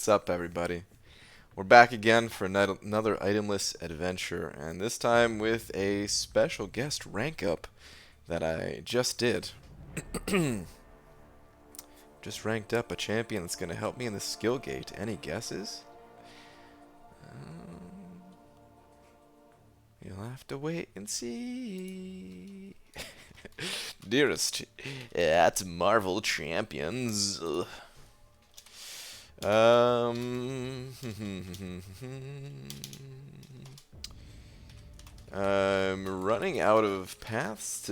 What's up, everybody? We're back again for another itemless adventure, and this time with a special guest rank up that I just did. Just ranked up a champion that's going to help me in the skill gate. Any guesses? You'll have to wait and see. Dearest, at Marvel Champions. I'm running out of paths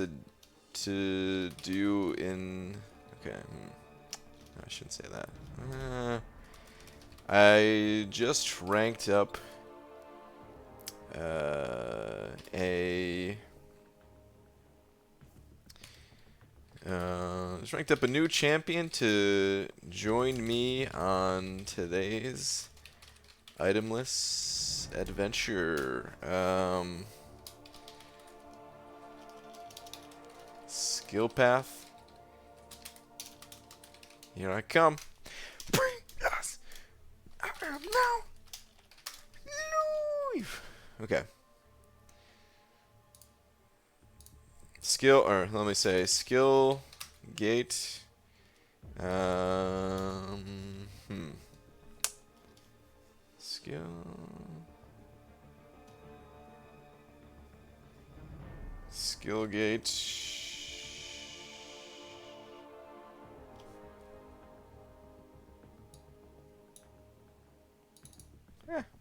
to do in. Okay, I shouldn't say that. I just ranked up just ranked up a new champion to join me on today's itemless adventure. Skill path. Here I come. Bring us out of now. Okay. Skill, or let me say, skill gate. Skill. Skill gate.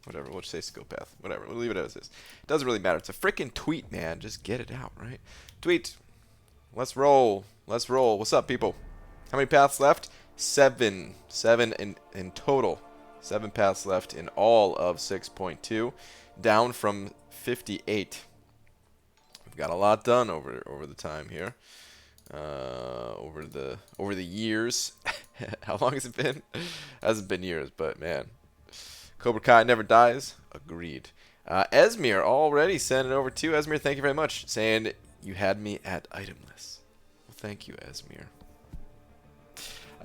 Whatever, we'll just say skill path. Whatever, we'll leave it as is. It doesn't really matter. It's a freaking tweet, man. Just get it out, right? Tweet. Let's roll. Let's roll. What's up, people? How many paths left? 7. 7 in total. 7 paths left in all of 6.2. Down from 58. We've got a lot done over the time here. Over the years. How long has it been? Hasn't been years, but man. Cobra Kai never dies. Agreed. Esmir already sent it over to Esmir. Thank you very much. Saying you had me at itemless. Well, thank you, Esmir.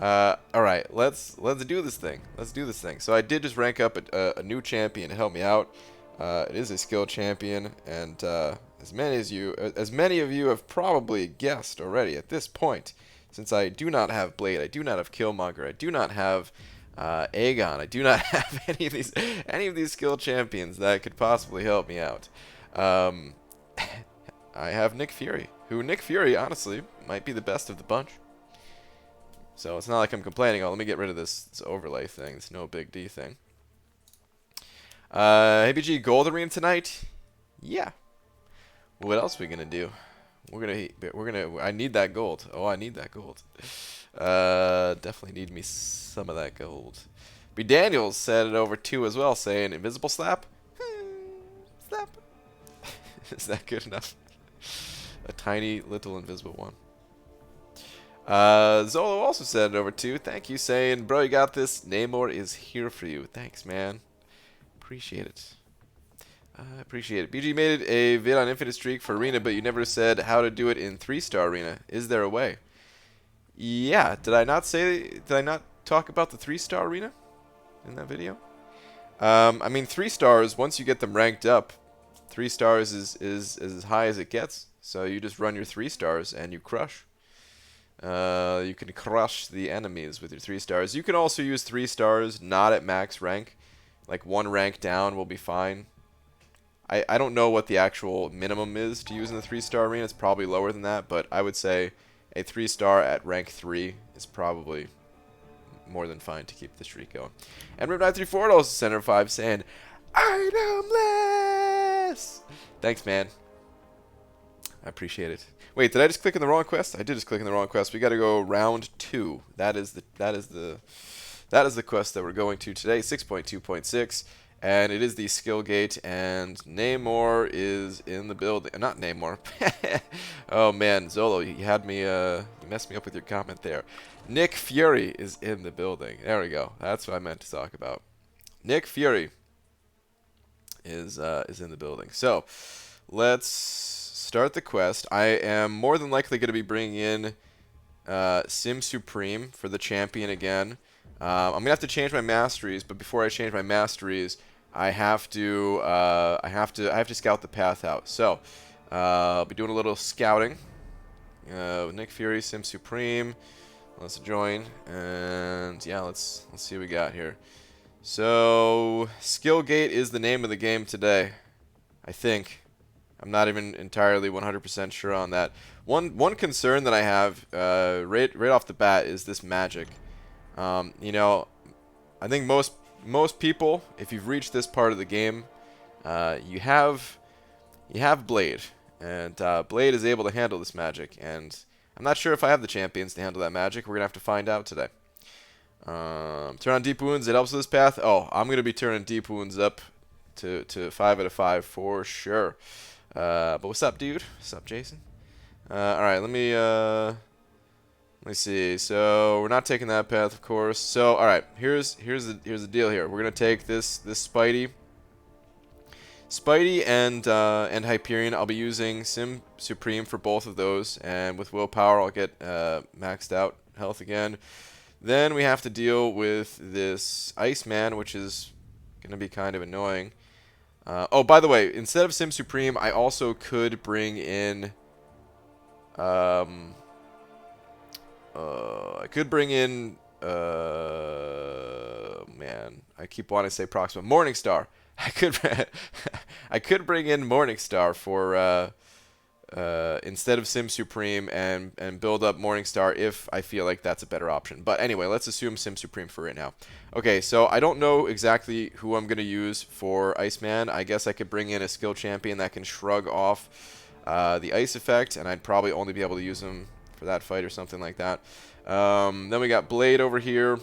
All right, let's do this thing. Let's do this thing. So I did just rank up a new champion to help me out. It is a skill champion, and as many of you have probably guessed already at this point, since I do not have Blade, I do not have Killmonger, I do not have Aegon. I do not have any of these skill champions that could possibly help me out. I have Nick Fury, who Nick Fury honestly might be the best of the bunch. So it's not like I'm complaining. Oh, let me get rid of this overlay thing. This no big D thing. ABG Gold Arena tonight. Yeah. What else are we gonna do? We're gonna. I need that gold. Oh, I need that gold. Definitely need me some of that gold. B. Daniels said it over too as well, saying invisible slap. Slap. Is that good enough? A tiny little invisible one. Zolo also said it over too. Thank you, saying, bro, you got this. Namor is here for you. Thanks, man. Appreciate it. Appreciate it. BG made it a vid on Infinite Streak for Arena, but you never said how to do it in 3-star Arena. Is there a way? Yeah, did I not talk about the 3-star Arena in that video? I mean, 3 stars, once you get them ranked up, 3 stars is as high as it gets. So you just run your 3 stars and you crush. You can crush the enemies with your 3 stars. You can also use 3 stars not at max rank. Like 1 rank down will be fine. I don't know what the actual minimum is to use in the 3-star arena. It's probably lower than that, but I would say a 3-star at rank 3 is probably more than fine to keep the streak going. And Rip934 also center 5 saying, itemless! Thanks, man. I appreciate it. Wait, did I just click in the wrong quest? I did just click in the wrong quest. We got to go round 2. That is the quest that we're going to today, 6.2.6. And it is the skill gate, and Namor is in the building. Not Namor. Oh man, Zolo, you had me. You messed me up with your comment there. Nick Fury is in the building. There we go. That's what I meant to talk about. Nick Fury is in the building. So let's start the quest. I am more than likely going to be bringing in Sim Supreme for the champion again. I'm gonna have to change my masteries, but before I change my masteries, I have to scout the path out. So, I'll be doing a little scouting. Nick Fury, Sim Supreme. Let's join, and yeah, let's see what we got here. So, Skillgate is the name of the game today, I think. I'm not even entirely 100% sure on that. One concern that I have right off the bat is this magic. You know, I think most people, if you've reached this part of the game, you have Blade, and Blade is able to handle this magic. And I'm not sure if I have the champions to handle that magic. We're gonna have to find out today. Turn on deep wounds. It helps with this path. Oh, I'm gonna be turning deep wounds up to 5 out of 5 for sure. But what's up, dude? What's up, Jason? All right, let me see. So we're not taking that path, of course. So all right, here's the deal here. We're gonna take this Spidey and Hyperion. I'll be using Sim Supreme for both of those, and with willpower I'll get maxed out health again. Then we have to deal with this Iceman, which is gonna be kind of annoying. Oh, by the way, instead of Sim Supreme, I also could bring in I could bring in man, I keep wanting to say Proxima. Morningstar. I could bring in Morningstar for instead of Sim Supreme and build up Morningstar if I feel like that's a better option. But anyway, let's assume Sim Supreme for right now. Okay, so I don't know exactly who I'm going to use for Iceman. I guess I could bring in a skill champion that can shrug off the ice effect, and I'd probably only be able to use him for that fight or something like that. Then we got Blade over here,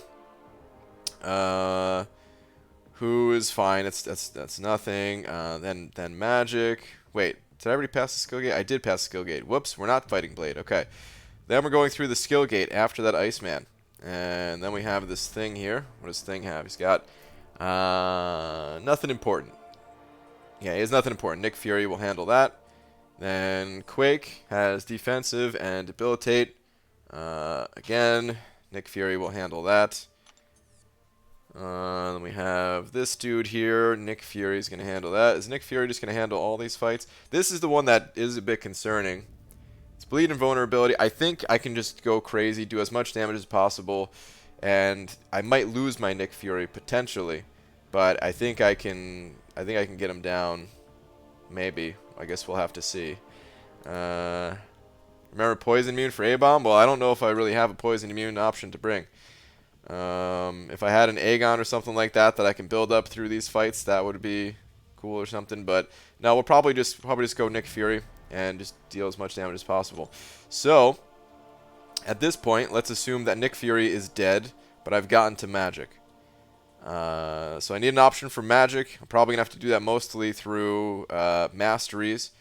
who is fine. That's nothing. Then Magic. Wait, did I already pass the skill gate? I did pass the skill gate. Whoops, we're not fighting Blade. Okay. Then we're going through the skill gate after that Iceman. And then we have this thing here. What does Thing have? He's got nothing important. Yeah, he has nothing important. Nick Fury will handle that. Then Quake has defensive and debilitate. Again, Nick Fury will handle that. Then we have this dude here. Nick Fury's going to handle that. Is Nick Fury just going to handle all these fights? This is the one that is a bit concerning. It's bleed and vulnerability. I think I can just go crazy, do as much damage as possible, and I might lose my Nick Fury potentially, but I think I can get him down. Maybe. I guess we'll have to see. Remember poison immune for A-bomb? Well, I don't know if I really have a poison immune option to bring. If I had an Aegon or something like that I can build up through these fights, that would be cool or something. But no, we'll probably just go Nick Fury and just deal as much damage as possible. So at this point, let's assume that Nick Fury is dead, but I've gotten to Magic. So I need an option for Magic. I'm probably gonna have to do that mostly through masteries,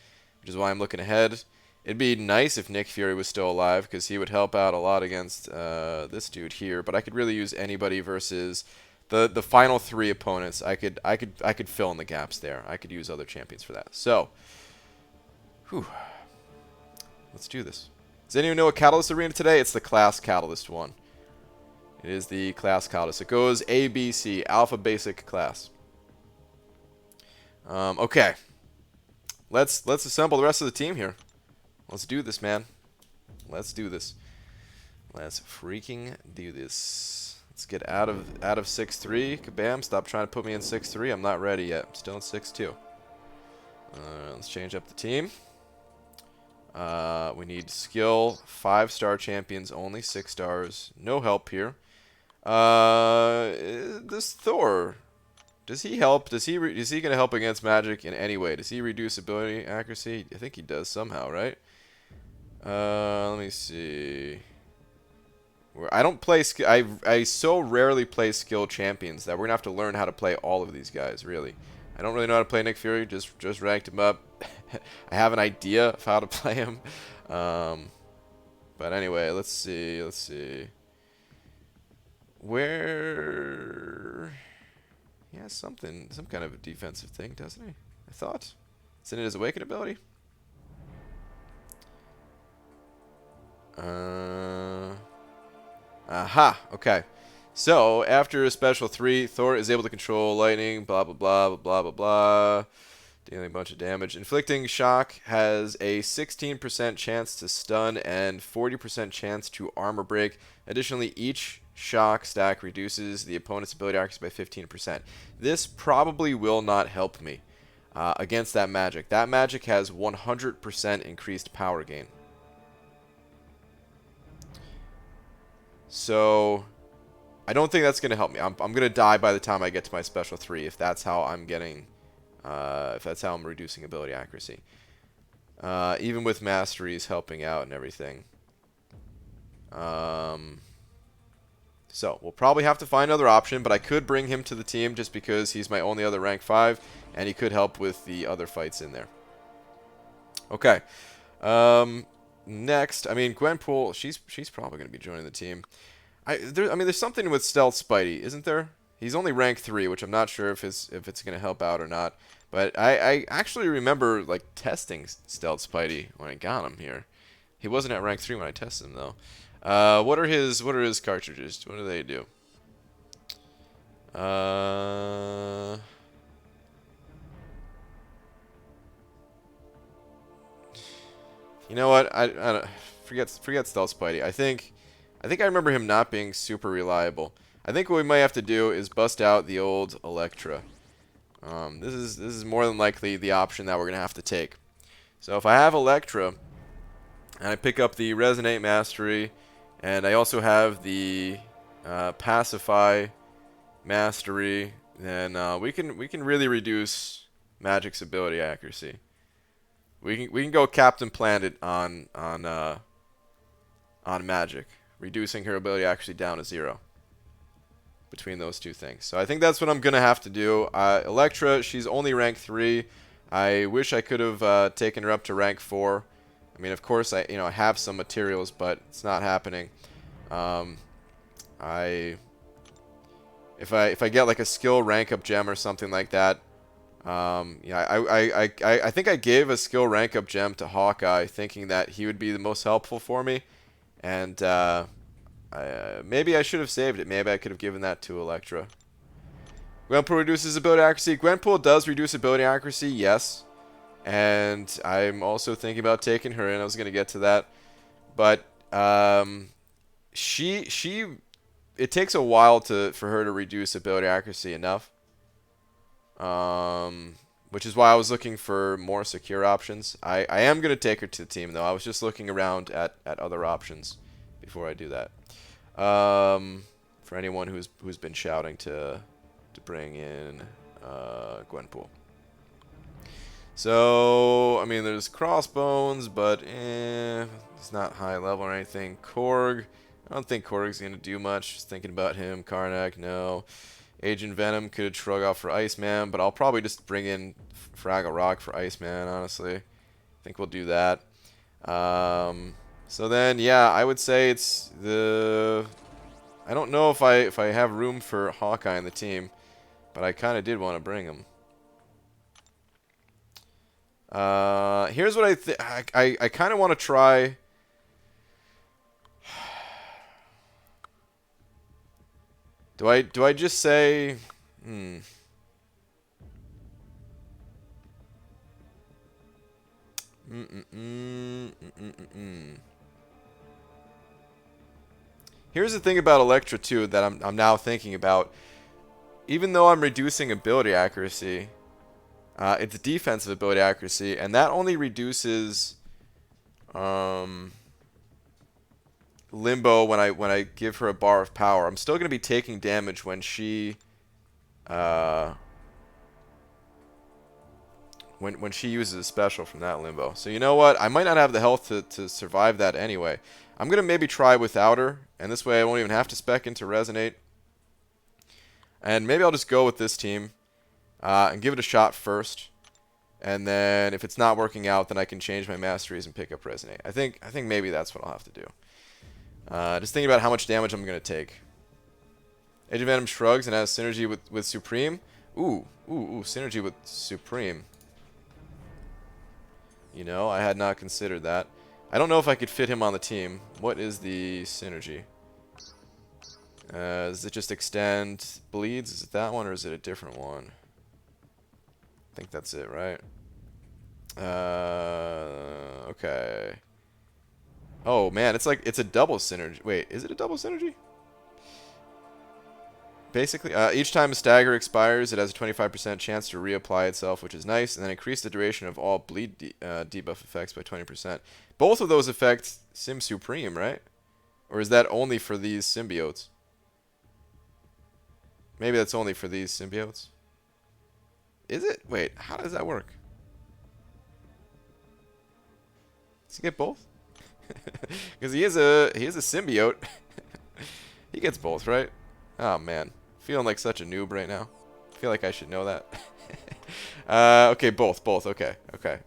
which is why I'm looking ahead. It'd be nice if Nick Fury was still alive, because he would help out a lot against this dude here. But I could really use anybody versus the final 3 opponents. I could fill in the gaps there. I could use other champions for that. So, whew, let's do this. Does anyone know a Catalyst Arena today? It's the Class Catalyst one. It is the Class Catalyst. It goes A, B, C, Alpha Basic Class. Okay, let's assemble the rest of the team here. Let's do this, man. Let's do this. Let's freaking do this. Let's get out of 6-3. Kabam! Stop trying to put me in 6-3. I'm not ready yet. I'm still in 6-2. Let's change up the team. We need skill 5-star champions only, 6 stars. No help here. This Thor, does he help? Is he gonna help against magic in any way? Does he reduce ability accuracy? I think he does somehow, right? Let me see. I don't play. I so rarely play skill champions that we're gonna have to learn how to play all of these guys. Really, I don't really know how to play Nick Fury. Just ranked him up. I have an idea of how to play him. But anyway, let's see. Let's see. Where he has some kind of a defensive thing, doesn't he? I thought. Isn't it his awaken ability? Aha, okay. So, after a special 3, Thor is able to control lightning, blah, blah, blah, blah, blah, blah, dealing a bunch of damage. Inflicting shock has a 16% chance to stun and 40% chance to armor break. Additionally, each shock stack reduces the opponent's ability accuracy by 15%. This probably will not help me against that magic. That magic has 100% increased power gain. So I don't think that's going to help me. I'm going to die by the time I get to my special 3 if that's how I'm getting, if that's how I'm reducing ability accuracy. Even with masteries helping out and everything. So we'll probably have to find another option, but I could bring him to the team just because he's my only other rank 5, and he could help with the other fights in there. Okay. Next, I mean, Gwenpool, she's probably going to be joining the team. I mean, there's something with Stealth Spidey, isn't there? He's only rank 3, which I'm not sure if it's going to help out or not. But I actually remember like testing Stealth Spidey when I got him here. He wasn't at rank 3 when I tested him though. What are his cartridges? What do they do? You know what? I don't, forget Stealth Spidey. I think I remember him not being super reliable. I think what we might have to do is bust out the old Elektra. This is more than likely the option that we're gonna have to take. So if I have Elektra and I pick up the Resonate Mastery, and I also have the Pacify Mastery, then we can really reduce Magic's ability accuracy. We can go Captain Planet on Magic, reducing her ability accuracy down to 0 between those two things. So I think that's what I'm gonna have to do. Elektra, she's only rank 3. I wish I could have taken her up to rank 4. I mean, of course, I have some materials, but it's not happening. If I get like a skill rank up gem or something like that, I think I gave a skill rank up gem to Hawkeye, thinking that he would be the most helpful for me, and maybe I should have saved it. Maybe I could have given that to Elektra. Gwenpool reduces ability accuracy. Gwenpool does reduce ability accuracy, yes. And I'm also thinking about taking her in. I was going to get to that. But it takes a while for her to reduce ability accuracy enough. Which is why I was looking for more secure options. I am going to take her to the team, though. I was just looking around at other options before I do that. For anyone who's been shouting to bring in Gwenpool. So, I mean, there's Crossbones, but it's not high level or anything. Korg, I don't think Korg's going to do much. Just thinking about him. Karnak, no. Agent Venom could shrug off for Iceman, but I'll probably just bring in Fraggle Rock for Iceman, honestly. I think we'll do that. So then, yeah, I would say it's the... I don't know if I have room for Hawkeye in the team, but I kind of did want to bring him. Here's what I think. I kind of want to try... Do I just say... Here's the thing about Elektra too that I'm now thinking about. Even though I'm reducing ability accuracy, it's defensive ability accuracy, and that only reduces Limbo when I give her a bar of power. I'm still going to be taking damage when she when she uses a special from that Limbo. So you know what? I might not have the health to survive that anyway. I'm going to maybe try without her, and this way I won't even have to spec into Resonate. And maybe I'll just go with this team and give it a shot first. And then if it's not working out, then I can change my masteries and pick up Resonate. I think maybe that's what I'll have to do. Just thinking about how much damage I'm going to take. Agent Venom shrugs and has synergy with Supreme. Ooh, synergy with Supreme. You know, I had not considered that. I don't know if I could fit him on the team. What is the synergy? Does it just extend bleeds? Is it that one or is it a different one? I think that's it, right? Okay. Oh man, it's like it's a double synergy. Wait, is it a double synergy? Basically, each time a stagger expires, it has a 25% chance to reapply itself, which is nice, and then increase the duration of all bleed debuff effects by 20%. Both of those effects seem supreme, right? Or is that only for these symbiotes? Maybe that's only for these symbiotes. Is it? Wait, how does that work? Does he get both? Because he is a symbiote. He gets both, right? Oh man, feeling like such a noob right now. I feel like I should know that. Okay, both. Okay.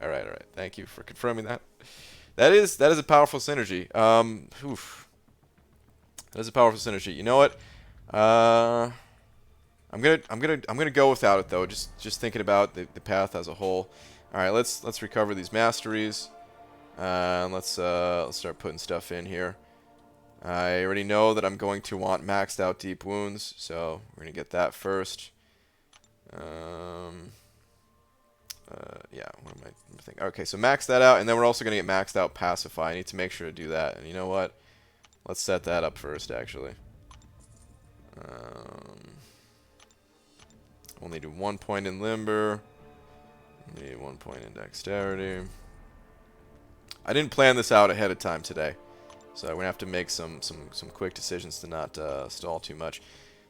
All right. Thank you for confirming that. That is a powerful synergy. That is a powerful synergy. You know what? I'm gonna go without it though. Just thinking about the path as a whole. All right, let's recover these masteries. Let's start putting stuff in here. I already know that I'm going to want maxed out deep wounds, so we're gonna get that first. Yeah, what am I thinking? Okay, so max that out, and then we're also gonna get maxed out pacify. I need to make sure to do that. And you know what? Let's set that up first, actually. Only do 1 point in limber. Need 1 point in dexterity. I didn't plan this out ahead of time today, so we're gonna have to make some quick decisions to not stall too much.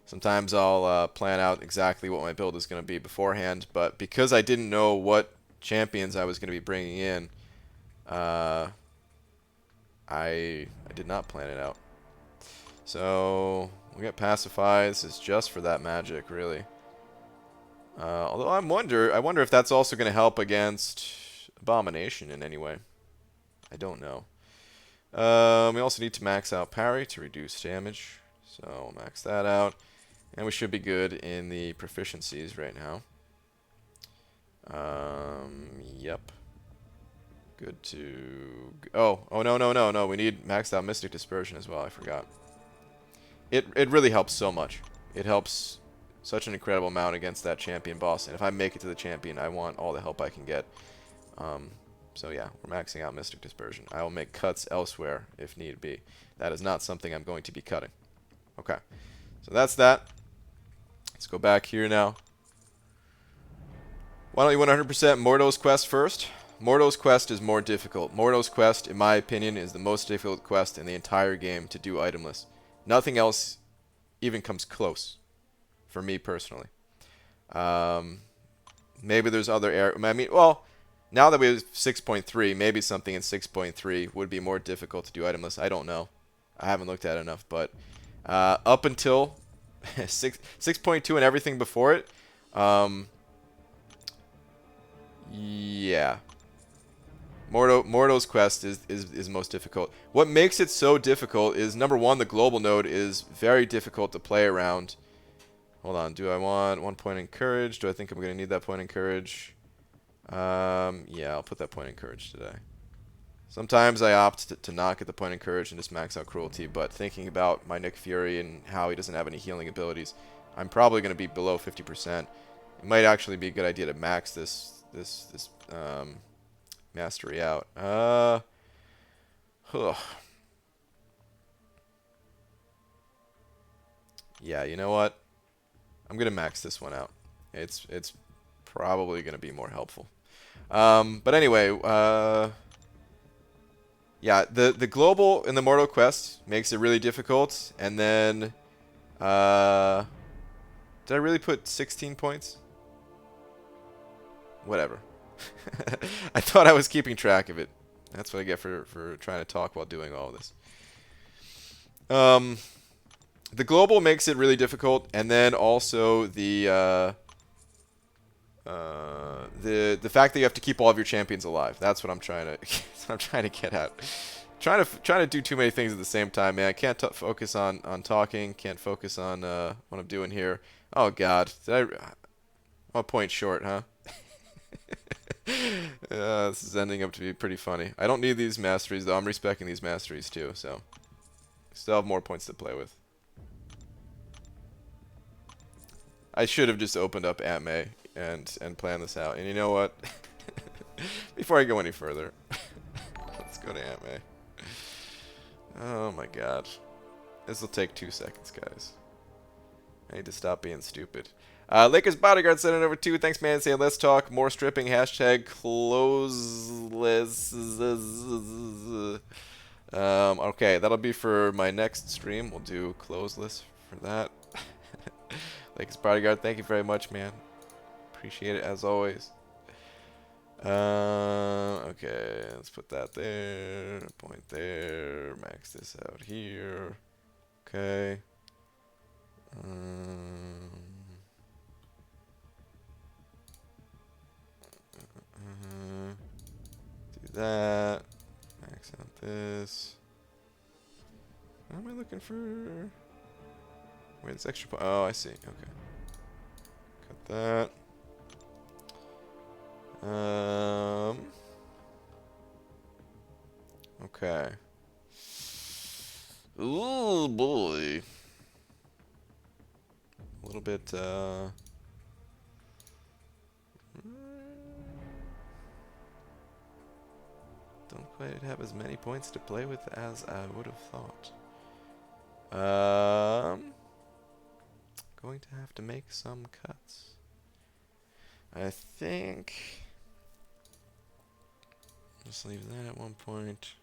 Sometimes I'll plan out exactly what my build is gonna be beforehand, but because I didn't know what champions I was gonna be bringing in, I did not plan it out. So we got pacify. This is just for that magic, really. Although I wonder if that's also gonna help against abomination in any way. I don't know. We also need to max out parry to reduce damage. So we'll max that out. And we should be good in the proficiencies right now. Yep. Good to... Oh, no. We need maxed out Mystic Dispersion as well. I forgot. It really helps so much. It helps such an incredible amount against that champion boss. And if I make it to the champion, I want all the help I can get. So yeah, we're maxing out Mystic Dispersion. I will make cuts elsewhere if need be. That is not something I'm going to be cutting. Okay, so that's that. Let's go back here now. Why don't you 100% Mordo's quest first? Mordo's quest is more difficult. Mordo's quest, in my opinion, is the most difficult quest in the entire game to do itemless. Nothing else even comes close, for me personally. Maybe there's other areas. I mean, well... Now that we have 6.3, maybe something in 6.3 would be more difficult to do itemless. I don't know. I haven't looked at it enough, but up until 6.2 and everything before it, yeah. Mordo's quest is most difficult. What makes it so difficult is, number one, the global node is very difficult to play around. Hold on. Do I want 1 point in courage? Do I think I'm going to need that point in courage? Yeah, I'll put that point in courage today. Sometimes I opt to not get the point in courage and just max out cruelty, but thinking about my Nick Fury and how he doesn't have any healing abilities, I'm probably going to be below 50%. It might actually be a good idea to max this mastery out. Yeah, you know what? I'm going to max this one out. It's probably going to be more helpful. But anyway, yeah, the global in the Mortal quest makes it really difficult, and then, did I really put 16 points? Whatever. I thought I was keeping track of it. That's what I get for trying to talk while doing all of this. The global makes it really difficult, and then also the fact that you have to keep all of your champions alive. That's what I'm trying to get at. Trying to do too many things at the same time, man. I can't focus on talking. Can't focus on what I'm doing here. Oh God, I'm a point short, huh? This is ending up to be pretty funny. I don't need these masteries though. I'm respecting these masteries too, so still have more points to play with. I should have just opened up Atme and planned this out. And you know what? Before I go any further, let's go to Atme. Oh my god. This will take 2 seconds, guys. I need to stop being stupid. Lakers Bodyguard sent it over 2. Thanks, man. Saying let's talk more stripping. Hashtag closeless. Okay, that'll be for my next stream. We'll do closeless for that. Lakers Bodyguard, thank you very much, man. Appreciate it as always. Okay, let's put that there. Point there. Max this out here. Okay. Do that. Max out this. What am I looking for? Wait, it's extra. Oh, I see. Okay. Cut that. Okay. Ooh, boy. A little bit, don't quite have as many points to play with as I would have thought. Going to have to make some cuts. I think just leave that at one point.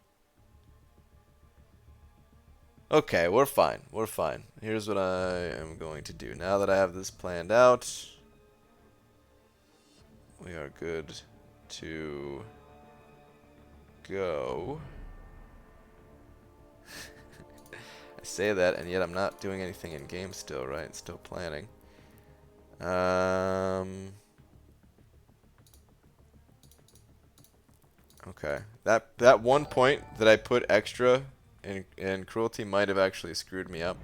Okay, we're fine. We're fine. Here's what I am going to do. Now that I have this planned out, we are good to go. I say that, and yet I'm not doing anything in game still, right? Still planning. Okay. That 1 point that I put extra in cruelty might have actually screwed me up.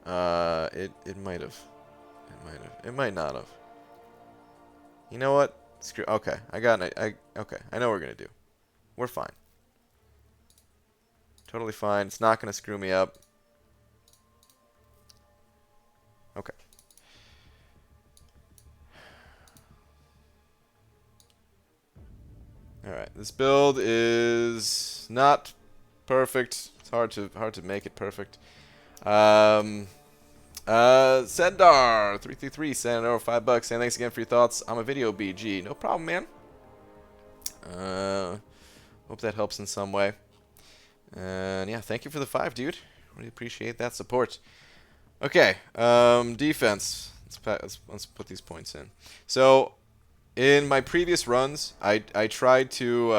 It might have. It might have. It might not have. You know what? Screw. Okay, I got it. Okay, I know what we're gonna do. We're fine. Totally fine. It's not gonna screw me up. Okay. All right. This build is not perfect. It's hard to make it perfect. Sendar 333 sent over $5. And thanks again for your thoughts. I'm a video BG. No problem, man. Hope that helps in some way. And yeah, thank you for the 5, dude. Really appreciate that support. Okay, defense. Let's put these points in. So, in my previous runs, I tried to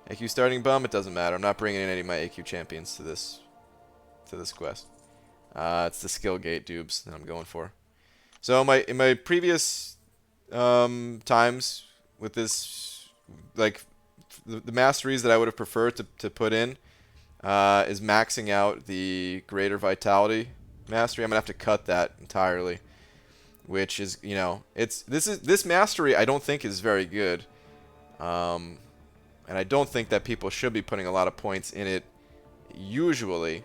AQ starting bum. It doesn't matter. I'm not bringing in any of my AQ champions to this quest. It's the skill gate dubes that I'm going for. So in my previous times with this, like the masteries that I would have preferred to put in is maxing out the greater vitality mastery. I'm gonna have to cut that entirely, which is, you know, this mastery I don't think is very good, and I don't think that people should be putting a lot of points in it usually.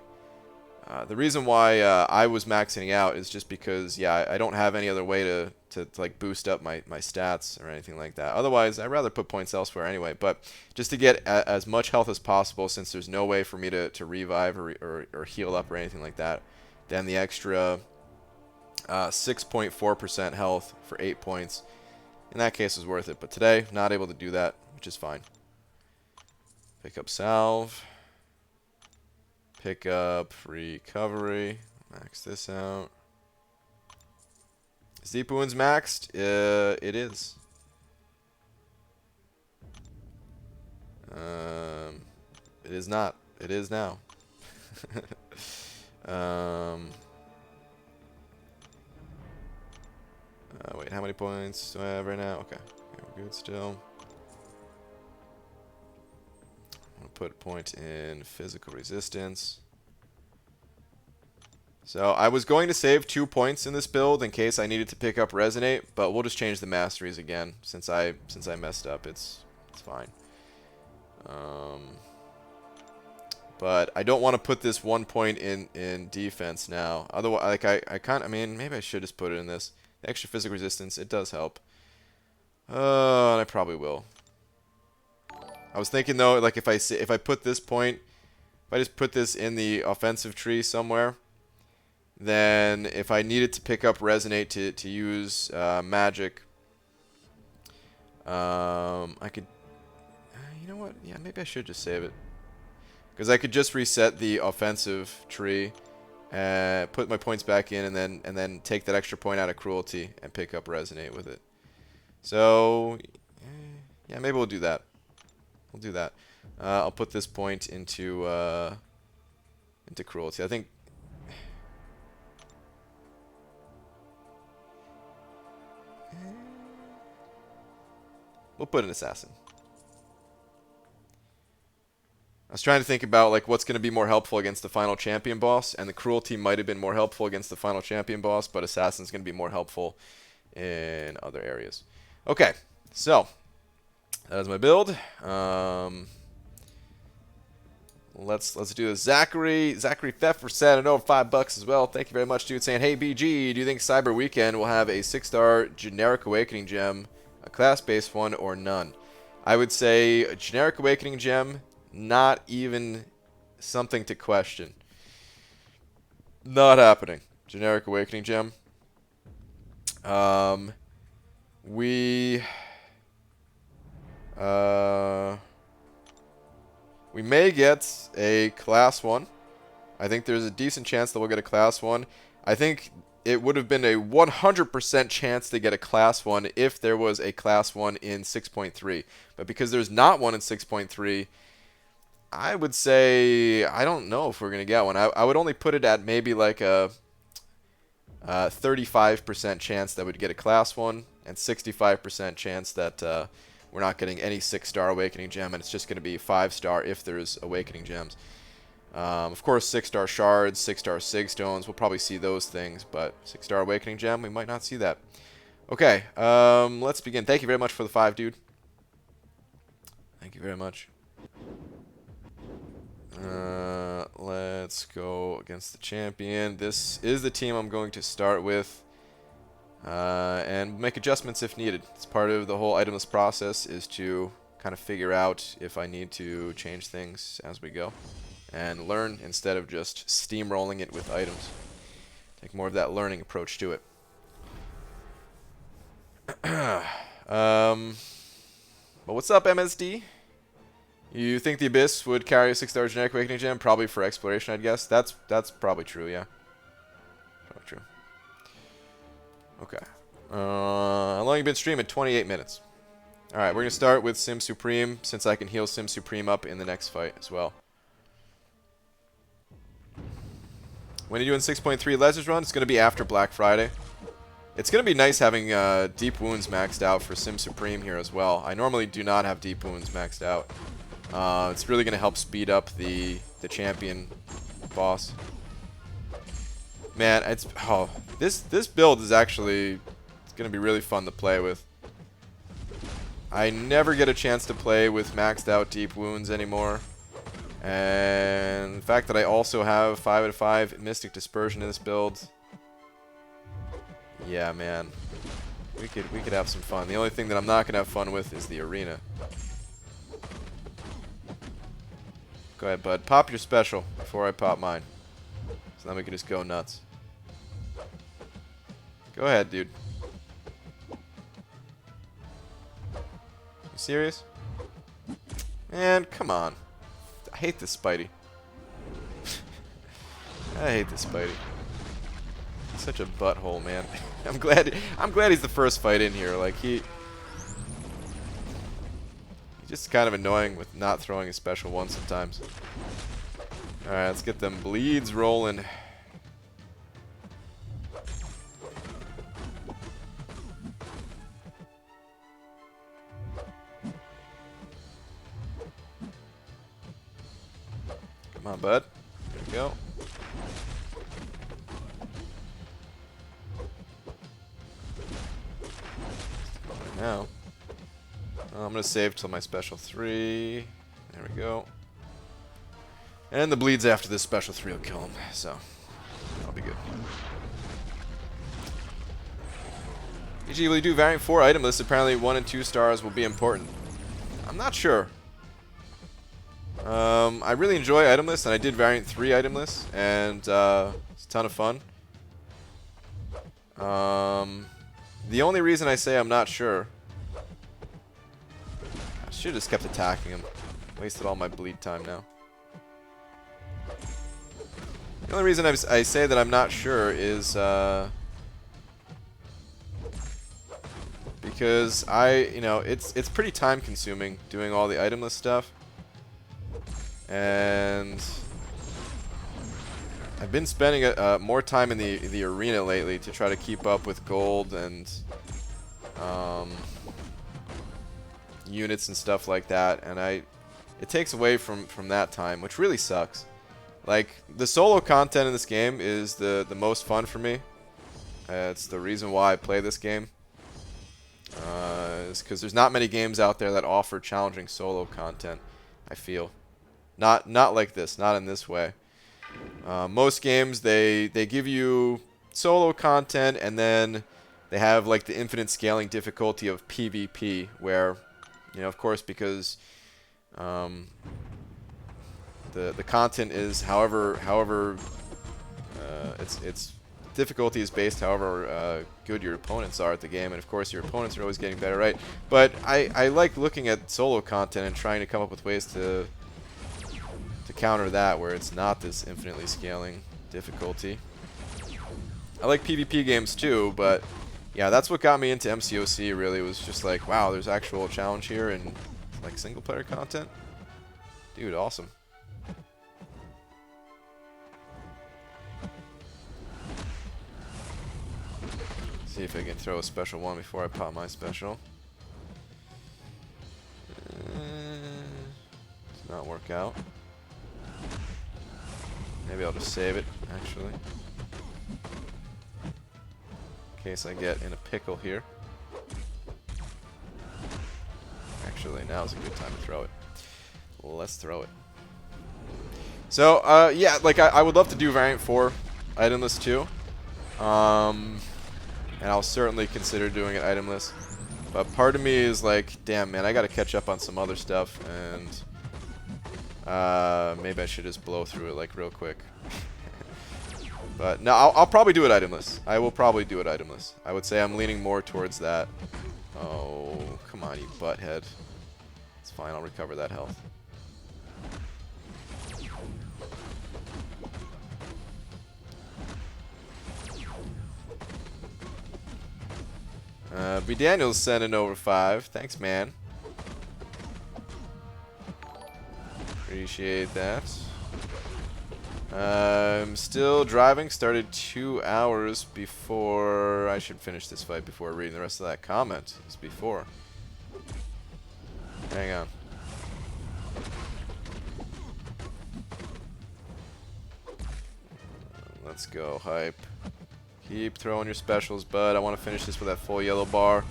The reason why I was maxing out is just because, yeah, I don't have any other way to like boost up my stats or anything like that. Otherwise, I'd rather put points elsewhere anyway. But just to get as much health as possible, since there's no way for me to revive or heal up or anything like that, then the extra 6.4% health for 8 points, in that case, was worth it. But today, not able to do that, which is fine. Pick up salve. Pick up recovery. Max this out. Is Deep Wounds maxed? It is. It is not. It is now. Wait, how many points do I have right now? Okay, we're good still. Put a point in physical resistance. So I was going to save 2 points in this build in case I needed to pick up Resonate, but we'll just change the masteries again since I messed up. It's fine. But I don't want to put this 1 point in defense now. Otherwise, like I can't. I mean, maybe I should just put it in this. The extra physical resistance, it does help. And I probably will. I was thinking though, like if I put this point, if I just put this in the offensive tree somewhere, then if I needed to pick up Resonate to use magic, I could. You know what? Yeah, maybe I should just save it. Because I could just reset the offensive tree, put my points back in, and then take that extra point out of Cruelty and pick up Resonate with it. So, yeah, maybe we'll do that. We'll do that. I'll put this point into Cruelty. I think. We'll put an Assassin. I was trying to think about like what's going to be more helpful against the final champion boss, and the Cruelty might have been more helpful against the final champion boss, but Assassin's going to be more helpful in other areas. Okay, so that is my build. Let's do this. Zachary Pfeffer said, I know, $5 as well. Thank you very much, dude. Saying, hey BG, do you think Cyber Weekend will have a 6-star generic Awakening gem, a class-based one, or none? I would say a generic Awakening gem. Not even something to question. Not happening. Generic Awakening gem. We may get a class 1. I think there's a decent chance that we'll get a class 1. I think it would have been a 100% chance to get a class 1 if there was a class 1 in 6.3. But because there's not one in 6.3, I would say I don't know if we're going to get one. I would only put it at maybe like a 35% chance that we'd get a class 1 and 65% chance that we're not getting any 6-star Awakening gem, and it's just going to be 5-star if there's Awakening gems. Of course, 6-star shards, 6-star sig stones, we'll probably see those things, but 6-star Awakening gem, we might not see that. Okay, let's begin. Thank you very much for the 5, dude. Thank you very much. Let's go against the champion. This is the team I'm going to start with, and make adjustments if needed. It's part of the whole Itemless process is to kind of figure out if I need to change things as we go and learn instead of just steamrolling it with items. Take more of that learning approach to it. But what's up, MSD? You think the Abyss would carry a 6-star generic Awakening gem? Probably for exploration, I'd guess. That's probably true, yeah. Probably true. Okay. How long have you been streaming? 28 minutes. Alright, we're going to start with Sim Supreme, since I can heal Sim Supreme up in the next fight as well. When are you doing 6.3 Lasers run? It's going to be after Black Friday. It's going to be nice having Deep Wounds maxed out for Sim Supreme here as well. I normally do not have Deep Wounds maxed out. It's really going to help speed up the champion boss. Man, this build is actually going to be really fun to play with. I never get a chance to play with maxed out Deep Wounds anymore. And the fact that I also have 5 out of 5 Mystic Dispersion in this build. Yeah, man. We could have some fun. The only thing that I'm not going to have fun with is the arena. Go ahead, bud. Pop your special before I pop mine. So then we can just go nuts. Go ahead, dude. You serious? Man, come on. I hate this Spidey. I hate this Spidey. He's such a butthole, man. I'm glad he's the first fight in here. Like he's just kind of annoying with not throwing his special one sometimes. Alright, let's get them bleeds rolling. Come on, bud. There we go. Now, I'm going to save till my special 3. There we go. And the bleeds after this special 3 will kill him, so that'll be good. BG, will you do variant 4 item lists? Apparently 1 and 2 stars will be important. I'm not sure. I really enjoy item lists, and I did variant 3 item lists, and it's a ton of fun. The only reason I say I'm not sure... I should have just kept attacking him. Wasted all my bleed time now. The only reason I say that I'm not sure is because it's pretty time consuming doing all the itemless stuff, and I've been spending more time in the arena lately to try to keep up with gold and units and stuff like that, and it takes away from that time, which really sucks. Like, the solo content in this game is the most fun for me. It's the reason why I play this game. Is because there's not many games out there that offer challenging solo content, I feel. Not like this, not in this way. Most games, they give you solo content, and then they have like the infinite scaling difficulty of PvP, where, of course, because the content is however its difficulty is based however good your opponents are at the game, and of course your opponents are always getting better, right? But I like looking at solo content and trying to come up with ways to counter that, where it's not this infinitely scaling difficulty. I like PvP games too, but yeah, that's what got me into MCOC. Really, was just like, wow, there's actual challenge here and like single player content. Dude, awesome. See if I can throw a special one before I pop my special. Does not work out. Maybe I'll just save it, actually. In case I get in a pickle here. Actually, now's a good time to throw it. Let's throw it. So, yeah, like, I would love to do variant 4 itemless too. And I'll certainly consider doing it itemless. But part of me is like, damn, man, I gotta catch up on some other stuff, and maybe I should just blow through it like real quick. But no, I'll probably do it itemless. I will probably do it itemless. I would say I'm leaning more towards that. Oh, come on, you butthead. It's fine, I'll recover that health. B. Daniels sending over 5. Thanks, man. Appreciate that. I'm still driving. Started 2 hours before. I should finish this fight before reading the rest of that comment. It's before. Hang on. Let's go, hype. Keep throwing your specials, bud. I want to finish this with that full yellow bar.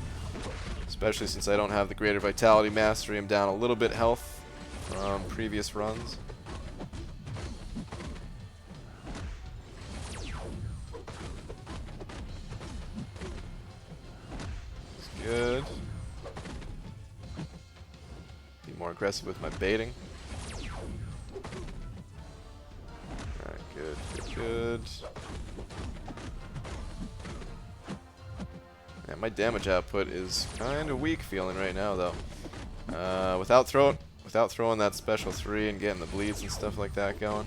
Especially since I don't have the greater vitality mastery. I'm down a little bit health from previous runs. It's good. Be more aggressive with my baiting. Alright, good, good, good. Yeah, my damage output is kind of weak feeling right now, though. Without throwing that special 3 and getting the bleeds and stuff like that going.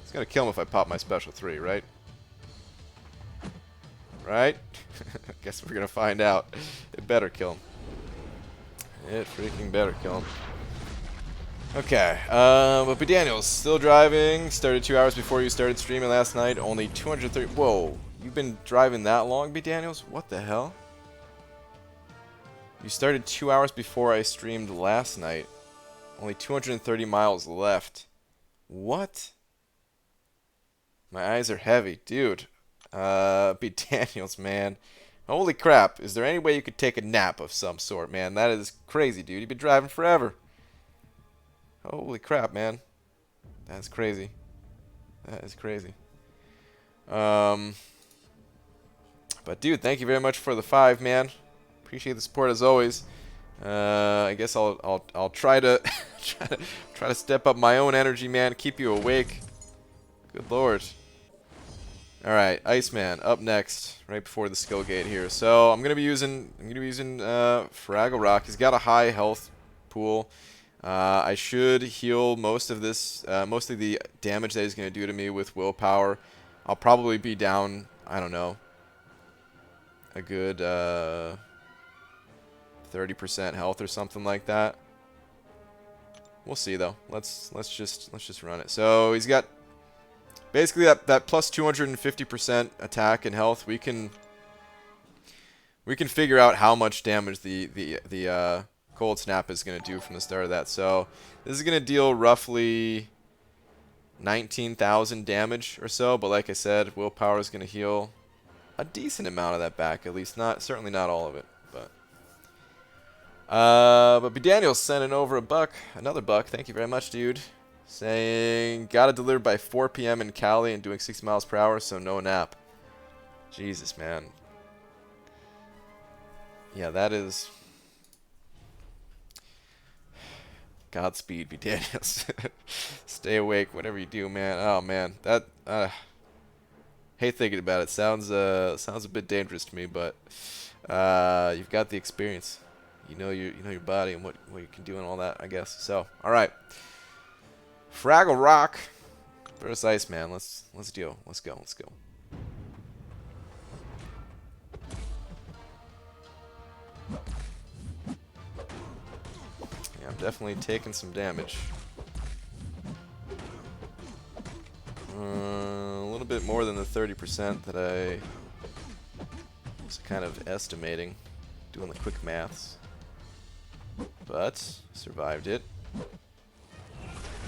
It's gonna kill him if I pop my special 3, right? Right? Guess we're gonna find out. It better kill him. It freaking better kill him. Okay, but B. Daniels, still driving. Started 2 hours before you started streaming last night. Only 230. Whoa, you've been driving that long, B. Daniels? What the hell? You started 2 hours before I streamed last night. Only 230 miles left. What? My eyes are heavy. Dude. Be Daniels, man. Holy crap. Is there any way you could take a nap of some sort, man? That is crazy, dude. You've been driving forever. Holy crap, man. That's crazy. That is crazy. But dude, thank you very much for the 5, man. Appreciate the support as always. I guess I'll try to try to step up my own energy, man. Keep you awake. Good lord. All right, Iceman up next, right before the skill gate here. So I'm gonna be using Fraggle Rock. He's got a high health pool. I should heal most of this, mostly the damage that he's gonna do to me with willpower. I'll probably be down, I don't know, a good 30% health or something like that. We'll see though. Let's just run it. So he's got basically that plus 250% attack and health. We can figure out how much damage the cold snap is going to do from the start of that. So this is going to deal roughly 19,000 damage or so, but like I said, willpower is going to heal a decent amount of that back, at least certainly not all of it, but B. Daniel's sending over another buck. Thank you very much, dude. Saying gotta deliver by 4 p.m. in Cali and doing 60 miles per hour, so no nap. Jesus, man. Yeah, that is Godspeed, B. Daniels. Stay awake, whatever you do, man. Oh man, that hate thinking about it. Sounds a bit dangerous to me, but you've got the experience. You know your body and what you can do and all that, I guess. So, all right. Fraggle Rock versus Iceman. Let's deal. Let's go. Yeah, I'm definitely taking some damage. A little bit more than the 30% that I was kind of estimating, doing the quick maths. But survived it.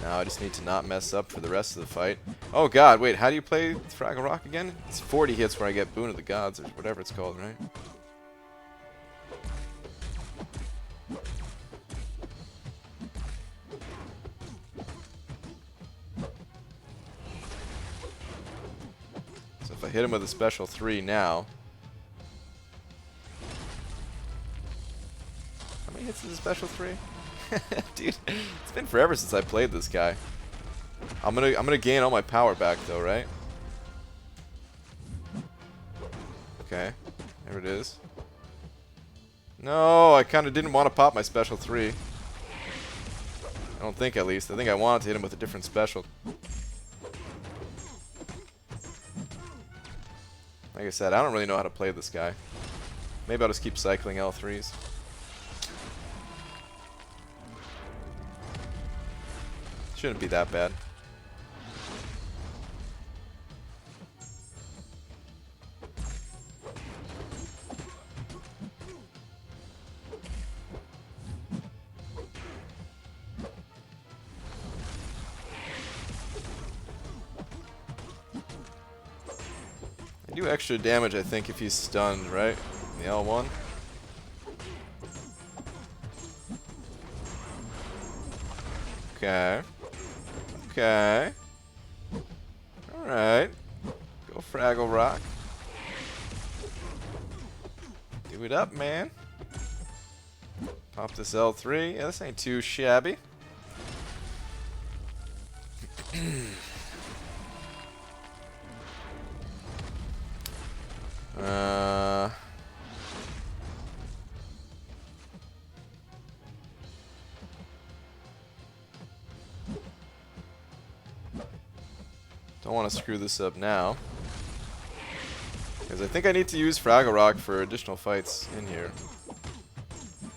Now I just need to not mess up for the rest of the fight. Oh god, wait, how do you play Fraggle Rock again? It's 40 hits where I get Boon of the Gods, or whatever it's called, right? So if I hit him with a special 3 now... How many hits is a special 3? Dude, it's been forever since I played this guy. I'm gonna gain all my power back though, right? Okay, there it is. No, I kind of didn't want to pop my special 3. I don't think, at least. I think I wanted to hit him with a different special. Like I said, I don't really know how to play this guy. Maybe I'll just keep cycling L3s. Shouldn't be that bad. I do extra damage, I think, if he's stunned, right? The L1. Okay. Okay. Alright. Go Fraggle Rock. Do it up, man. Pop this L3. Yeah, this ain't too shabby. Don't want to screw this up now, because I think I need to use Fraggle Rock for additional fights in here.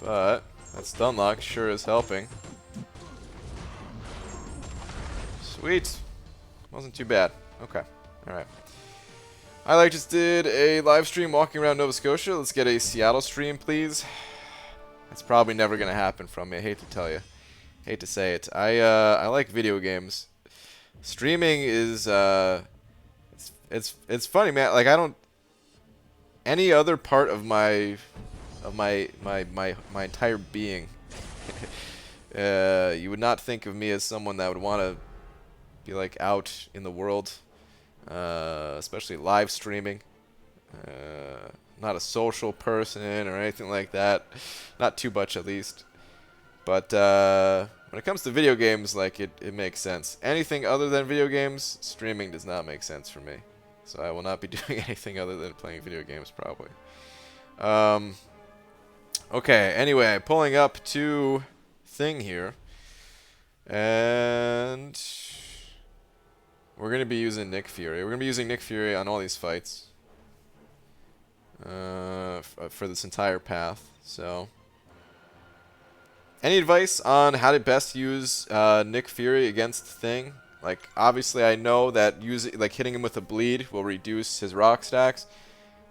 But that stun lock sure is helping. Sweet. Wasn't too bad. Okay. Alright. I just did a live stream walking around Nova Scotia. Let's get a Seattle stream, please. That's probably never going to happen from me. I hate to tell you. Hate to say it. I like video games. Streaming is it's funny, man. Like I don't any other part of my entire being. You would not think of me as someone that would want to be like out in the world, especially live streaming. Not a social person or anything like that. Not too much, at least. But when it comes to video games, like it makes sense. Anything other than video games, streaming does not make sense for me. So I will not be doing anything other than playing video games, probably. Okay, anyway, pulling up to thing here. And we're going to be using Nick Fury. We're going to be using Nick Fury on all these fights. For this entire path. So, any advice on how to best use Nick Fury against Thing? Like, obviously, I know that hitting him with a bleed will reduce his rock stacks.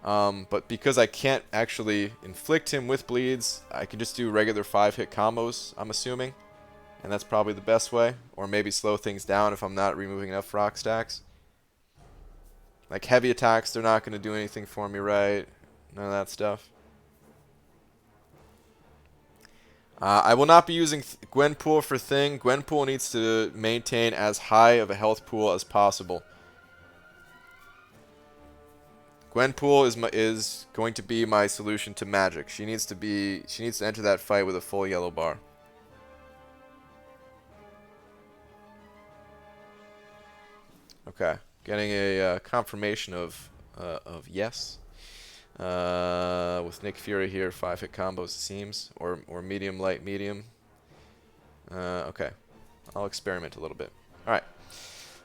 But because I can't actually inflict him with bleeds, I can just do regular 5-hit combos, I'm assuming. And that's probably the best way. Or maybe slow things down if I'm not removing enough rock stacks. Like heavy attacks, they're not going to do anything for me, right? None of that stuff. I will not be using Gwenpool for Thing. Gwenpool needs to maintain as high of a health pool as possible. Gwenpool is going to be my solution to magic. She needs to enter that fight with a full yellow bar. Okay, getting a confirmation of yes. With Nick Fury here, 5-hit combos it seems, or medium, light, medium. Okay, I'll experiment a little bit. All right,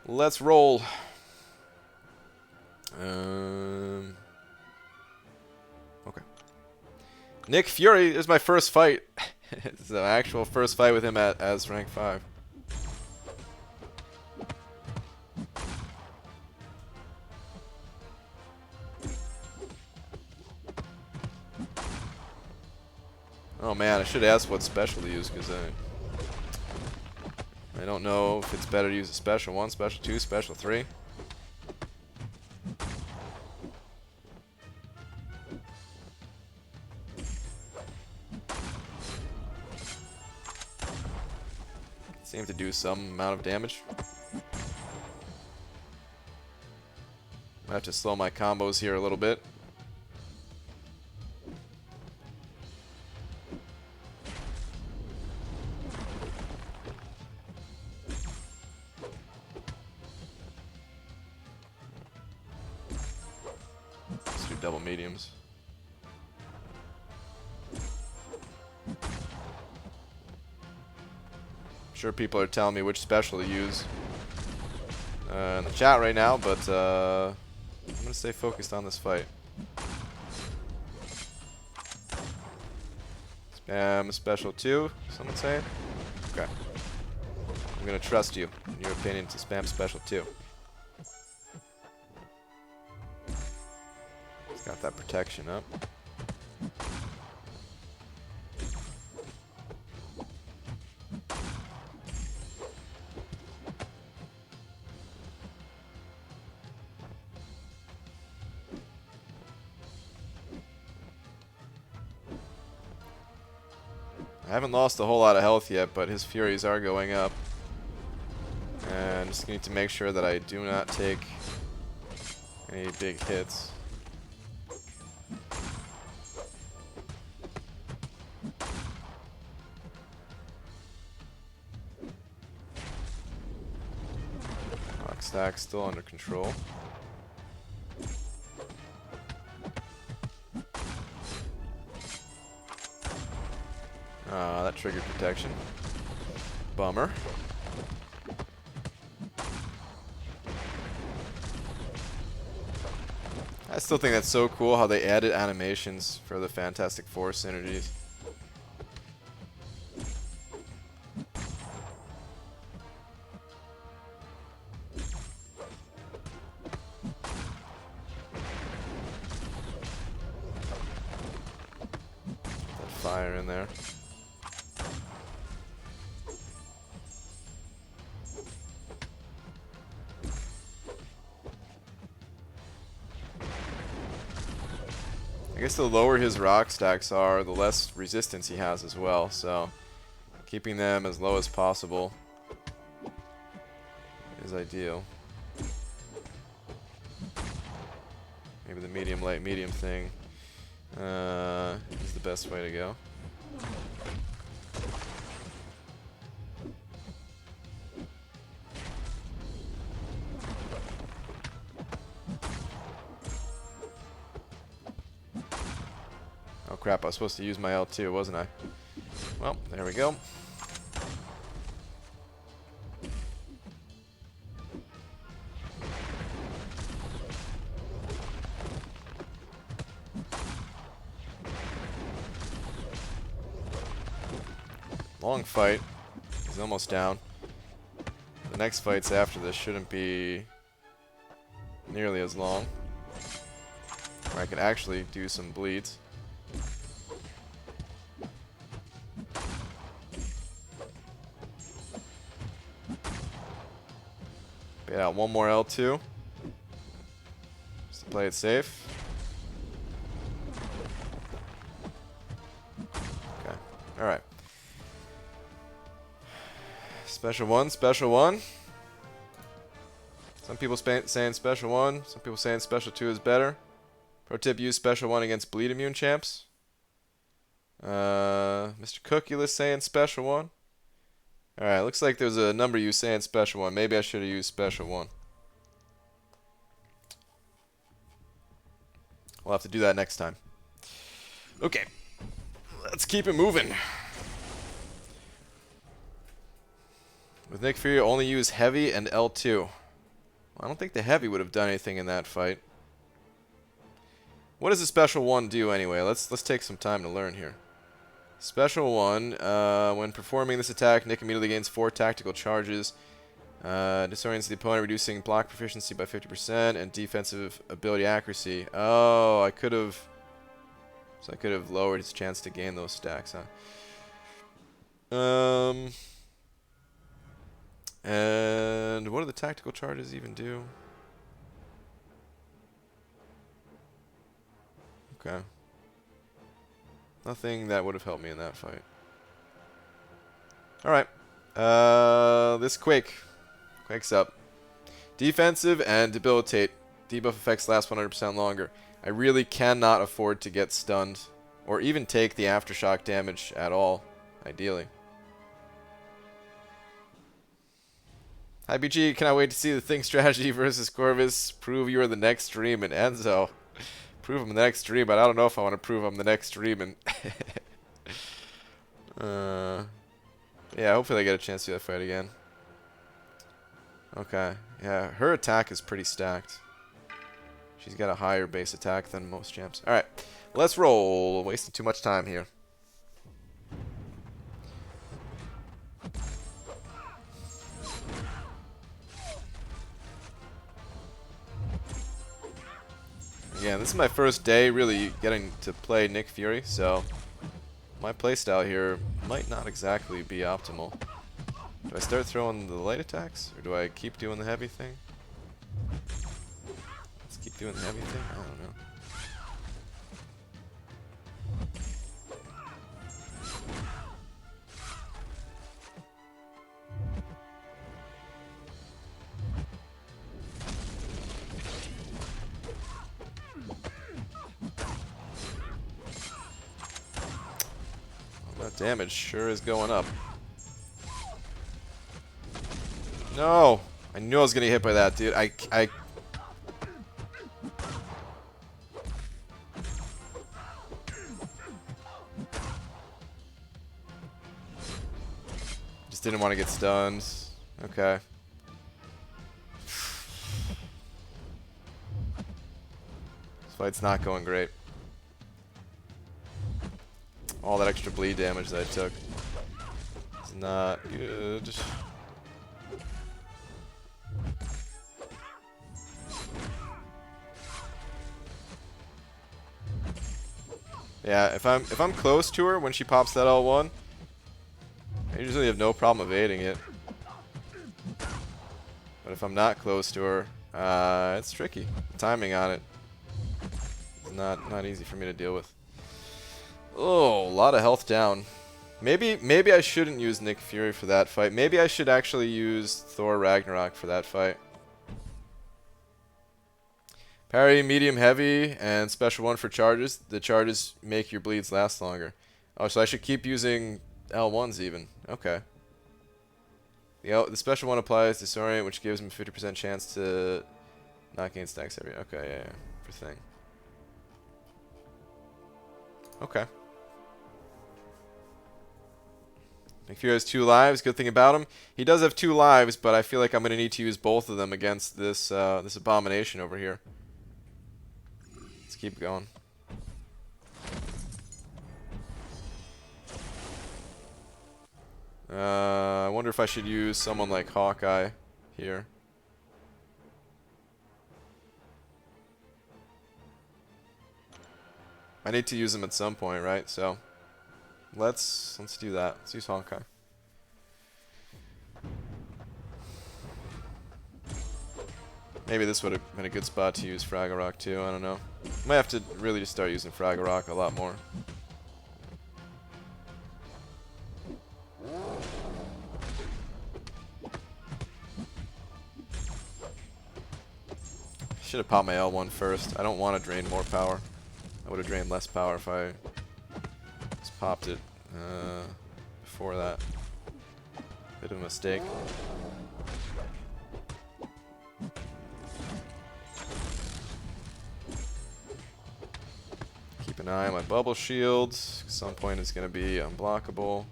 let's roll. Okay. Nick Fury is my first fight. It's an actual first fight with him as rank 5. Oh man, I should ask what special to use, because I don't know if it's better to use a special 1, special 2, special 3. Seem to do some amount of damage. I have to slow my combos here a little bit. Let's do double mediums. Sure people are telling me which special to use in the chat right now, but I'm gonna stay focused on this fight. Spam special 2, someone saying? Okay. I'm gonna trust you in your opinion to spam special 2. It's got that protection up. I haven't lost a whole lot of health yet, but his furies are going up. And just need to make sure that I do not take any big hits. Rock stack still under control. That triggered protection. Bummer. I still think that's so cool how they added animations for the Fantastic Four synergies. That fire in there. guess the lower his rock stacks are, the less resistance he has as well, so keeping them as low as possible is ideal. Maybe the medium, light, medium thing is the best way to go. Oh crap, I was supposed to use my L2, wasn't I? Well, there we go. Long fight. He's almost down. The next fights after this shouldn't be nearly as long. Where I can actually do some bleeds. Bait out one more L2. Just to play it safe. Okay. Alright. Special one, special one. Some people saying special one. Some people saying special two is better. Pro tip: use special one against bleed immune champs. Mr. Cookuless saying special one. All right, looks like there's a number you saying special one. Maybe I should have used special one. We'll have to do that next time. Okay, let's keep it moving. With Nick Fury, only use heavy and L2. Well, I don't think the heavy would have done anything in that fight. What does the special one do anyway? Let's take some time to learn here. Special one, when performing this attack, Nick immediately gains 4 tactical charges. Disorients the opponent, reducing block proficiency by 50% and defensive ability accuracy. Oh, I could have lowered his chance to gain those stacks, huh? And what do the tactical charges even do? Okay. Nothing that would have helped me in that fight. Alright. This Quake. Quake's up. Defensive and debilitate. Debuff effects last 100% longer. I really cannot afford to get stunned. Or even take the aftershock damage at all. Ideally. Hi BG, cannot wait to see the Think strategy versus Corvus. Prove you are the next dream, and Enzo. Prove I'm the next dream, but I don't know if I want to prove I'm the next dream. And yeah, hopefully I get a chance to do that fight again. Okay, yeah, her attack is pretty stacked. She's got a higher base attack than most champs. Alright, let's roll. Wasting too much time here. Yeah, this is my first day really getting to play Nick Fury, so my playstyle here might not exactly be optimal. Do I start throwing the light attacks, or do I keep doing the heavy thing? Let's keep doing the heavy thing? I don't know. That damage sure is going up. No! I knew I was gonna get hit by that, dude. I just didn't want to get stunned. Okay. This fight's not going great. All that extra bleed damage that I took is not good. Yeah, if I'm close to her when she pops that L1, I usually have no problem evading it. But if I'm not close to her, it's tricky. The timing on it is not easy for me to deal with. Oh, a lot of health down. Maybe I shouldn't use Nick Fury for that fight. Maybe I should actually use Thor Ragnarok for that fight. Parry, medium, heavy, and special one for charges. The charges make your bleeds last longer. Oh, so I should keep using L1s even. Okay. The special one applies Disorient, which gives him a 50% chance to not gain stacks every... Okay, yeah, for thing. Okay. Nick Fury has 2 lives. Good thing about him, he does have 2 lives, but I feel like I'm going to need to use both of them against this this abomination over here. Let's keep going. I wonder if I should use someone like Hawkeye here. I need to use him at some point, right? So let's do that. Let's use Hawkeye. Maybe this would have been a good spot to use Ragnarok too. I don't know. Might have to really just start using Ragnarok a lot more. Should have popped my L1 first. I don't want to drain more power. I would have drained less power if I just popped it before that. Bit of a mistake. Keep an eye on my bubble shields. At some point it's going to be unblockable.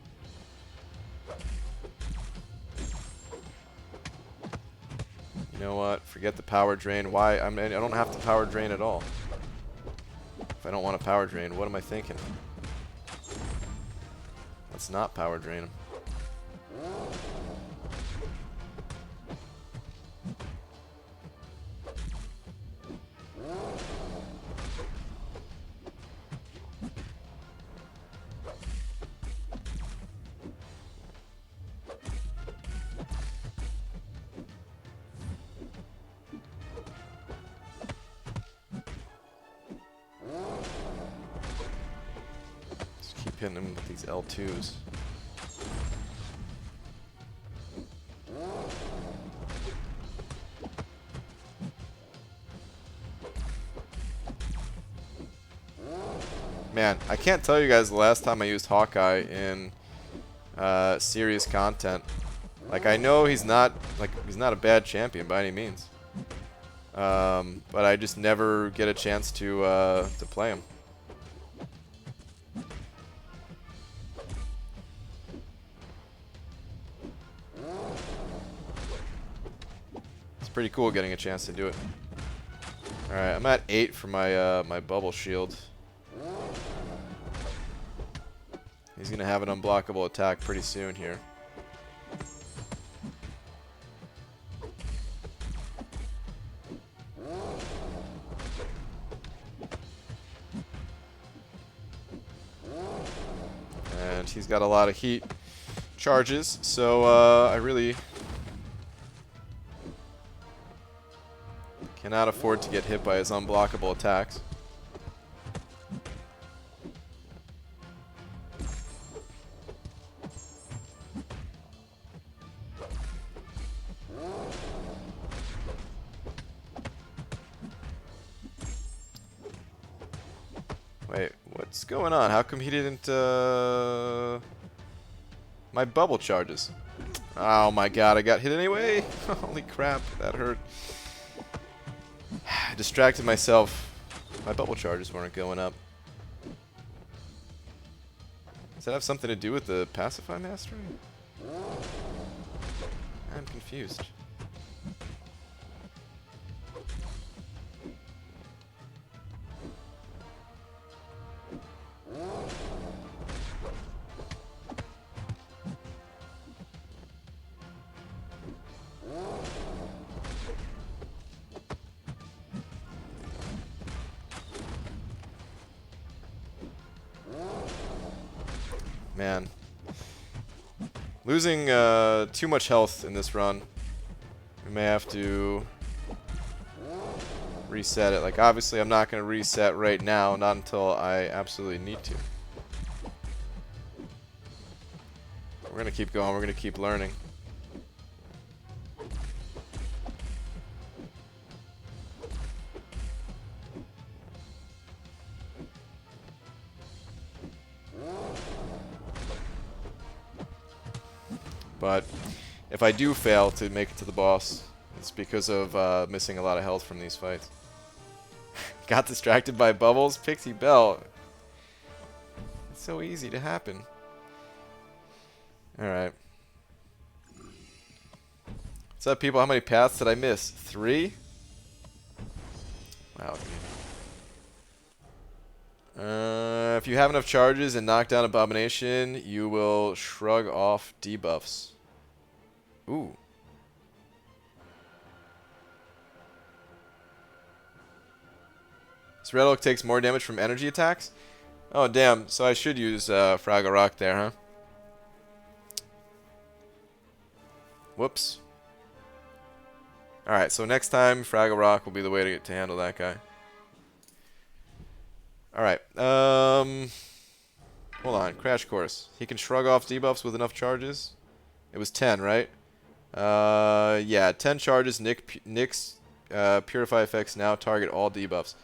You know what? Forget the power drain. Why? I don't have to power drain at all. If I don't want to power drain, what am I thinking? Let's not power drain him. Hitting him with these L2s. Man, I can't tell you guys the last time I used Hawkeye in serious content. Like, I know he's not a bad champion by any means, but I just never get a chance to play him. Pretty cool getting a chance to do it. Alright, I'm at 8 for my my bubble shield. He's gonna have an unblockable attack pretty soon here. And he's got a lot of heat charges, so I really cannot afford to get hit by his unblockable attacks. Wait, what's going on? How come he didn't, my bubble charges. Oh my god, I got hit anyway. Holy crap, that hurt. I distracted myself. My bubble charges weren't going up. Does that have something to do with the Pacify Mastery? I'm confused. Man. Losing too much health in this run. We may have to reset it. Like, obviously, I'm not going to reset right now, not until I absolutely need to. We're going to keep going. We're going to keep learning. But if I do fail to make it to the boss, it's because of missing a lot of health from these fights. Got distracted by bubbles? Pixie Bell. It's so easy to happen. Alright. What's up, people? How many paths did I miss? 3? Wow. If you have enough charges and knock down Abomination, you will shrug off debuffs. Ooh. So Red Oak takes more damage from energy attacks? Oh, damn. So I should use Fraggle Rock there, huh? Whoops. Alright, so next time, Fraggle Rock will be the way to handle that guy. Alright, hold on, Crash Course. He can shrug off debuffs with enough charges? It was 10, right? Yeah, 10 charges, Nick's Purify effects now target all debuffs.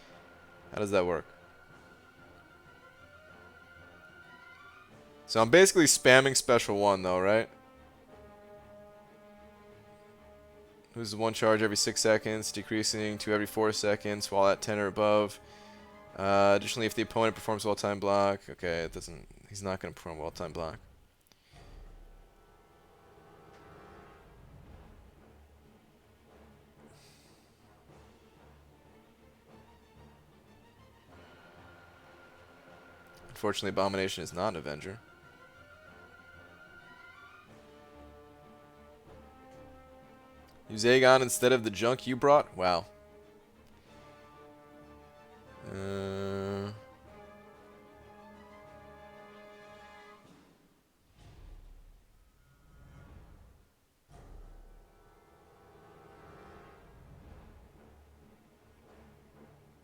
How does that work? So I'm basically spamming Special 1 though, right? Loses 1 charge every 6 seconds, decreasing to every 4 seconds while at 10 or above. Additionally, if the opponent performs well-timed block, okay, it doesn't. He's not going to perform well-timed block. Unfortunately, Abomination is not an Avenger. Use Aegon instead of the junk you brought? Wow.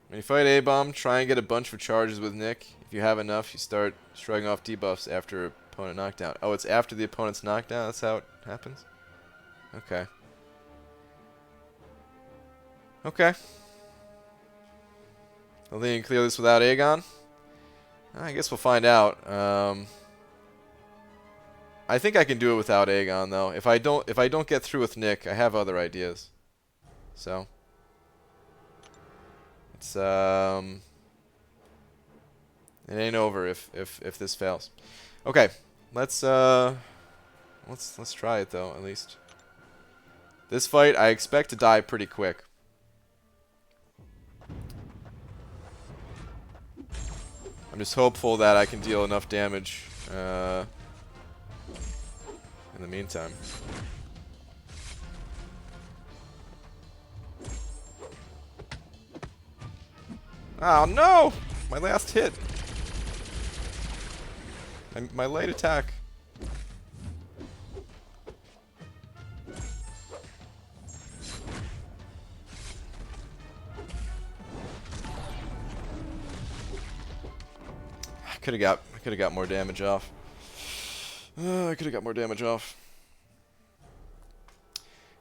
When you fight A-Bomb, try and get a bunch of charges with Nick. If you have enough, you start shrugging off debuffs after opponent knockdown. Oh, it's after the opponent's knockdown? That's how it happens? Okay. Okay. I think you can clear this without Aegon? I guess we'll find out. I think I can do it without Aegon though. If I don't get through with Nick, I have other ideas. So it's it ain't over if this fails. Okay, let's try it though, at least. This fight I expect to die pretty quick. I'm just hopeful that I can deal enough damage in the meantime. Oh no! My last hit. My late attack. I could have got more damage off. I could have got more damage off.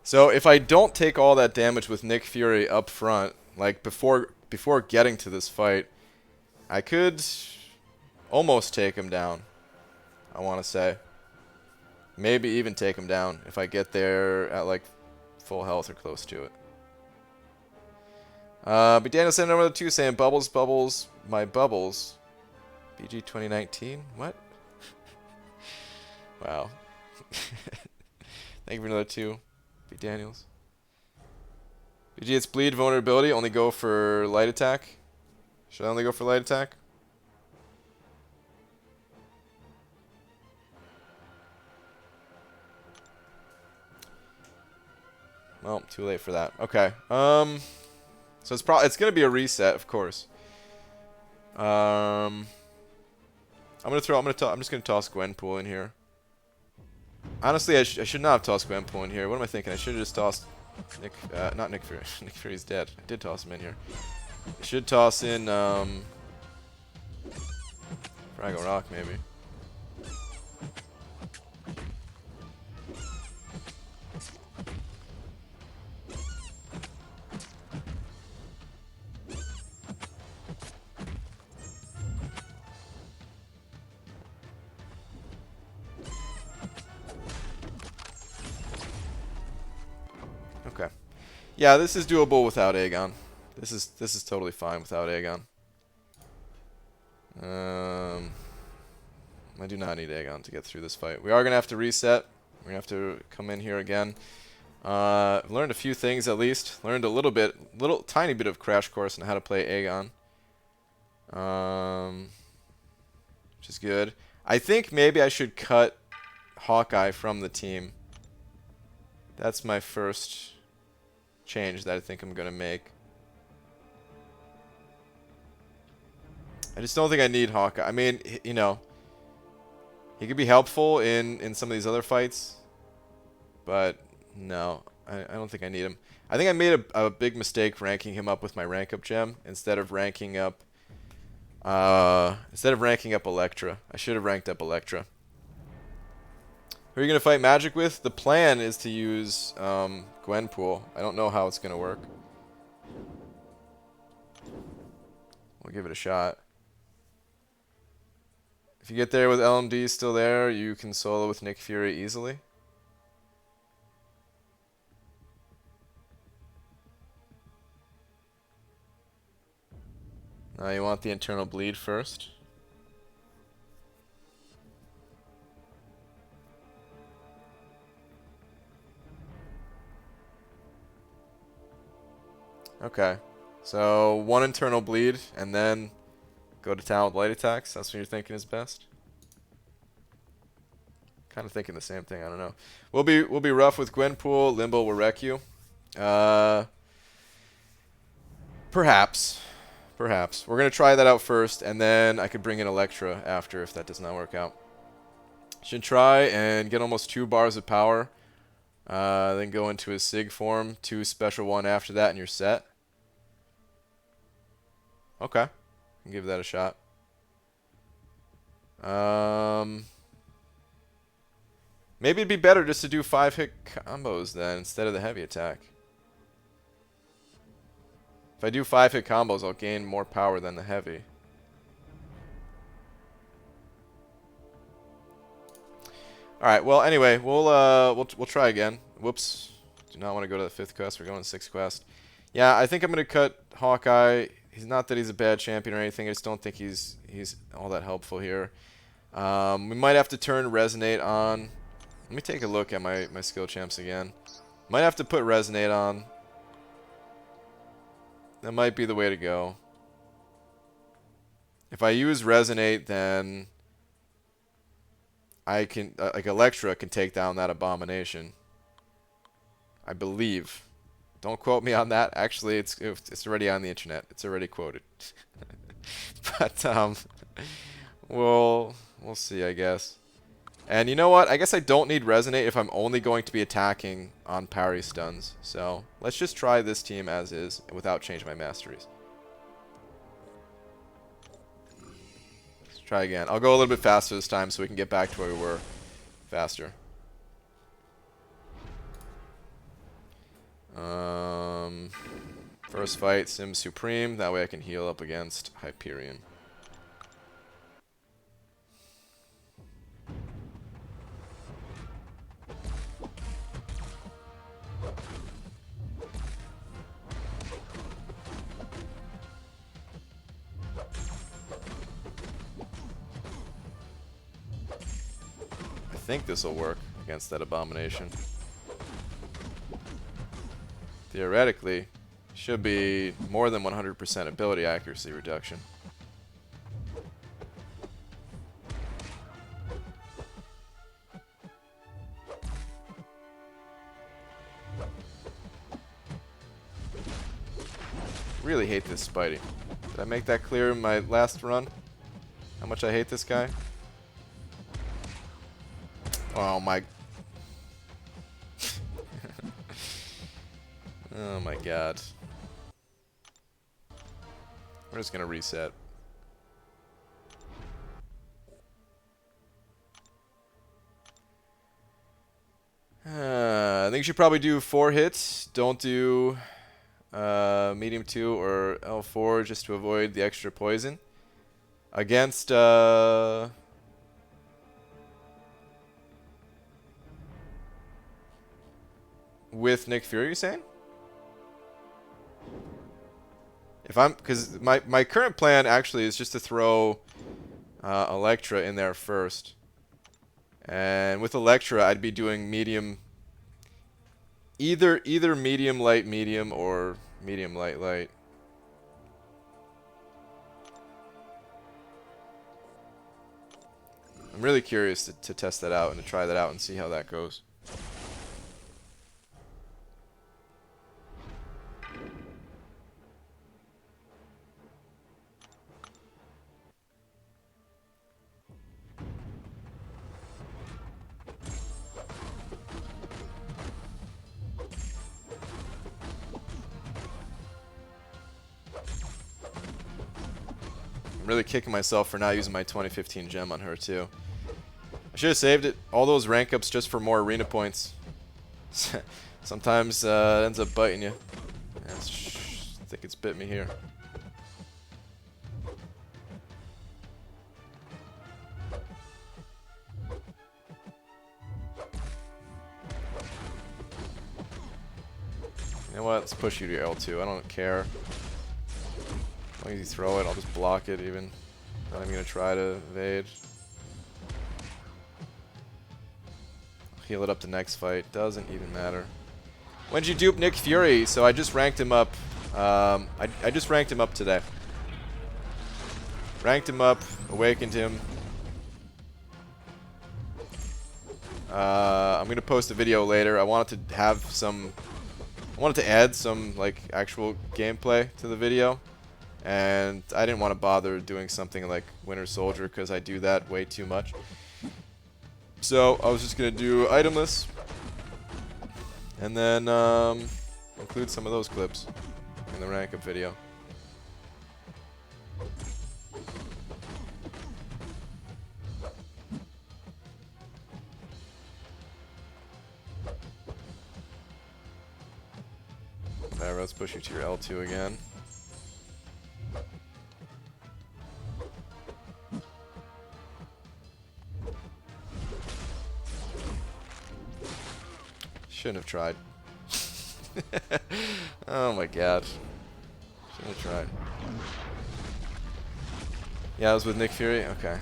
So if I don't take all that damage with Nick Fury up front, like before getting to this fight, I could almost take him down. I want to say. Maybe even take him down if I get there at like full health or close to it. But Daniel sent number 2 saying bubbles, bubbles, my bubbles. BG 2019? What? Wow. Thank you for another 2. B Daniels. BG, it's bleed vulnerability. Only go for light attack. Should I only go for light attack? Well, too late for that. Okay. So it's gonna be a reset, of course. I'm just gonna toss Gwenpool in here. Honestly, I should not have tossed Gwenpool in here. What am I thinking? I should have just tossed Not Nick Fury. Nick Fury's dead. I did toss him in here. I should toss in Ragnarok maybe. Okay. Yeah, this is doable without Aegon. This is totally fine without Aegon. I do not need Aegon to get through this fight. We are gonna have to reset. We're gonna have to come in here again. Learned a few things at least. Learned a little tiny bit of crash course on how to play Aegon. Which is good. I think maybe I should cut Hawkeye from the team. That's my first change that I think I'm gonna make. I just don't think I need Hawkeye. I mean, you know, he could be helpful in some of these other fights, but no, I don't think I need him. I think I made a big mistake ranking him up with my rank up gem instead of ranking up Electra. I should have ranked up Electra. Who are you gonna fight Magic with? The plan is to use Gwenpool. I don't know how it's gonna work. We'll give it a shot. If you get there with LMD still there, you can solo with Nick Fury easily. Now you want the internal bleed first. Okay. So one internal bleed and then go to town with light attacks. That's what you're thinking is best. Kind of thinking the same thing. I don't know. We'll be rough with Gwenpool. Limbo will wreck you. Perhaps. We're gonna try that out first, and then I could bring in Electra after if that does not work out. Should try and get almost 2 bars of power. Then go into his Sig form. 2 special 1 after that, and you're set. Okay. Give that a shot. Maybe it'd be better just to do 5-hit combos then instead of the heavy attack. If I do 5-hit combos, I'll gain more power than the heavy. All right. Well, anyway, we'll try again. Whoops. Do not want to go to the 5th quest. We're going to 6th quest. Yeah, I think I'm gonna cut Hawkeye. He's not that he's a bad champion or anything. I just don't think he's all that helpful here. We might have to turn Resonate on. Let me take a look at my skill champs again. Might have to put Resonate on. That might be the way to go. If I use Resonate, then I can, like Electra can take down that Abomination. I believe. Don't quote me on that. Actually, it's already on the internet. It's already quoted. But we'll see, I guess. And you know what? I guess I don't need Resonate if I'm only going to be attacking on parry stuns. So let's just try this team as is without changing my masteries. Let's try again. I'll go a little bit faster this time so we can get back to where we were faster. First fight, Sim Supreme. That way I can heal up against Hyperion. I think this will work against that Abomination. Theoretically, should be more than 100% ability accuracy reduction. Really hate this Spidey. Did I make that clear in my last run? How much I hate this guy? Oh my... Oh my god. We're just gonna reset. I think you should probably do 4 hits. Don't do medium 2 or L4 just to avoid the extra poison. Against with Nick Fury, you saying? If I'm, because my current plan actually is just to throw Electra in there first, and with Electra I'd be doing medium, either medium light medium or medium light light. I'm really curious to test that out and to try that out and see how that goes. I'm really kicking myself for not using my 2015 gem on her too. I should have saved it. All those rank ups just for more arena points. Sometimes it ends up biting you. I think it's bit me here. You know what? Let's push you to your L2. I don't care. As long as you throw it, I'll just block it even. Not even gonna try to evade. Heal it up the next fight. Doesn't even matter. When'd you dupe Nick Fury? So I just ranked him up. I just ranked him up today. Ranked him up, awakened him. I'm gonna post a video later. I wanted to have some. I wanted to add some like actual gameplay to the video, and I didn't want to bother doing something like Winter Soldier because I do that way too much. So I was just gonna do Itemless, and then include some of those clips in the rank up video. Alright, let's push you to your L2 again. Shouldn't have tried. Oh my god. Shouldn't have tried. Yeah, I was with Nick Fury? Okay.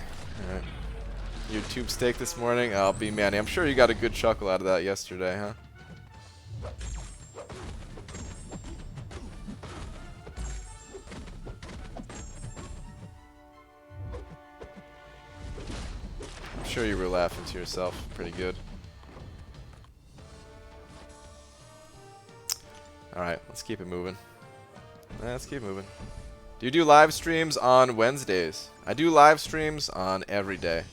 Alright. Your tube steak this morning? Oh, be manny. I'm sure you got a good chuckle out of that yesterday, huh? I'm sure you were laughing to yourself pretty good. Alright, let's keep it moving. Let's keep moving. Do you do live streams on Wednesdays? I do live streams on every day.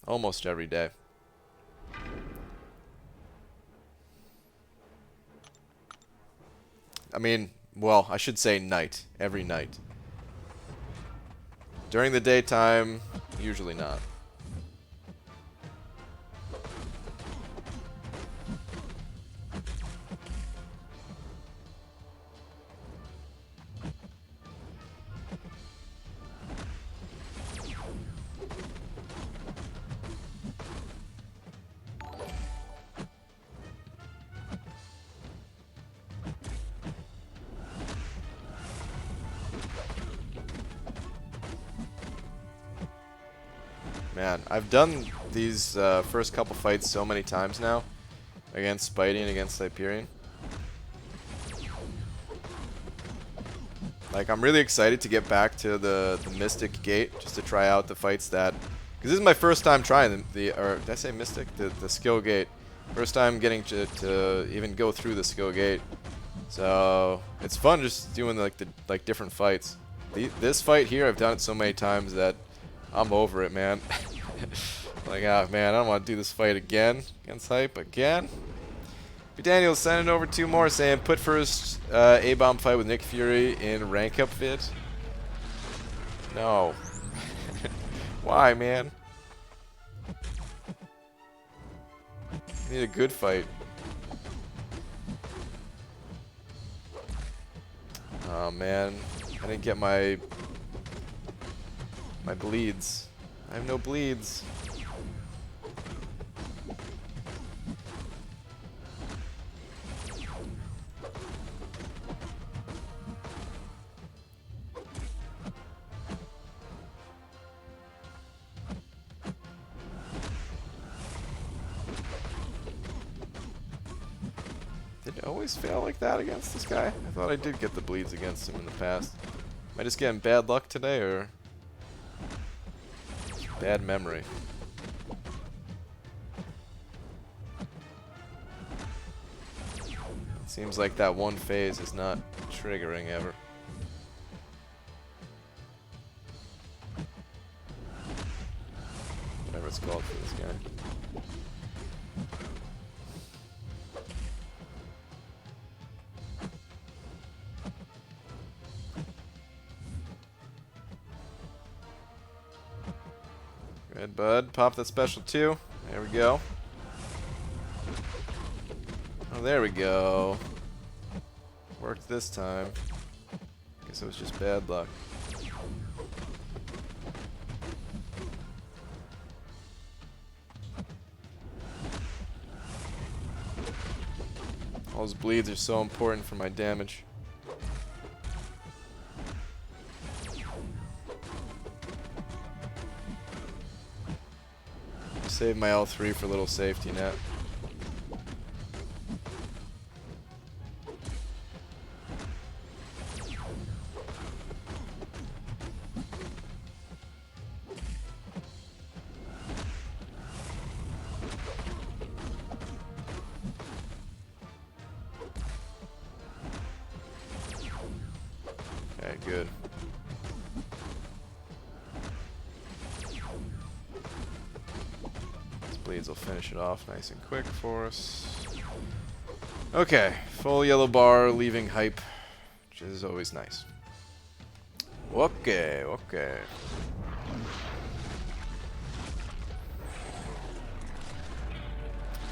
Almost every day. I mean, well, I should say night. Every night. During the daytime, usually not. Man, I've done these first couple fights so many times now against Spidey and against Hyperion. Like, I'm really excited to get back to the Mystic Gate just to try out the fights that, because this is my first time trying or did I say Mystic? The skill gate. First time getting to even go through the skill gate. So it's fun just doing like different fights. This fight here, I've done it so many times that I'm over it, man. Like, ah, man, I don't want to do this fight again against Hype again. B. Daniel sending over 2 more saying, put first A-bomb fight with Nick Fury in rank up vid. No. Why, man? I need a good fight. Oh man, I didn't get my bleeds. I have no bleeds. Did it always fail like that against this guy? I thought I did get the bleeds against him in the past. Am I just getting bad luck today, or bad memory? It seems like that one phase is not triggering ever. Whatever it's called for this guy. Good, bud. Pop that special too. There we go. Oh, there we go. Worked this time. Guess it was just bad luck. All those bleeds are so important for my damage. Save my L3 for a little safety net. Okay, good. Bleeds will finish it off nice and quick for us. Okay, full yellow bar, leaving hype, which is always nice. Okay, okay.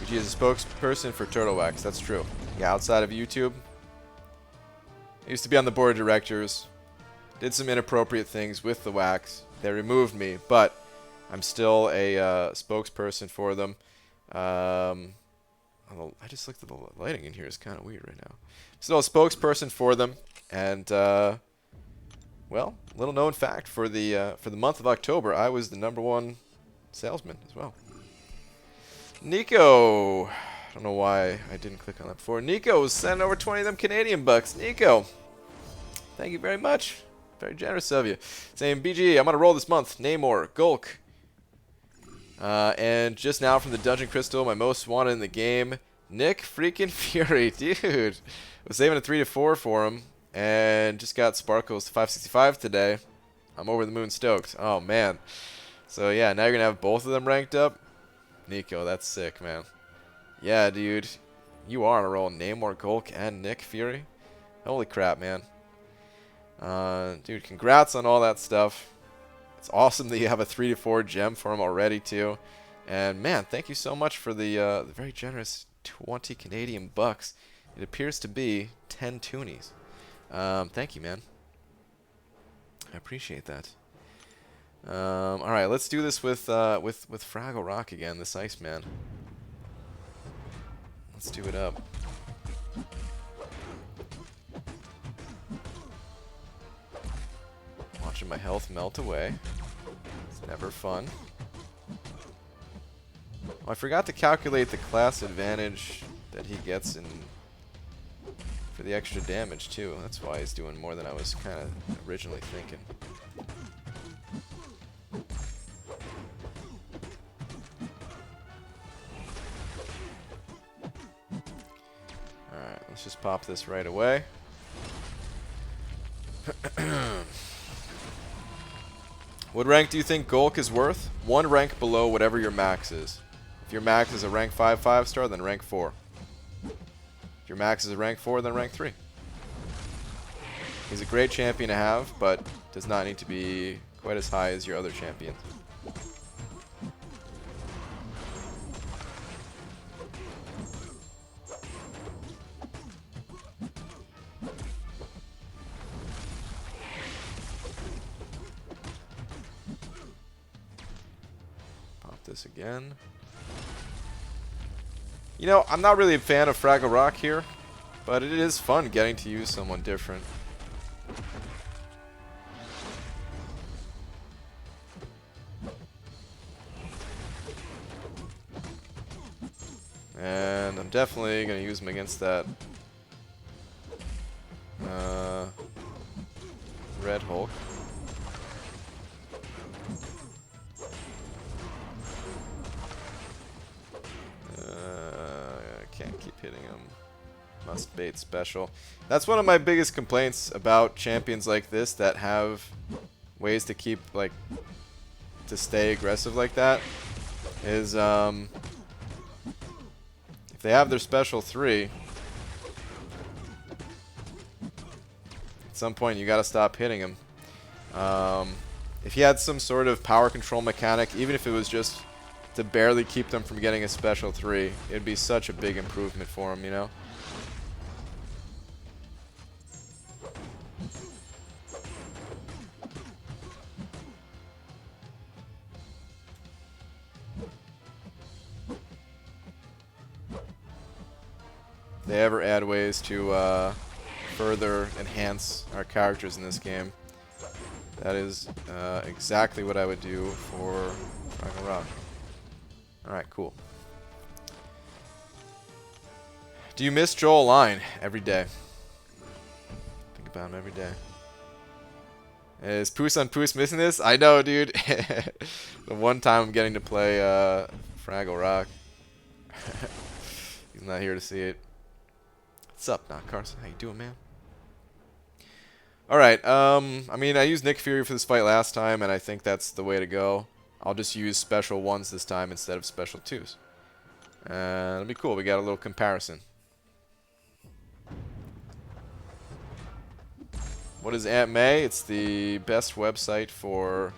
BG is a spokesperson for Turtle Wax, that's true. Yeah, outside of YouTube. I used to be on the board of directors. Did some inappropriate things with the wax. They removed me, but I'm still a spokesperson for them. I just looked at the lighting in here. It's kind of weird right now. Still a spokesperson for them, and well, little known fact for the month of October, I was the #1 salesman as well. Nico, I don't know why I didn't click on that before. Nico was sending over 20 of them Canadian bucks. Nico, thank you very much. Very generous of you. Saying, BG, I'm on a roll this month. Namor, Gulk. And just now from the Dungeon Crystal, my most wanted in the game, Nick freaking Fury. Dude, was saving a 3-4 for him, and just got Sparkles to 565 today. I'm over the moon stoked. Oh, man. So, yeah, now you're going to have both of them ranked up. Nico, that's sick, man. Yeah, dude. You are on a roll. Namor, Gulk, and Nick Fury. Holy crap, man. Dude, congrats on all that stuff. It's awesome that you have a 3-4 gem for him already, too. And, man, thank you so much for the very generous 20 Canadian bucks. It appears to be 10 toonies. Thank you, man. I appreciate that. All right, let's do this with Fraggle Rock again, this Iceman. Let's do it up. Watching my health melt away. It's never fun. Oh, I forgot to calculate the class advantage that he gets in for the extra damage too. That's why he's doing more than I was kind of originally thinking. Alright, let's just pop this right away. What rank do you think Gulk is worth? 1 rank below whatever your max is. If your max is a rank 5 5-star, then rank 4. your max is a rank 4, then rank 3. He's a great champion to have, but does not need to be quite as high as your other champions. Pop this again. You know, I'm not really a fan of Fraggle Rock here, but it is fun getting to use someone different. And I'm definitely going to use him against that Red Hulk. I can't keep hitting him. Must bait special. That's one of my biggest complaints about champions like this that have ways to keep, like, to stay aggressive like that, is, if they have their special 3, at some point you gotta stop hitting him. If he had some sort of power control mechanic, even if it was just to barely keep them from getting a special 3, it'd be such a big improvement for him, you know? If they ever add ways to further enhance our characters in this game, that is exactly what I would do for Ragnarok. Alright, cool. Do you miss Joel Line? Every day. Think about him every day. Is Poos on Poos missing this? I know, dude. The one time I'm getting to play Fraggle Rock. He's not here to see it. What's up, Not Carson? How you doing, man? Alright, I mean, I used Nick Fury for this fight last time, and I think that's the way to go. I'll just use special 1s this time instead of special 2s. And it'll be cool. We got a little comparison. What is Aunt May? It's the best website for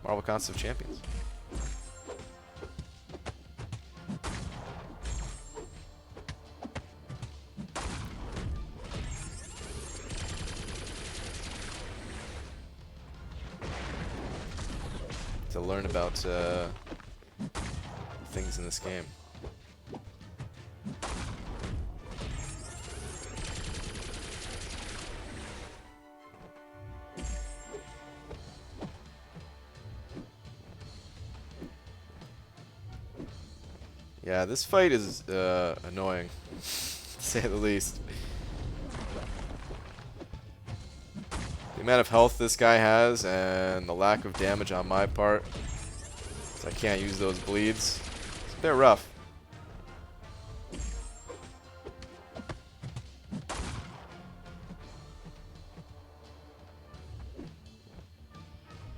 Marvel Contest Champions. To learn about things in this game. Yeah, this fight is annoying, to say the least. The amount of health this guy has and the lack of damage on my part, so I can't use those bleeds. It's a bit rough.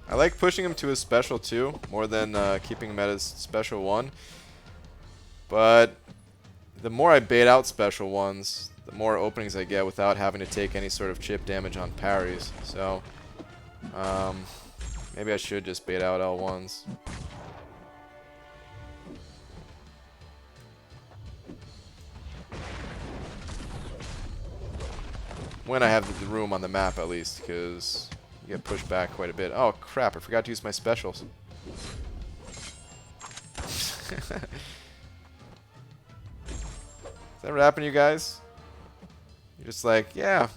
I like pushing him to his special 2 more than keeping him at his special 1. But the more I bait out special 1s, the more openings I get without having to take any sort of chip damage on parries. So, maybe I should just bait out L1s. When I have the room on the map, at least, because you get pushed back quite a bit. Oh, crap, I forgot to use my specials. Does that ever happen to you guys? You're just like, yeah,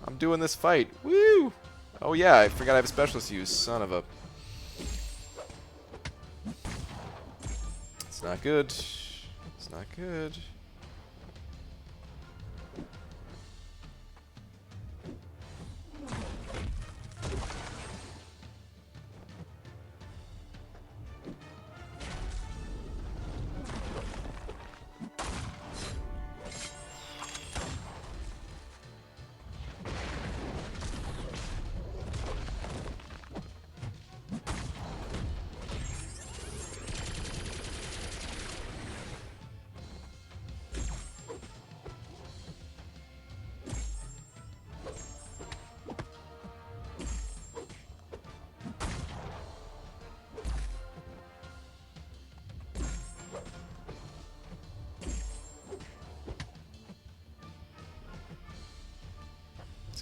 I'm doing this fight. Woo! Oh yeah, I forgot I have a specialist to use. Son of a... It's not good. It's not good.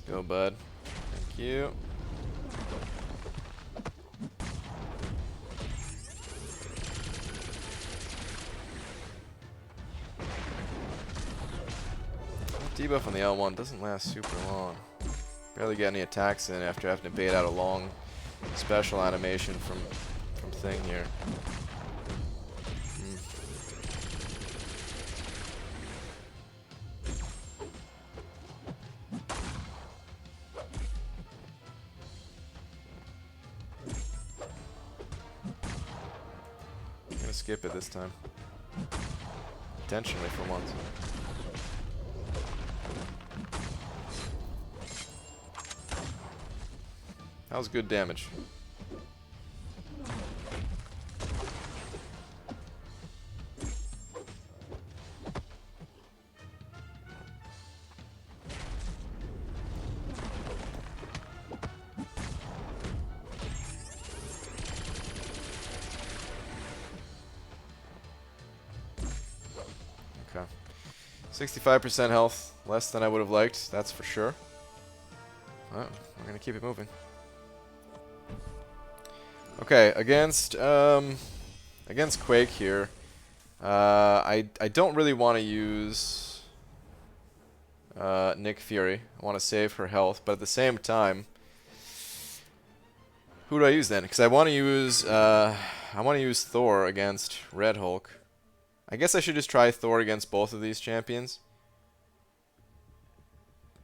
go, bud. Thank you. Debuff on the L1 doesn't last super long. Barely get any attacks in after having to bait out a long special animation from thing here. I'm gonna skip it this time. Intentionally for once. That was good damage. Okay. 65% health, less than I would have liked, that's for sure. Well, we're gonna keep it moving. Okay, against Quake here, I don't really want to use Nick Fury. I want to save her health, but at the same time, who do I use then? Because I want to use Thor against Red Hulk. I guess I should just try Thor against both of these champions.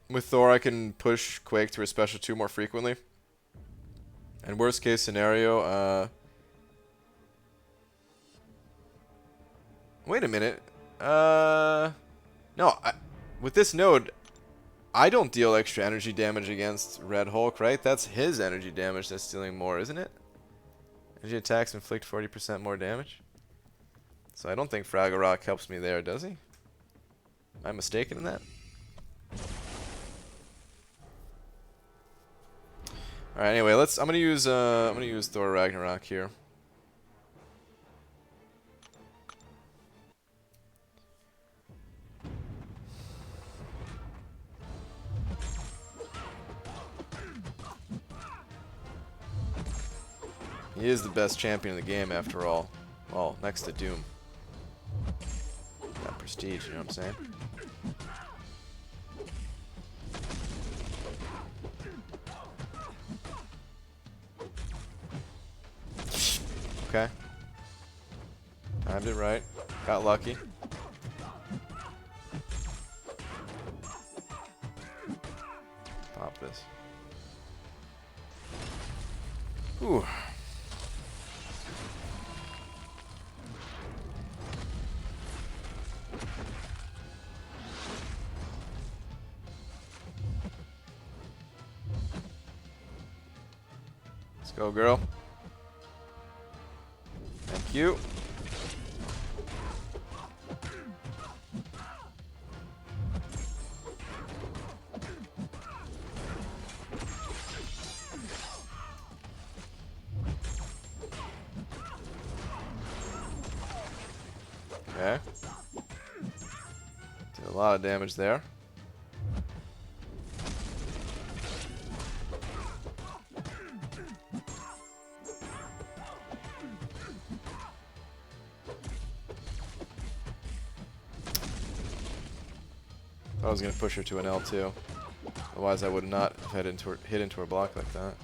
With Thor, I can push Quake to a special 2 more frequently. And worst case scenario, wait a minute. No, with this node, I don't deal extra energy damage against Red Hulk, right? That's his energy damage that's dealing more, isn't it? Energy attacks inflict 40% more damage. So I don't think Ragnarok helps me there, does he? Am I mistaken in that? Alright, anyway, I'm gonna use Thor Ragnarok here. He is the best champion in the game after all. Well, next to Doom. Got prestige, you know what I'm saying? Okay. Timed it right. Got lucky. Pop this. Ooh. Let's go, girl. Thank you. Okay. Did a lot of damage there. I was going to push her to an L2. Otherwise I would not have hit into her block like that.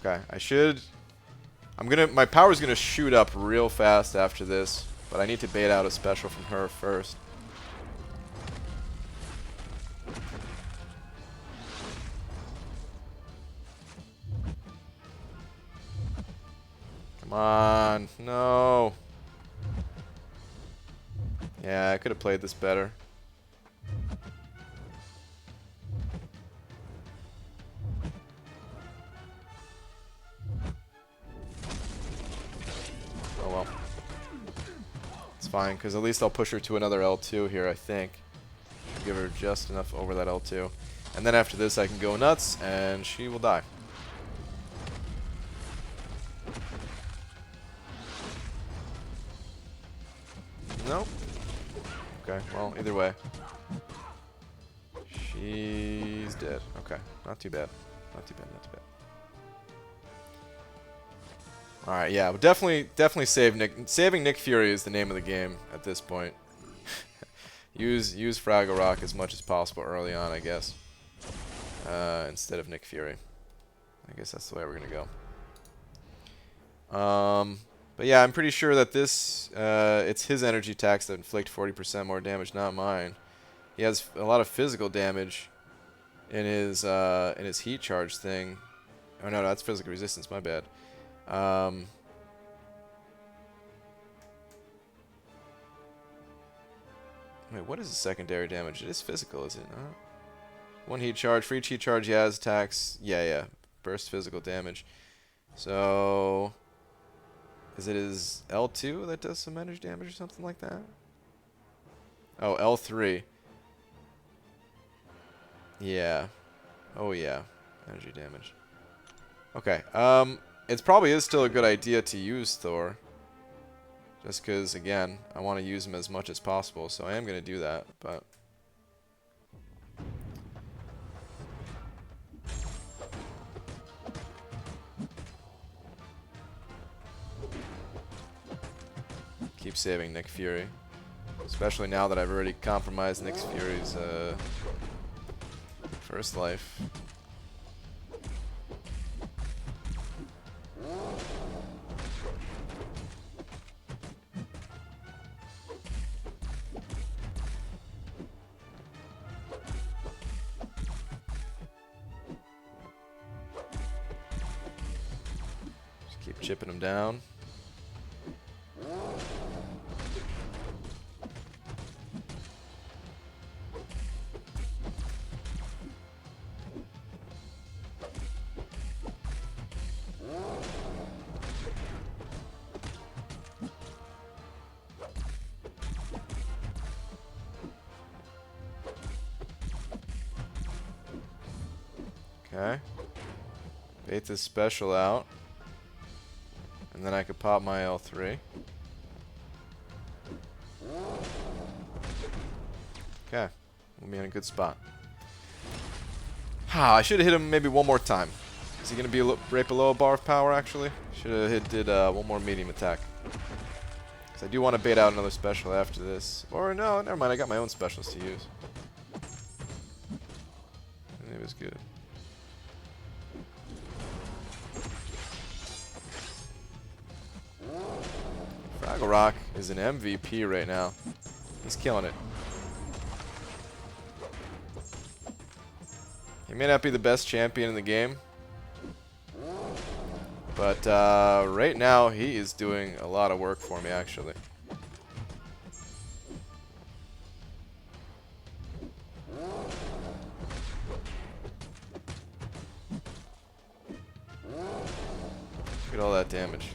Okay, my power's gonna shoot up real fast after this, but I need to bait out a special from her first. Come on, no. Yeah, I could have played this better. Oh well. It's fine, because at least I'll push her to another L2 here, I think. Give her just enough over that L2. And then after this I can go nuts, and she will die. Nope. Okay, well, either way. She's dead. Okay, not too bad. Not too bad. Not too bad. All right, yeah, but definitely save Nick. Saving Nick Fury is the name of the game at this point. use Ragnarok as much as possible early on, I guess. Instead of Nick Fury. I guess that's the way we're gonna go. But yeah, I'm pretty sure that this it's his energy attacks that inflict 40% more damage, not mine. He has a lot of physical damage in his heat charge thing. Oh no, that's physical resistance. My bad. Wait, what is the secondary damage? It is physical, is it not? One heat charge. For each heat charge he has attacks. Yeah. Burst physical damage. So, is it his L2 that does some energy damage or something like that? Oh, L3. Yeah. Oh yeah. Energy damage. Okay. It probably is still a good idea to use Thor. Just because, again, I want to use him as much as possible, so I am going to do that, but... Keep saving Nick Fury. Especially now that I've already compromised Nick Fury's first life. Keep chipping him down. Okay. Bait this special out. And then I could pop my L3. Okay. We'll be in a good spot. I should have hit him maybe one more time. Is he going to be right below a bar of power, actually? Should have did one more medium attack. Because I do want to bait out another special after this. Or no, never mind. I got my own specials to use. And it was good. Ragnarok is an MVP right now. He's killing it. He may not be the best champion in the game, but right now he is doing a lot of work for me, actually. Look at all that damage.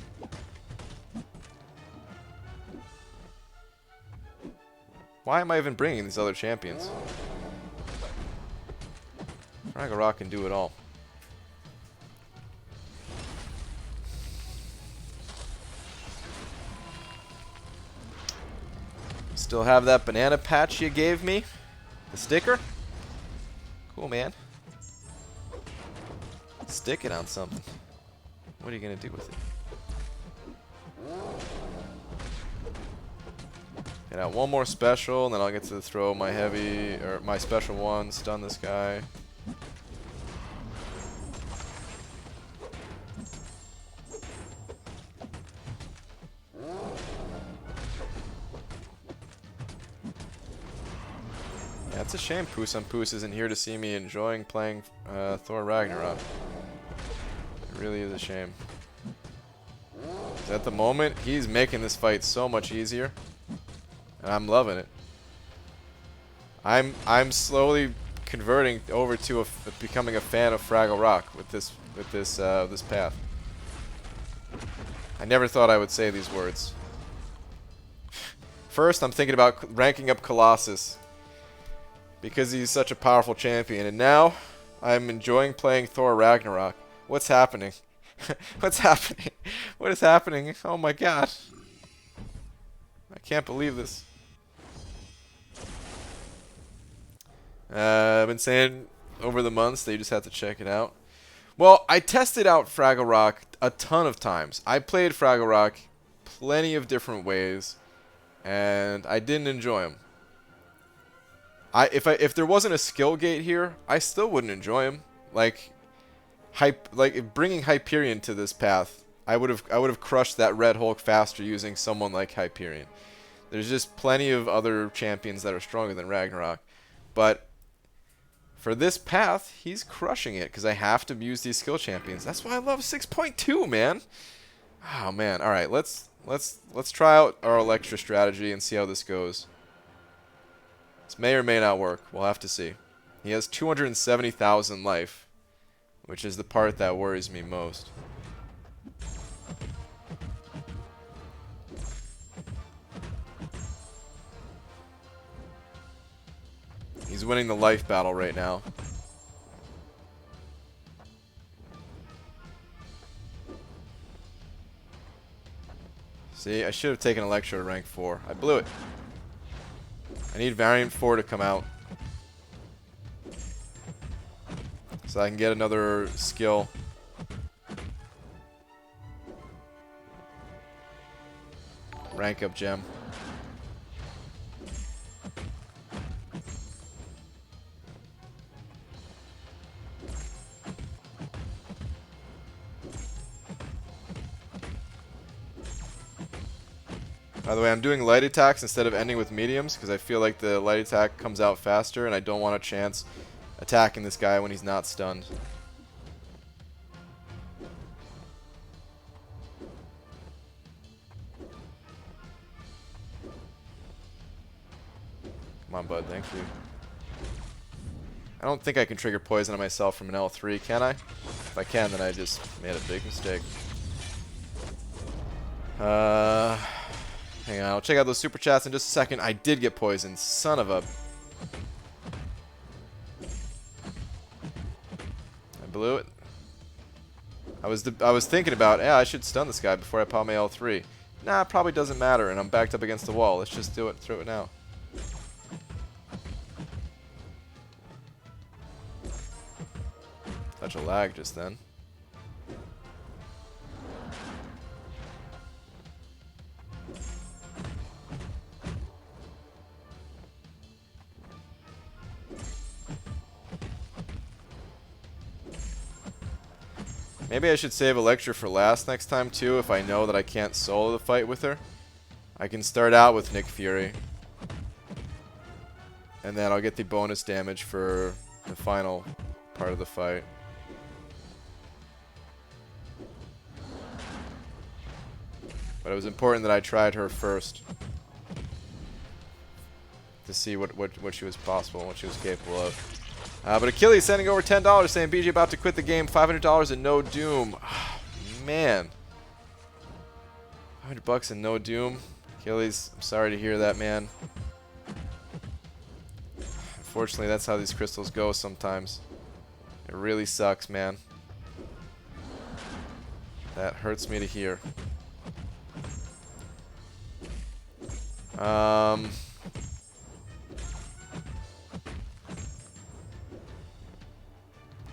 Why am I even bringing these other champions? Ragnarok can do it all. Still have that banana patch you gave me? The sticker? Cool, man. Stick it on something. What are you gonna do with it? Get out one more special, and then I'll get to throw my heavy, or my special one, stun this guy. Yeah, it's a shame Poos on Poos isn't here to see me enjoying playing Thor Ragnarok. It really is a shame. 'Cause at the moment, he's making this fight so much easier. And I'm loving it. I'm slowly converting over to becoming a fan of Fraggle Rock with this path. I never thought I would say these words. First, I'm thinking about ranking up Colossus because he's such a powerful champion, and now I'm enjoying playing Thor Ragnarok. What's happening? What's happening? What is happening? Oh my god. I can't believe this. I've been saying over the months that you just have to check it out. Well, I tested out Fraggle Rock a ton of times. I played Fraggle Rock plenty of different ways, and I didn't enjoy them. If there wasn't a skill gate here, I still wouldn't enjoy him. Like bringing Hyperion to this path, I would have crushed that Red Hulk faster using someone like Hyperion. There's just plenty of other champions that are stronger than Ragnarok, but for this path, he's crushing it because I have to use these skill champions. That's why I love 6.2, man. Oh man, all right, let's try out our Electra strategy and see how this goes. This may or may not work. We'll have to see. He has 270,000 life, which is the part that worries me most. He's winning the life battle right now. See, I should have taken Electro to rank 4. I blew it. I need Variant 4 to come out, so I can get another skill. Rank up gem. By the way, I'm doing light attacks instead of ending with mediums because I feel like the light attack comes out faster and I don't want a chance attacking this guy when he's not stunned. Come on, bud. Thank you. I don't think I can trigger poison on myself from an L3, can I? If I can, then I just made a big mistake. Hang on, I'll check out those super chats in just a second. I did get poisoned. Son of a... I blew it. I was thinking about, yeah, I should stun this guy before I pop my L3. Nah, it probably doesn't matter, and I'm backed up against the wall. Let's just do it. Throw it now. Touch a lag just then. Maybe I should save Electra for last next time too if I know that I can't solo the fight with her. I can start out with Nick Fury. And then I'll get the bonus damage for the final part of the fight. But it was important that I tried her first to see what she was possible and what she was capable of. But Achilles sending over $10 saying BJ about to quit the game, $500 and no doom. Oh, man. $500 and no doom. Achilles, I'm sorry to hear that, man. Unfortunately, that's how these crystals go sometimes. It really sucks, man. That hurts me to hear.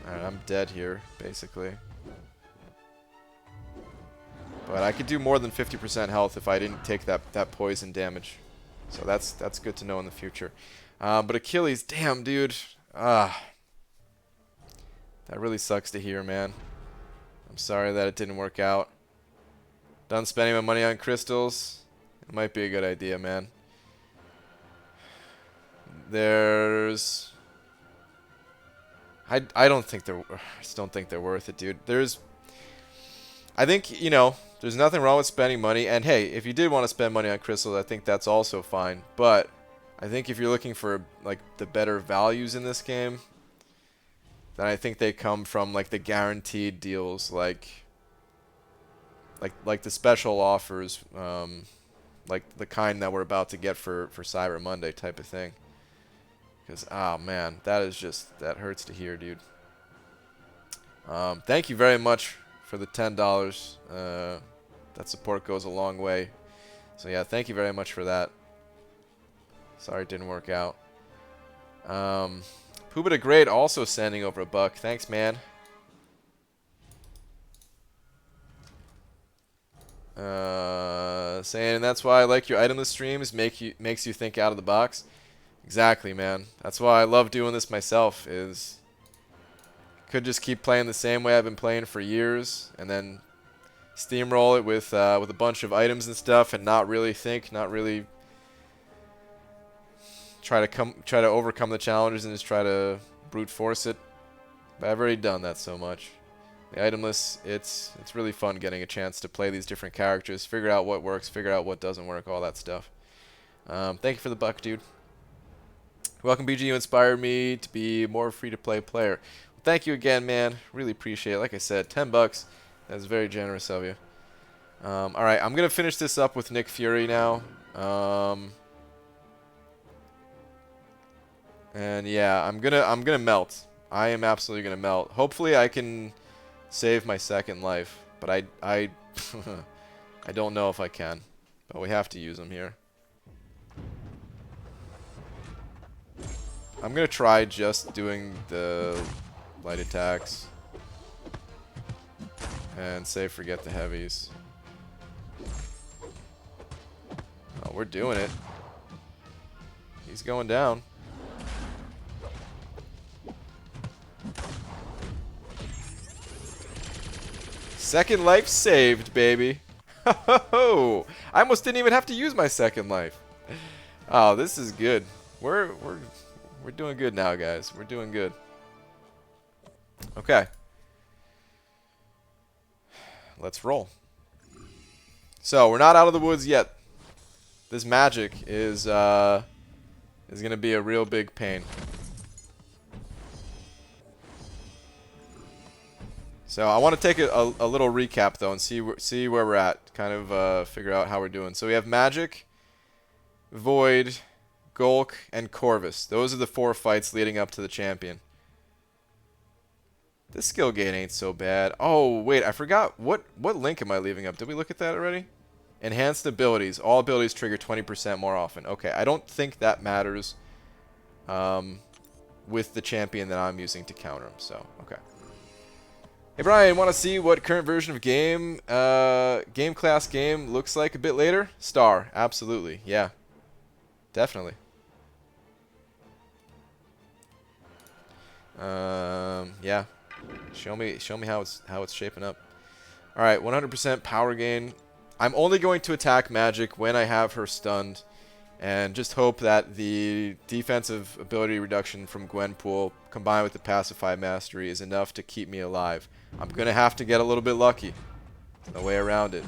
Alright, I'm dead here, basically. But I could do more than 50% health if I didn't take that poison damage. So that's good to know in the future. But Achilles, damn, dude. That really sucks to hear, man. I'm sorry that it didn't work out. Done spending my money on crystals. It might be a good idea, man. There's... I don't think they're... I just don't think they're worth it, dude. I think, you know, there's nothing wrong with spending money. And hey, if you did want to spend money on crystals, I think that's also fine. But I think if you're looking for, like, the better values in this game, then I think they come from, like, the guaranteed deals, like the special offers, like the kind that we're about to get for Cyber Monday type of thing. Because, oh man, that hurts to hear, dude. Thank you very much for the $10. That support goes a long way. So yeah, thank you very much for that. Sorry it didn't work out. Pooba the Great also sending over a buck. Thanks, man. Saying that's why I like your itemless streams. Makes you think out of the box. Exactly, man. That's why I love doing this myself. Is could just keep playing the same way I've been playing for years, and then steamroll it with a bunch of items and stuff, and not really think, not really try to overcome the challenges and just try to brute force it. But I've already done that so much. The itemless, it's really fun getting a chance to play these different characters, figure out what works, figure out what doesn't work, all that stuff. Thank you for the buck, dude. Welcome, BG. You inspired me to be more free-to-play player. Well, thank you again, man. Really appreciate it. Like I said, 10 bucks. That's very generous of you. All right, I'm gonna finish this up with Nick Fury now. And yeah, I'm gonna melt. I am absolutely gonna melt. Hopefully, I can save my second life, but I I don't know if I can. But we have to use them here. I'm gonna try just doing the light attacks and say forget the heavies. Oh, we're doing it. He's going down. Second life saved, baby. Ho! I almost didn't even have to use my second life. Oh, this is good. We're doing good now, guys. We're doing good. Okay. Let's roll. So, we're not out of the woods yet. This magic is going to be a real big pain. So, I want to take a little recap, though, and see where we're at. Kind of figure out how we're doing. So, we have magic, void, Golk, and Corvus. Those are the 4 fights leading up to the champion. This skill gate ain't so bad. Oh, wait, I forgot. What link am I leaving up? Did we look at that already? Enhanced abilities. All abilities trigger 20% more often. Okay, I don't think that matters with the champion that I'm using to counter him. So, okay. Hey, Brian, want to see what current version of game class game looks like a bit later? Star. Absolutely. Yeah. Definitely. Yeah. Show me how it's shaping up. All right, 100% power gain. I'm only going to attack magic when I have her stunned, and just hope that the defensive ability reduction from Gwenpool combined with the pacify mastery is enough to keep me alive. I'm gonna have to get a little bit lucky. No way around it.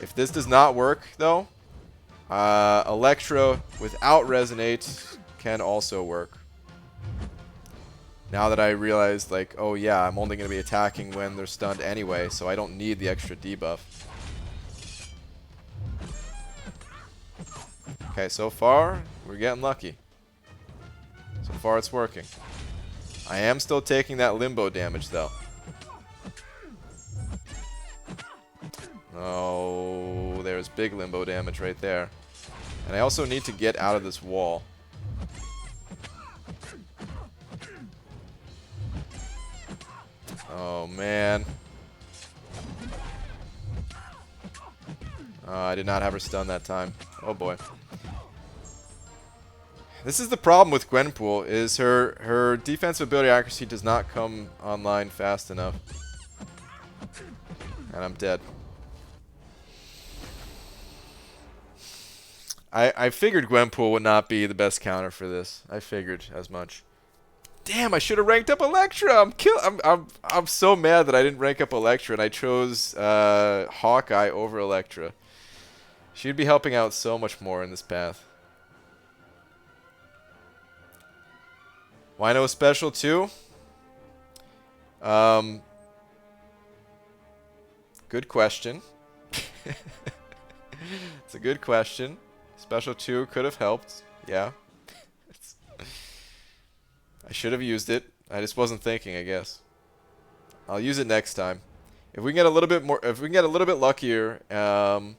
If this does not work, though, Electra without resonate can also work. Now that I realized, like, oh yeah, I'm only going to be attacking when they're stunned anyway, so I don't need the extra debuff. Okay, so far, we're getting lucky. So far, it's working. I am still taking that limbo damage, though. Oh, there's big limbo damage right there. And I also need to get out of this wall. Oh, man. I did not have her stunned that time. Oh, boy. This is the problem with Gwenpool, is her defensive ability accuracy does not come online fast enough. And I'm dead. I figured Gwenpool would not be the best counter for this. I figured as much. Damn, I should have ranked up Electra. I'm so mad that I didn't rank up Electra and I chose Hawkeye over Electra. She'd be helping out so much more in this path. Why no special too? Good question. It's a good question. Special 2 could have helped. Yeah. I should have used it. I just wasn't thinking, I guess. I'll use it next time. If we can get a little bit more, if we can get a little bit luckier, and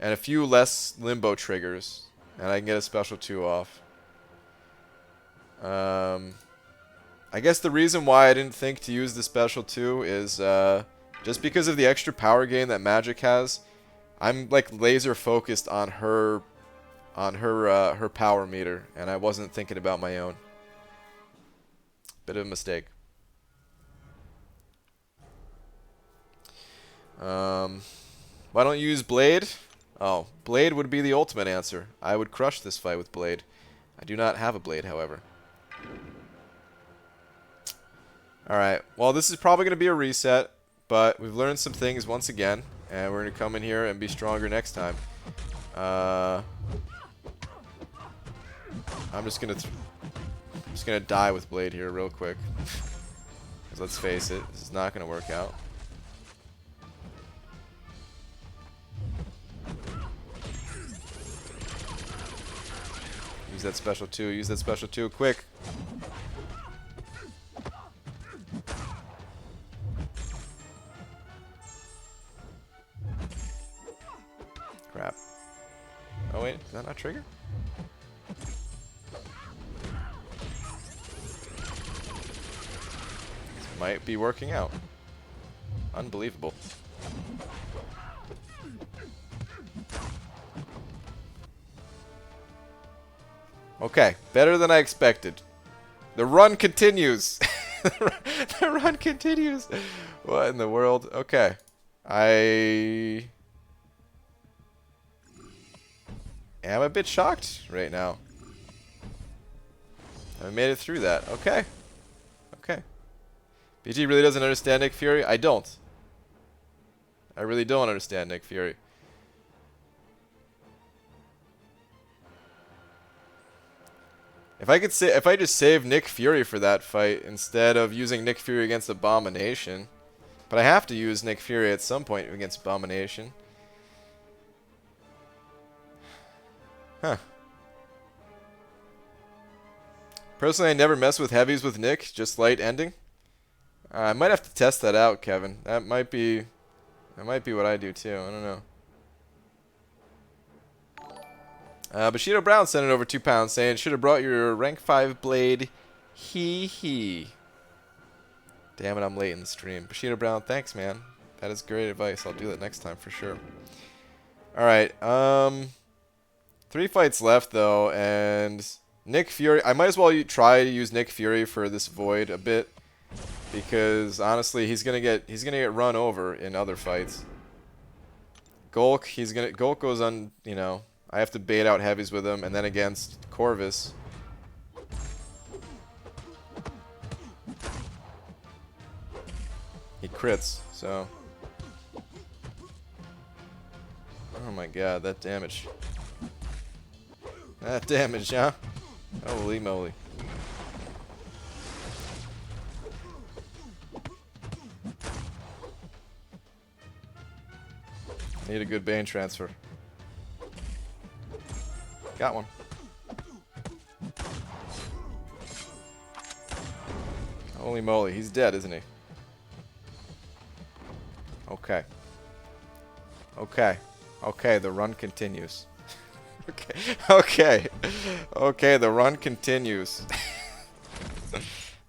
a few less limbo triggers, and I can get a special 2 off. I guess the reason why I didn't think to use the special too is just because of the extra power gain that magic has. I'm like laser focused on her power meter, and I wasn't thinking about my own. Bit of a mistake. Why don't you use Blade? Oh, Blade would be the ultimate answer. I would crush this fight with Blade. I do not have a Blade, however. Alright, well this is probably going to be a reset, but we've learned some things once again, and we're going to come in here and be stronger next time. I'm just gonna die with Blade here real quick. Because let's face it, this is not gonna work out. Use that special 2, use that special 2, quick! Crap. Oh wait, is that not trigger? Might be working out. Unbelievable. Okay, better than I expected. The run continues. The run continues. What in the world? Okay. I am a bit shocked right now. I made it through that. Okay. Okay. BG really doesn't understand Nick Fury? I don't. I really don't understand Nick Fury. If I just save Nick Fury for that fight instead of using Nick Fury against Abomination, but I have to use Nick Fury at some point against Abomination. Huh. Personally, I never mess with heavies with Nick, just light ending. I might have to test that out, Kevin. That might be what I do too. I don't know. Bushido Brown sent it over £2 saying, should have brought your rank 5 blade. Hee hee. Damn it, I'm late in the stream. Bushido Brown, thanks, man. That is great advice. I'll do that next time for sure. Alright, 3 fights left though, and Nick Fury. I might as well try to use Nick Fury for this void a bit. Because honestly, he's gonna get run over in other fights. Gulk, Gulk goes on, you know, I have to bait out heavies with him, and then against Corvus. He crits, so. Oh my god, that damage. That damage, huh? Holy moly. Need a good Bane transfer. Got one. Holy moly, he's dead, isn't he? Okay. Okay. Okay, the run continues. Okay. Okay. Okay, the run continues.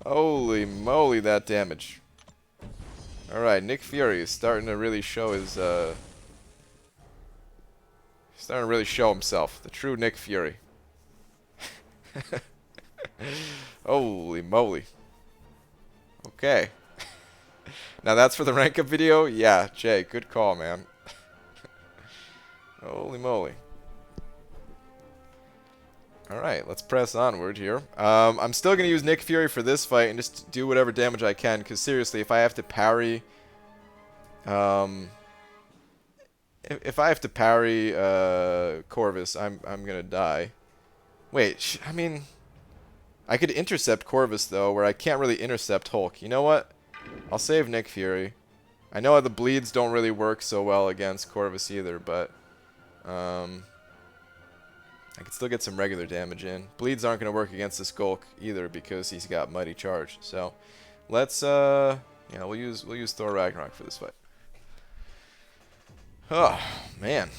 Holy moly, that damage. Alright, Nick Fury is starting to really show his, starting to really show himself. The true Nick Fury. Holy moly. Okay. Now that's for the rank up video? Yeah, Jay, good call, man. Holy moly. Alright, let's press onward here. I'm still going to use Nick Fury for this fight and just do whatever damage I can, because seriously, if I have to parry... If I have to parry Corvus, I'm gonna die. Wait, I mean, I could intercept Corvus though, where I can't really intercept Hulk. You know what? I'll save Nick Fury. I know the bleeds don't really work so well against Corvus either, but I can still get some regular damage in. Bleeds aren't gonna work against this Gulk either because he's got Mighty Charge. So let's yeah, we'll use Thor Ragnarok for this fight. Oh, man.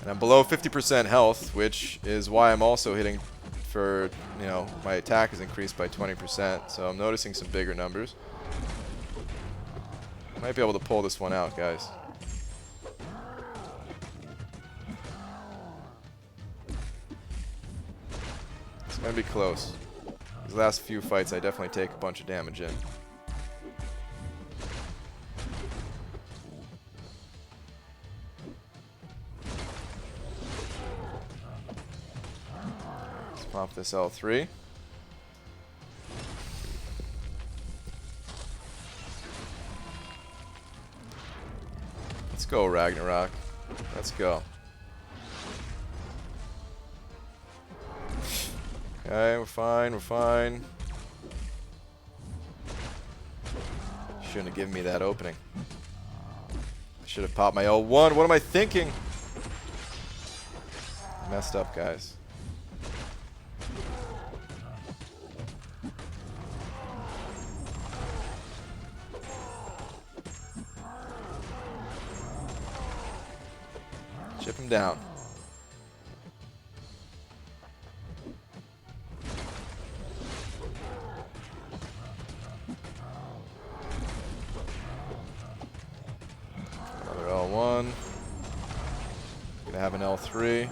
And I'm below 50% health, which is why I'm also hitting for, you know, my attack is increased by 20%. So I'm noticing some bigger numbers. Might be able to pull this one out, guys. It's going to be close. These last few fights, I definitely take a bunch of damage in. Let's pop this L3. Let's go, Ragnarok. Let's go. Okay, we're fine, we're fine. Shouldn't have given me that opening. I should have popped my L1. What am I thinking? I messed up, guys. Chip him down. Another L1. Gonna have an L3.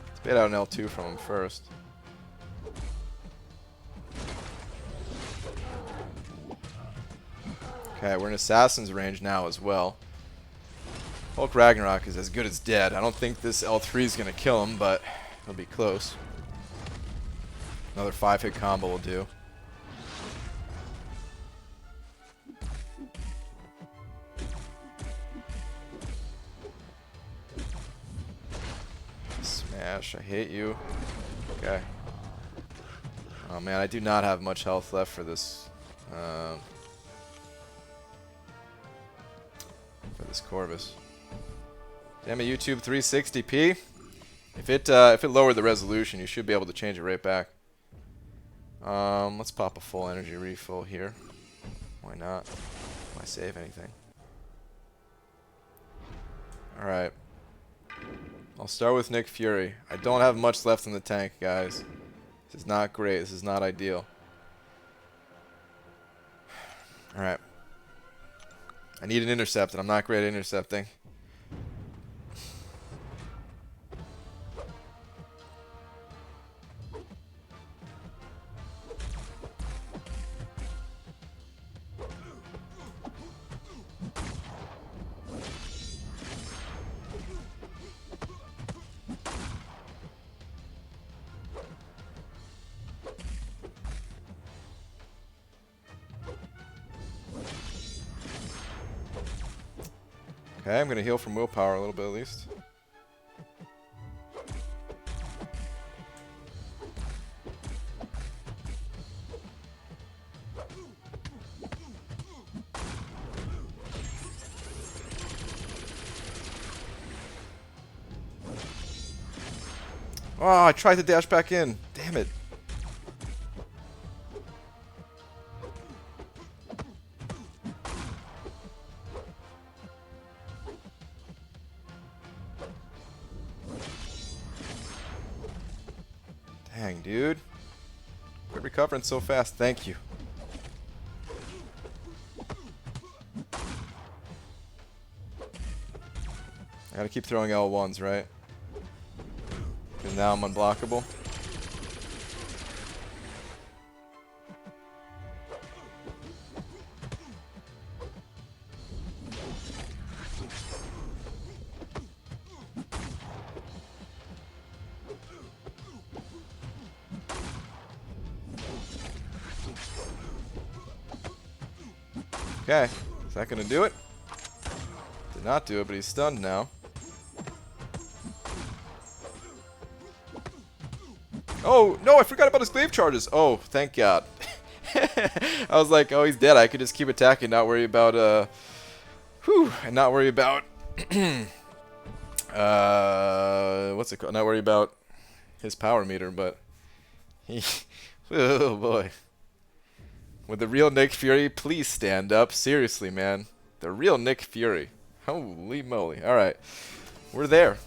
Let's bait out an L2 from him first. Okay, we're in Assassin's range now as well. Hulk Ragnarok is as good as dead. I don't think this L3 is going to kill him, but it'll be close. Another 5-hit combo will do. Smash, I hate you. Okay. Oh man, I do not have much health left for this. For this Corvus. Damn it, YouTube 360p. If it lowered the resolution, you should be able to change it right back. Let's pop a full energy refill here. Why not? Why save anything? All right. I'll start with Nick Fury. I don't have much left in the tank, guys. This is not great. This is not ideal. All right. I need an intercept, and I'm not great at intercepting. Okay, I'm going to heal from willpower a little bit at least. Oh, I tried to dash back in. Damn it. Dang, dude. Quit recovering so fast. Thank you. I gotta keep throwing L1s, right? Because now I'm unblockable. Okay, is that gonna do it? Did not do it, but he's stunned now. Oh, no, I forgot about his glaive charges. Oh, thank God. I was like, oh, he's dead. I could just keep attacking, not worry about, and not worry about, what's it called? Not worry about his power meter, but he, oh boy. Would the real Nick Fury please stand up? Seriously, man. The real Nick Fury. Holy moly. Alright. We're there.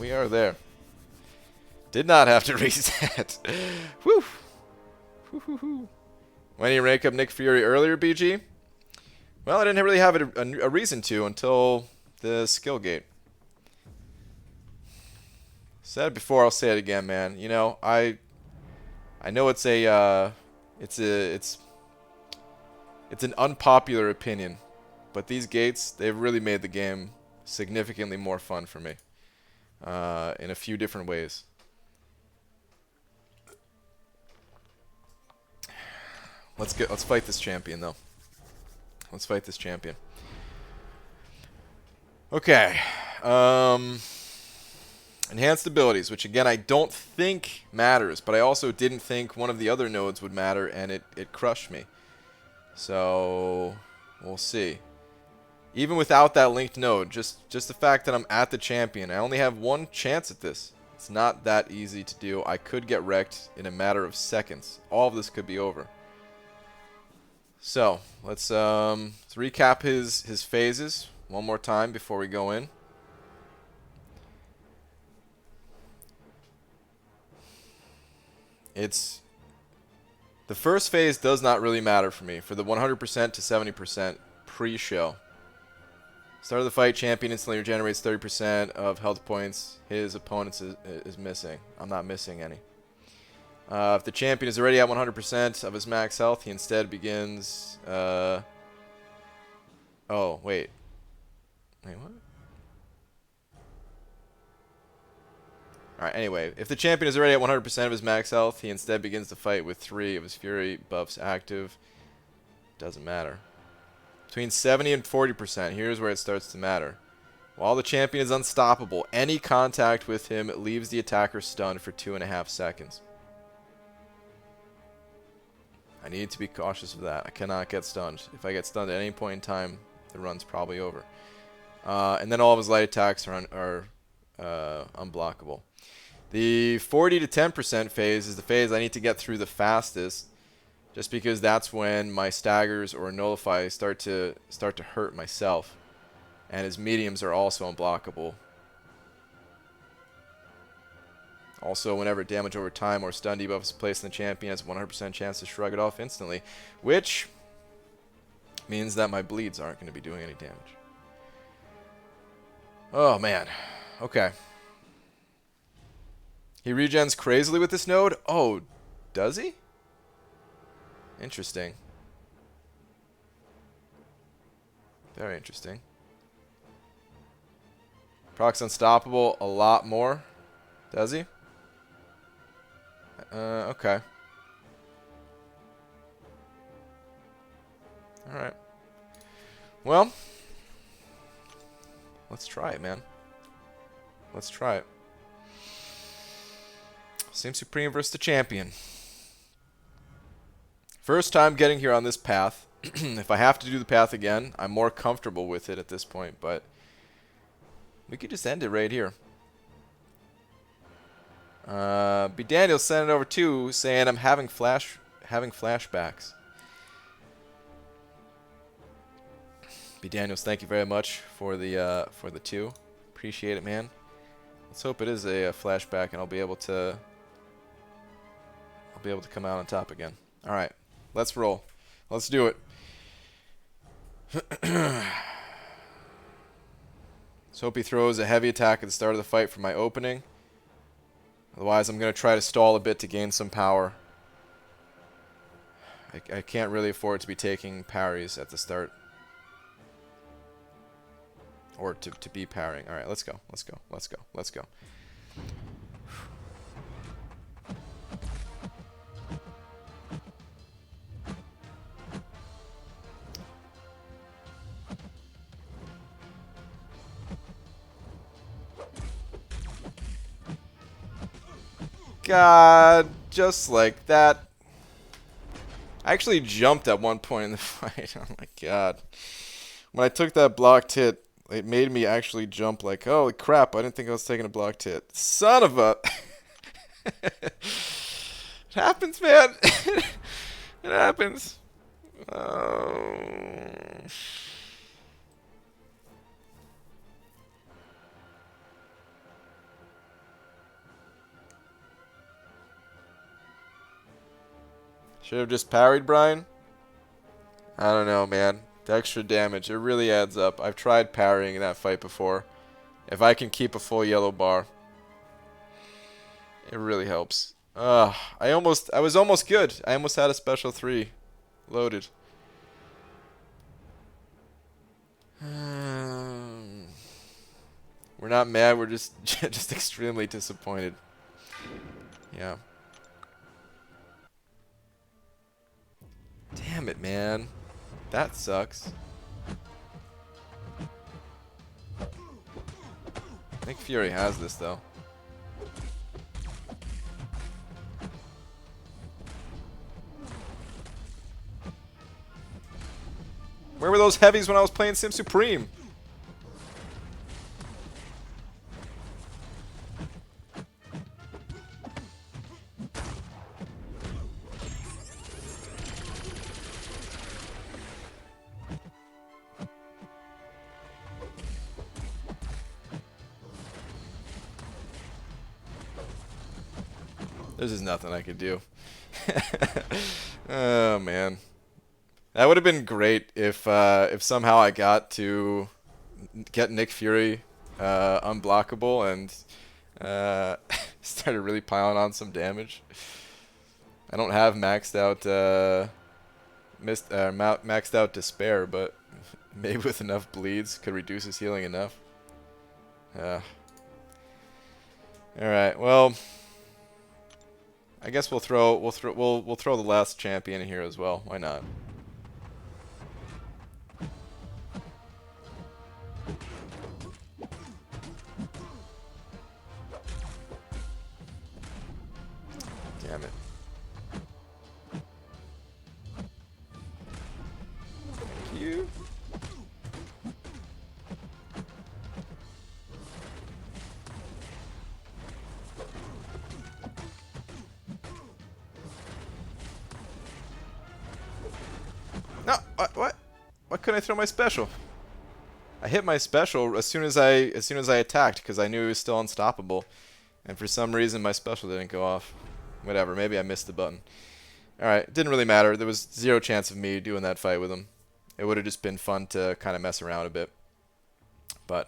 We are there. Did not have to reset. Whew. Whew. When did you rank up Nick Fury earlier, BG? Well, I didn't really have a reason to until the skill gate. Said it before, I'll say it again, man. You know, I know it's an unpopular opinion, but these gates, they've really made the game significantly more fun for me in a few different ways. Let's fight this champion though. Let's fight this champion. Okay. Enhanced abilities, which again I don't think matters, but I also didn't think one of the other nodes would matter, and it crushed me. So we'll see. Even without that linked node, just the fact that I'm at the champion, I only have one chance at this. It's not that easy to do. I could get wrecked in a matter of seconds. All of this could be over. So let's recap his phases one more time before we go in. The first phase does not really matter for me, for the 100% to 70% pre-show. Start of the fight, champion instantly regenerates 30% of health points his opponent is missing. I'm not missing any. If the champion is already at 100% of his max health, he instead begins... oh, wait. Wait, what? Alright, anyway, if the champion is already at 100% of his max health, he instead begins the fight with 3 of his Fury buffs active. Doesn't matter. Between 70 and 40%, here's where it starts to matter. While the champion is unstoppable, any contact with him leaves the attacker stunned for 2.5 seconds. I need to be cautious of that. I cannot get stunned. If I get stunned at any point in time, the run's probably over. And then all of his light attacks are unblockable. The 40 to 10% phase is the phase I need to get through the fastest, just because that's when my staggers or nullify start to hurt myself, and his mediums are also unblockable. Also, whenever damage over time or stun debuff is placed on the champion, has a 100% chance to shrug it off instantly, which means that my bleeds aren't going to be doing any damage. Oh man. Okay. He regens crazily with this node? Oh, does he? Interesting. Very interesting. Proc's unstoppable a lot more. Does he? Okay. Alright. Well, let's try it, man. Let's try it. Sim Supreme versus the champion. First time getting here on this path. If I have to do the path again, I'm more comfortable with it at this point, but we could just end it right here. B. Daniel sent it over too, saying I'm having flashbacks. B. Daniels, thank you very much for the 2. Appreciate it, man. Let's hope it is a flashback, and I'll be able to come out on top again. All right, let's roll. Let's do it. Let's hope he throws a heavy attack at the start of the fight for my opening. Otherwise, I'm going to try to stall a bit to gain some power. I can't really afford to be taking parries at the start. Or to be parrying. Alright, let's go. Let's go. Let's go. Let's go. God, just like that. I actually jumped at one point in the fight. Oh my god. When I took that blocked hit, it made me actually jump like, holy crap, I didn't think I was taking a blocked hit. Son of a... It happens, man. It happens. Oh. Should have just parried Brian. I don't know, man. The extra damage, it really adds up. I've tried parrying in that fight before. If I can keep a full yellow bar, it really helps. I was almost good. I almost had a special 3 loaded. We're not mad, we're just just extremely disappointed. Yeah. Damn it, man. That sucks. Nick Fury has this, though. Where were those heavies when I was playing Sim Supreme? There's just nothing I could do. Oh man, that would have been great if somehow I got to get Nick Fury unblockable and started really piling on some damage. I don't have maxed out Despair, but maybe with enough bleeds could reduce his healing enough. All right, well. I guess we'll throw the last champion in here as well. Why not? Damn it. Thank you. No, what? Why couldn't I throw my special? I hit my special as soon as I attacked because I knew he was still unstoppable, and for some reason my special didn't go off. Whatever, maybe I missed the button. All right, it didn't really matter. There was 0 chance of me doing that fight with him. It would have just been fun to kind of mess around a bit. But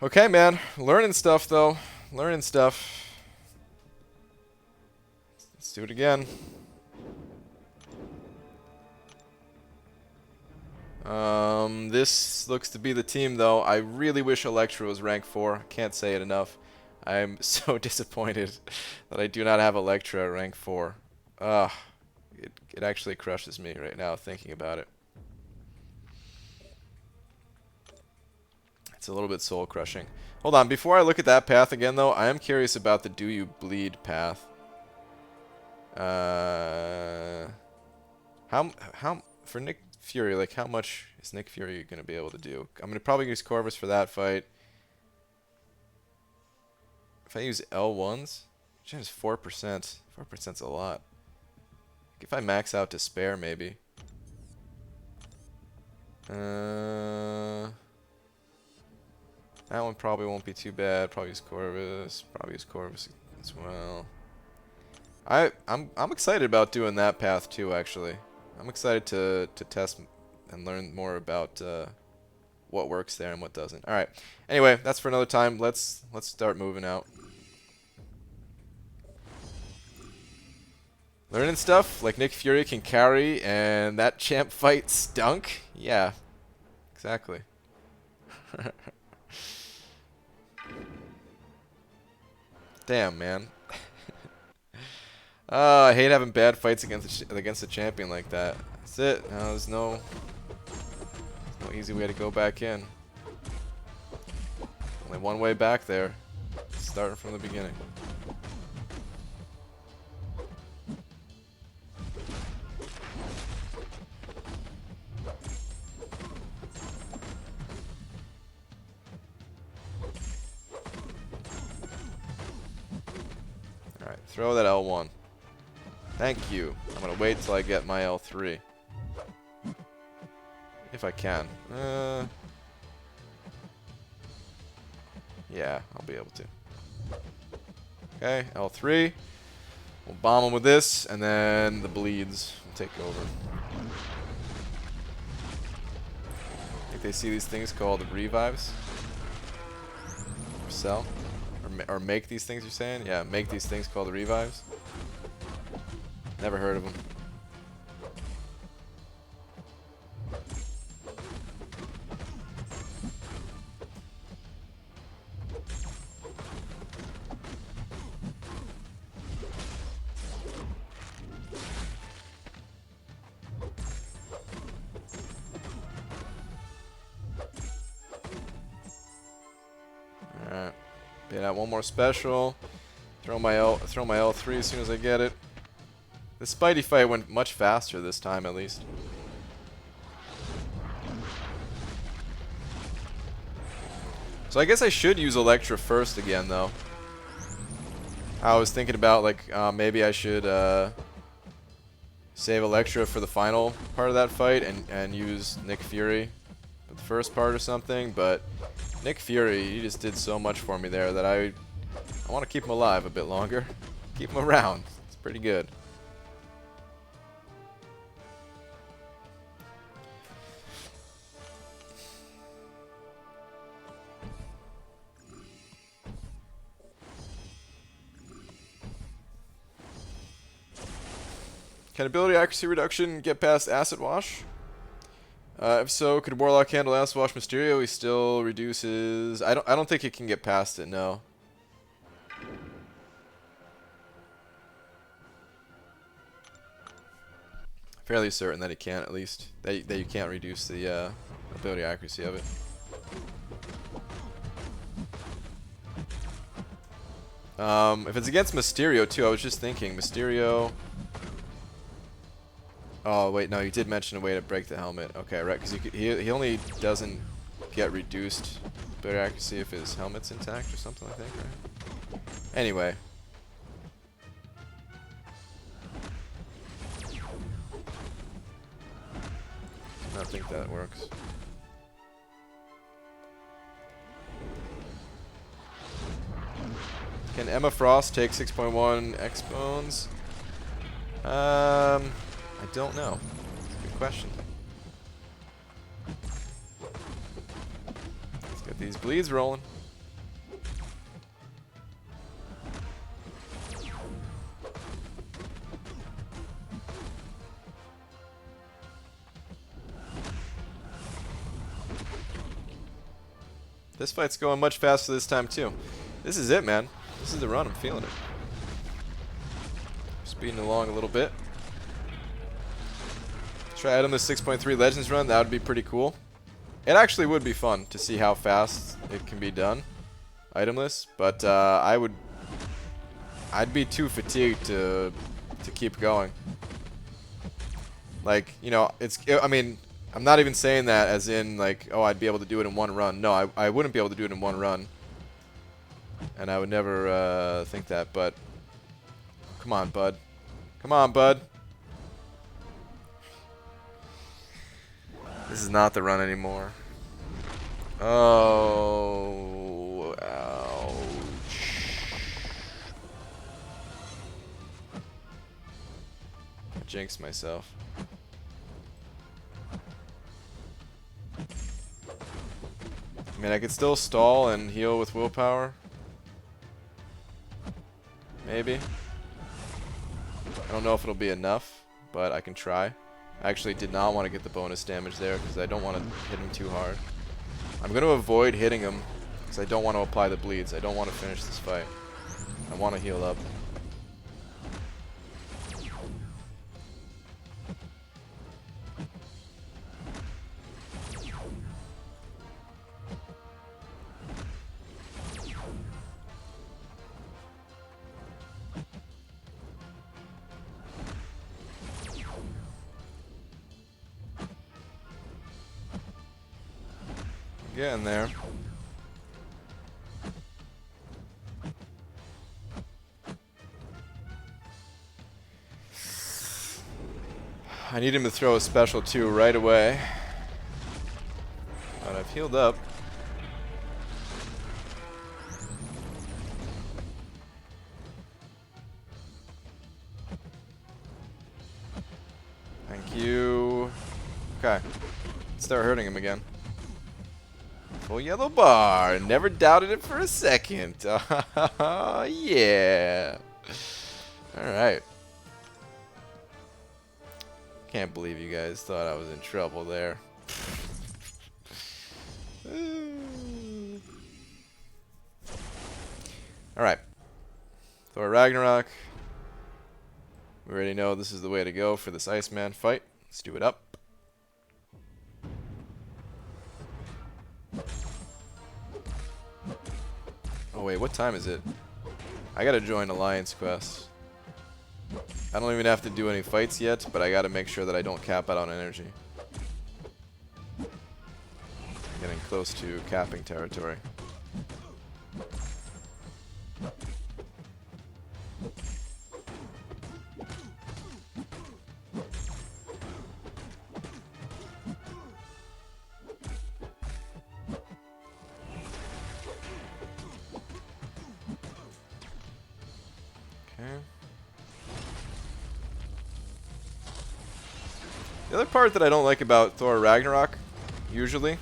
okay, man, learning stuff though. Learning stuff. Let's do it again. This looks to be the team, though. I really wish Electra was rank 4. Can't say it enough. I'm so disappointed that I do not have Electra rank 4. It actually crushes me right now thinking about it. It's a little bit soul crushing. Hold on, before I look at that path again, though, I am curious about the Do You Bleed path. How for Nick Fury, like how much is Nick Fury going to be able to do? I'm going to probably use Corvus for that fight. If I use L1s, which is 4%. 4%'s a lot. If I max out Despair, maybe. That one probably won't be too bad. Probably use Corvus. Probably use Corvus as well. I'm excited about doing that path too, actually. I'm excited to test and learn more about what works there and what doesn't. All right. Anyway, that's for another time. Let's start moving out. Learning stuff like Nick Fury can carry, and that champ fight stunk. Yeah, exactly. Damn, man. I hate having bad fights against a champion like that. That's it. There's no easy way to go back in. Only one way back there. Starting from the beginning. Throw that L1. Thank you. I'm gonna wait till I get my L3. If I can. Yeah, I'll be able to. Okay, L3. We'll bomb them with this, and then the bleeds will take over. I think they see these things called revives. Or sell. Or make these things, you're saying? Yeah, make these things called the revives. Never heard of them. Alright. Bait out one more special. Throw my L3 as soon as I get it. The Spidey fight went much faster this time, at least. So I guess I should use Elektra first again, though. I was thinking about, like, maybe I should save Elektra for the final part of that fight and use Nick Fury for the first part or something, but Nick Fury, he just did so much for me there that I want to keep him alive a bit longer. Keep him around. It's pretty good. Can ability accuracy reduction get past Acid Wash? If so, could Warlock handle Acid Wash Mysterio? He still reduces. I don't think he can get past it. No. Fairly certain that he can't, at least. That you can't reduce the ability accuracy of it. If it's against Mysterio too, I was just thinking Mysterio. Oh wait, no, you did mention a way to break the helmet. Okay, right, because he only doesn't get reduced ability accuracy if his helmet's intact or something, I think, right? Anyway. I don't think that works. Can Emma Frost take 6.1 X-Bones? I don't know. Good question. Let's get these bleeds rolling. This fight's going much faster this time too. This is it, man. This is the run. I'm feeling it. Speeding along a little bit. Try Itemless 6.3 Legends run. That would be pretty cool. It actually would be fun to see how fast it can be done. Itemless, but I'd be too fatigued to keep going. Like, you know, I mean, I'm not even saying that as in like, oh, I'd be able to do it in one run. No, I wouldn't be able to do it in one run. And I would never think that, but come on, bud. Come on, bud. This is not the run anymore. Oh, ouch. I jinxed myself. I mean, I could still stall and heal with willpower. Maybe. I don't know if it'll be enough, but I can try. I actually did not want to get the bonus damage there because I don't want to hit him too hard. I'm going to avoid hitting him because I don't want to apply the bleeds. I don't want to finish this fight. I want to heal up. Getting there. I need him to throw a special 2 right away. But I've healed up. Thank you. Okay. Start hurting him again. Full yellow bar. Never doubted it for a second. Yeah. Alright. Can't believe you guys thought I was in trouble there. Alright. Thor Ragnarok. We already know this is the way to go for this Iceman fight. Let's do it up. Oh wait, what time is it? I gotta join Alliance Quest. I don't even have to do any fights yet, but I gotta make sure that I don't cap out on energy. Getting close to capping territory. The other part that I don't like about Thor Ragnarok, usually,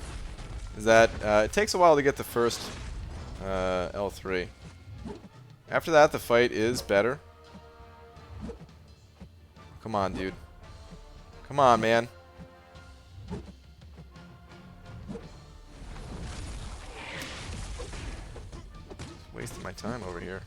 is that it takes a while to get the first L3. After that, the fight is better. Come on, dude. Come on, man. Just wasting my time over here.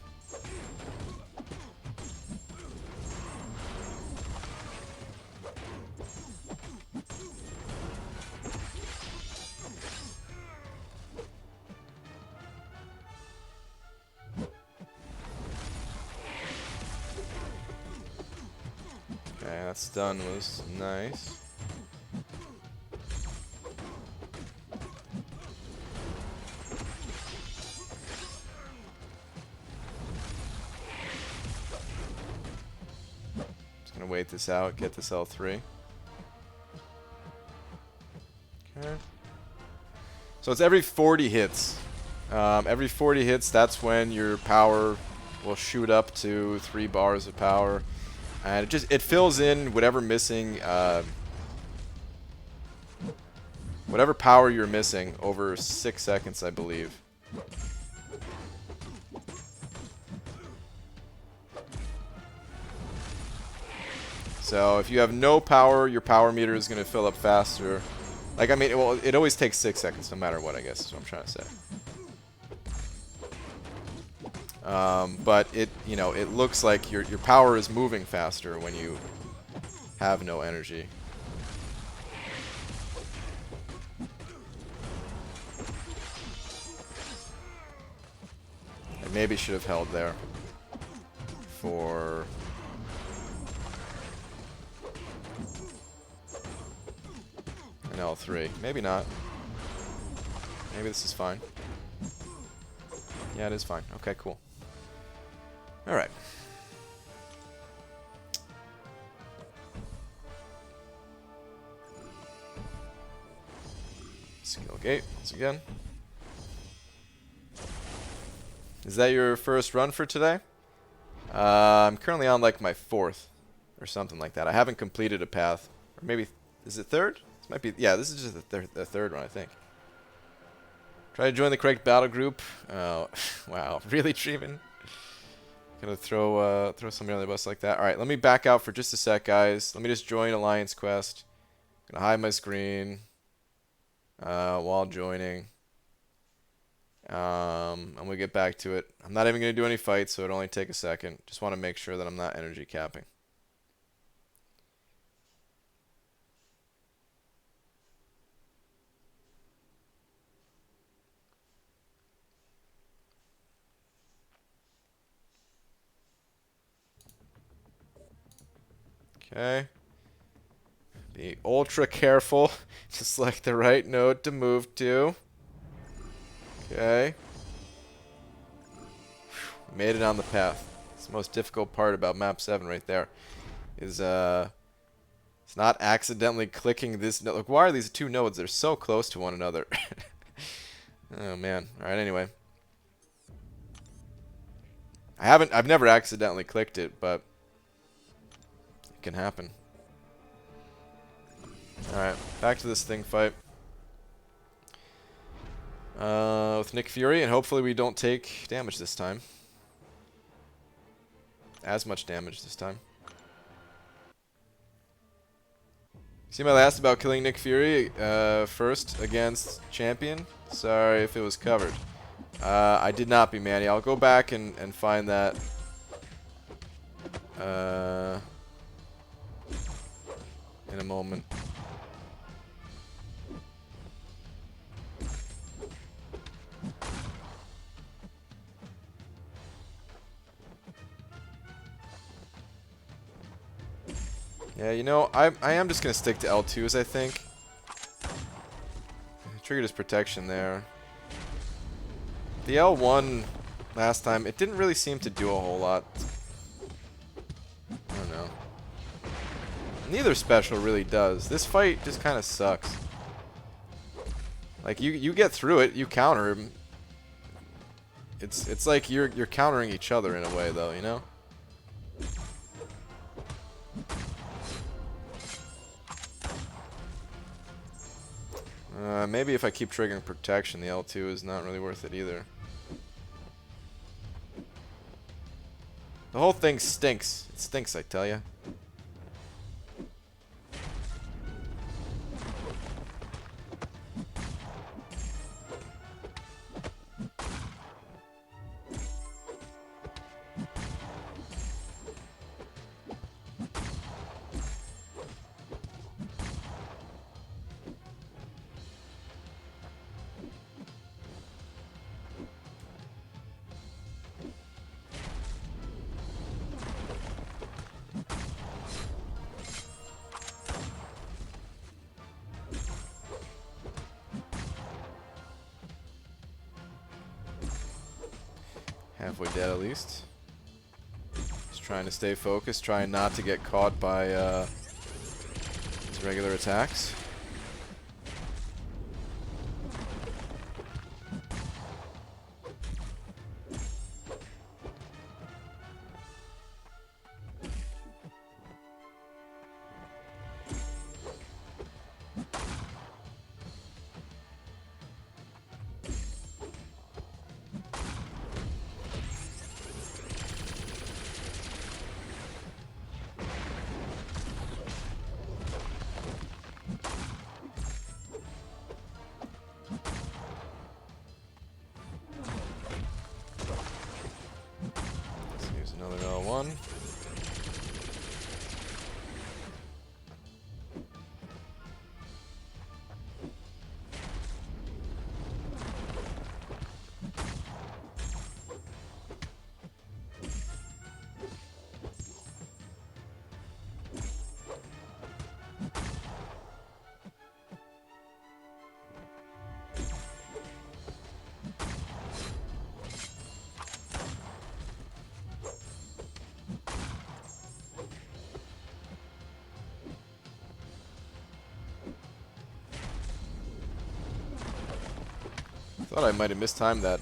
Okay, that stun was nice. Just gonna wait this out, get this L3. Okay. So it's every 40 hits. Every 40 hits, that's when your power will shoot up to 3 bars of power. And it fills in whatever missing, whatever power you're missing over 6 seconds, I believe. So if you have no power, your power meter is going to fill up faster. Like, I mean, it always takes 6 seconds, no matter what, I guess is what I'm trying to say. But it looks like your power is moving faster when you have no energy. I maybe should have held there for an L3. Maybe not. Maybe this is fine. Yeah, it is fine. Okay, cool. Alright. Skill gate, once again. Is that your first run for today? I'm currently on like my 4th or something like that. I haven't completed a path. Or maybe, is it 3rd? This might be, yeah, this is just the third one, I think. Try to join the correct battle group. Oh, wow. Really, Treeman? Gonna throw somebody on the bus like that. Alright, let me back out for just a sec, guys. Let me just join Alliance Quest. Gonna hide my screen while joining. And we'll get back to it. I'm not even gonna do any fights, so it'll only take a second. Just want to make sure that I'm not energy capping. Okay. Be ultra careful. Just select the right node to move to. Okay. Made it on the path. It's the most difficult part about map 7 right there. Is It's not accidentally clicking this node. Like, why are these two nodes? They're so close to one another. Oh man. All right. Anyway, I've never accidentally clicked it, but it can happen. All right. Back to this thing fight. With Nick Fury, and hopefully we don't take damage this time. As much damage this time. See my last about killing Nick Fury first against Champion? Sorry if it was covered. I did not be Manny. I'll go back and find that. In a moment. Yeah, you know, I am just going to stick to L2s, I think. Triggered his protection there. The L1 last time, it didn't really seem to do a whole lot. I don't know. Neither special really does. This fight just kind of sucks. Like, you get through it, you counter him. It's like you're countering each other in a way, though, you know? Maybe if I keep triggering protection, the L2 is not really worth it either. The whole thing stinks. It stinks, I tell ya. Halfway dead at least. Just trying to stay focused, trying not to get caught by his regular attacks. Another L1. Thought I might have mistimed that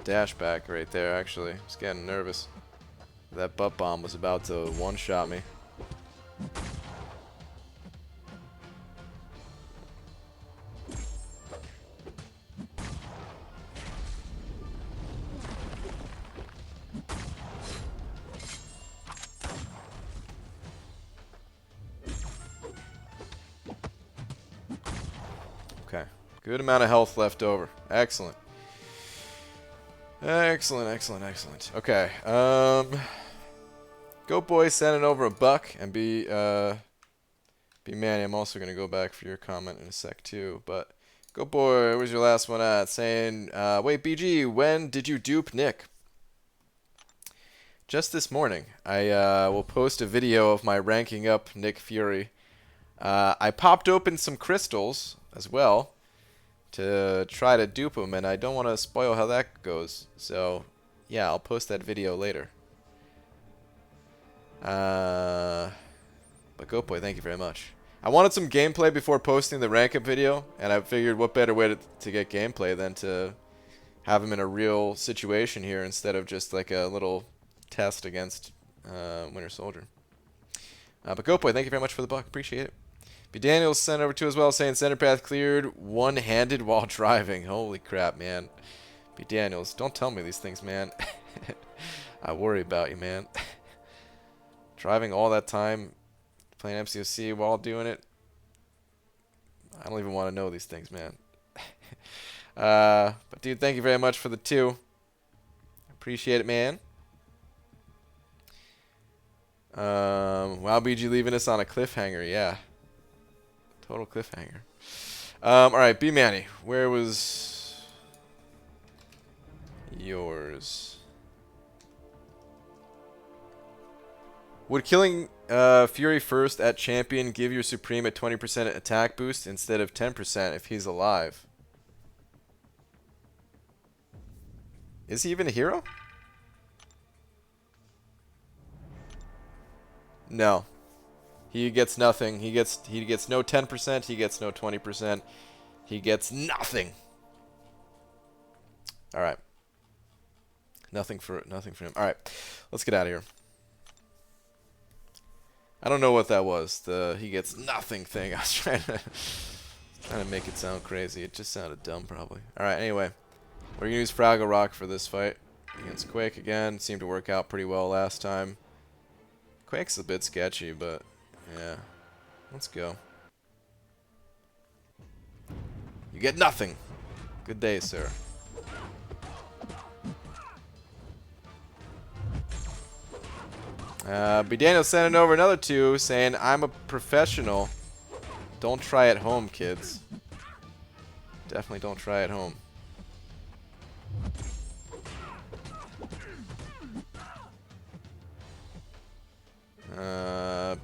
dash back right there, actually. I was getting nervous. That butt bomb was about to one-shot me. Okay. Good amount of health left over. Excellent. Excellent, excellent, excellent. Okay. Go boys, sending over a buck and be Manny. I'm also gonna go back for your comment in a sec too. But go boy, where's your last one at? Saying, wait, BG, when did you dupe Nick? Just this morning. I will post a video of my ranking up Nick Fury. I popped open some crystals as well to try to dupe him, and I don't want to spoil how that goes. So, yeah, I'll post that video later. But Goat Boy, thank you very much. I wanted some gameplay before posting the rank up video, and I figured what better way to get gameplay than to have him in a real situation here instead of just like a little test against Winter Soldier. But Goat Boy, thank you very much for the buck. Appreciate it. B. Daniels sent over to as well saying center path cleared one-handed while driving. Holy crap, man. B. Daniels, don't tell me these things, man. I worry about you, man. Driving all that time, playing MCOC while doing it. I don't even want to know these things, man. But dude, thank you very much for the 2. Appreciate it, man. Wow, BG leaving us on a cliffhanger, yeah. Total cliffhanger. Alright, B Manny, where was yours? Would killing Fury first at champion give your Supreme a 20% attack boost instead of 10% if he's alive? Is he even a hero? No. He gets nothing. He gets no 10%, he gets no 20%. He gets nothing. All right. Nothing for him. All right. Let's get out of here. I don't know what that was. The he gets nothing thing. I was trying to make it sound crazy. It just sounded dumb probably. All right, anyway. We're going to use Fraggle Rock for this fight against Quake again. Seemed to work out pretty well last time. Quake's a bit sketchy, but yeah. Let's go. You get nothing. Good day, sir. B. Daniel sending over another 2 saying, I'm a professional. Don't try at home, kids. Definitely don't try at home.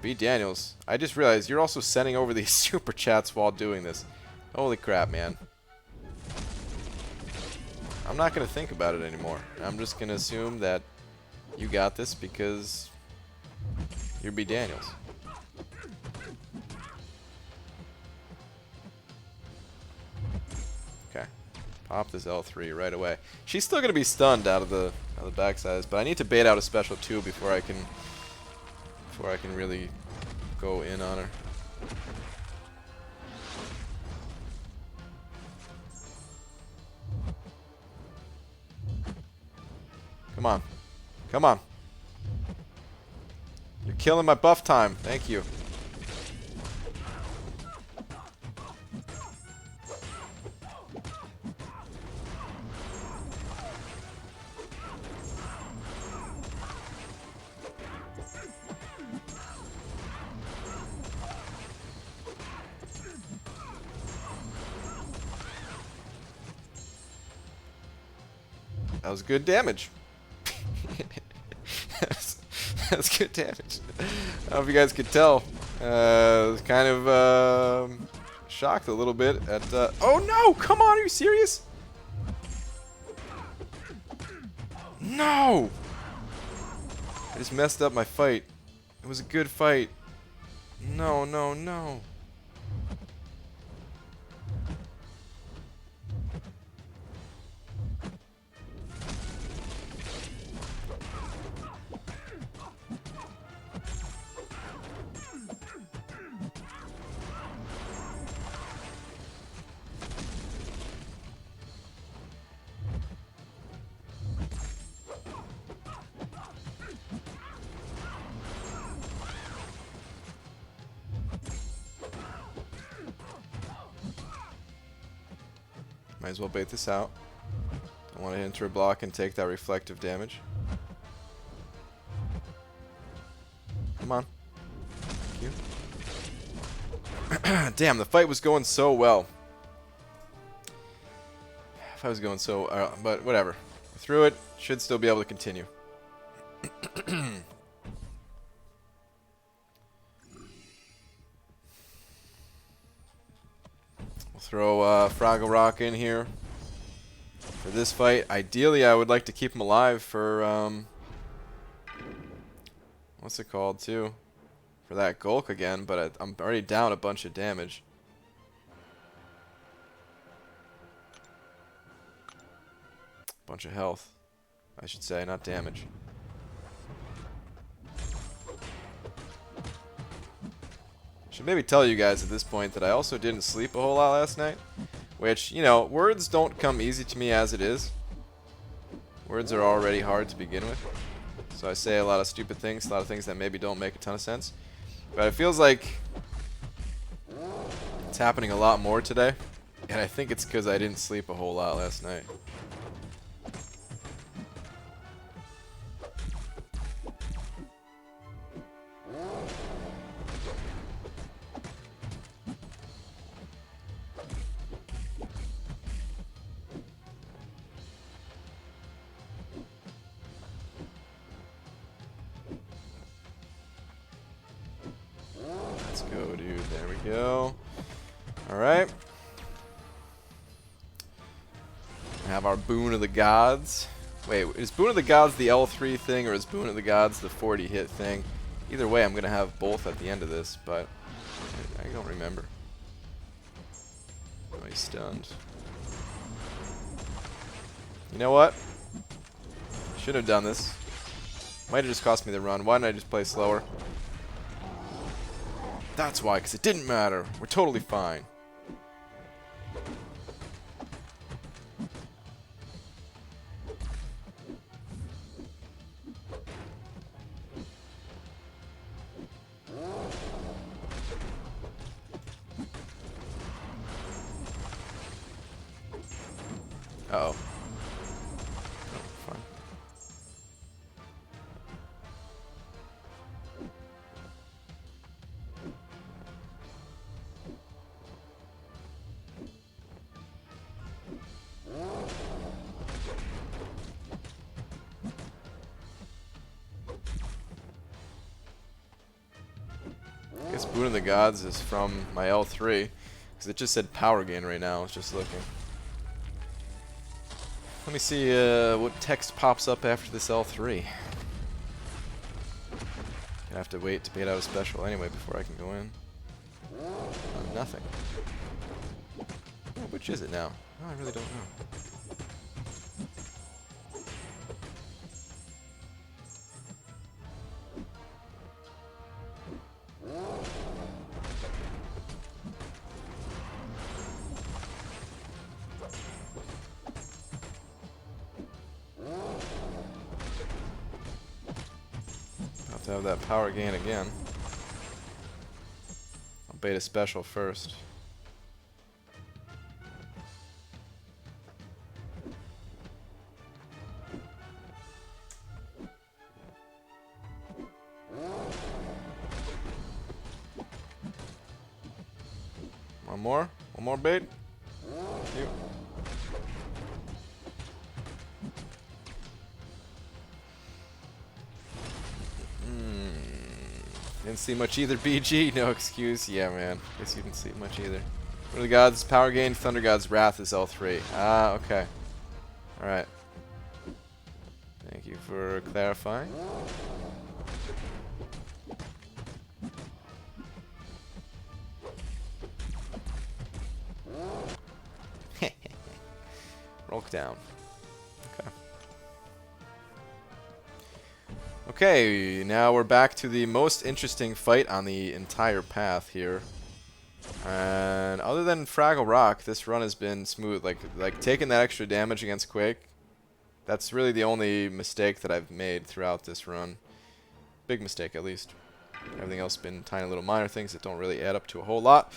B. Daniels, I just realized you're also sending over these super chats while doing this. Holy crap, man. I'm not going to think about it anymore. I'm just going to assume that you got this because you're B. Daniels. Okay. Pop this L3 right away. She's still going to be stunned out of the backside, but I need to bait out a special 2 before I can really go in on her. Come on. Come on. You're killing my buff time. Thank you. That was good damage. That's good damage. I don't know if you guys could tell. I was kind of shocked a little bit at... oh no! Come on, are you serious? No! I just messed up my fight. It was a good fight. No, no, no. Might as well bait this out. Don't want to enter a block and take that reflective damage. Come on. Thank you. Damn, the fight was going so well. If I was going so... but whatever. Through it. Should still be able to continue. Throw Fraggle Rock in here for this fight. Ideally, I would like to keep him alive for what's it called too? for that Gulk again, but I'm already down a bunch of damage. Bunch of health, I should say, not damage. Should maybe tell you guys at this point that I also didn't sleep a whole lot last night. Which, you know, words don't come easy to me as it is. Words are already hard to begin with. So I say a lot of stupid things, a lot of things that maybe don't make a ton of sense. But it feels like it's happening a lot more today. And I think it's because I didn't sleep a whole lot last night. Let's go, dude. There we go. Alright. We have our Boon of the Gods. Wait, is Boon of the Gods the L3 thing, or is Boon of the Gods the 40 hit thing? Either way, I'm going to have both at the end of this, but I don't remember. Oh, he's stunned. You know what? Shouldn't have done this. Might have just cost me the run. Why didn't I just play slower? That's why, because it didn't matter. We're totally fine. Uh-oh. Fine. I guess Boon of the Gods is from my L3, because it just said power gain right now. I was just looking. Let me see what text pops up after this L3. Gonna have to wait to bait out a special anyway before I can go in. Nothing. Which is it now? Oh, I really don't know. About to have that power gain again. I'll bait a special first. One more bait. Thank you. Didn't see much either, BG. No excuse. Yeah, man. Guess you didn't see much either. What are the gods? Power gain. Thunder God's Wrath is L3. Ah, okay. Alright. Thank you for clarifying. Rolk down. Okay. Okay, now we're back to the most interesting fight on the entire path here. And other than Fraggle Rock, this run has been smooth. Like taking that extra damage against Quake, that's really the only mistake that I've made throughout this run. Big mistake, at least. Everything else has been tiny little minor things that don't really add up to a whole lot.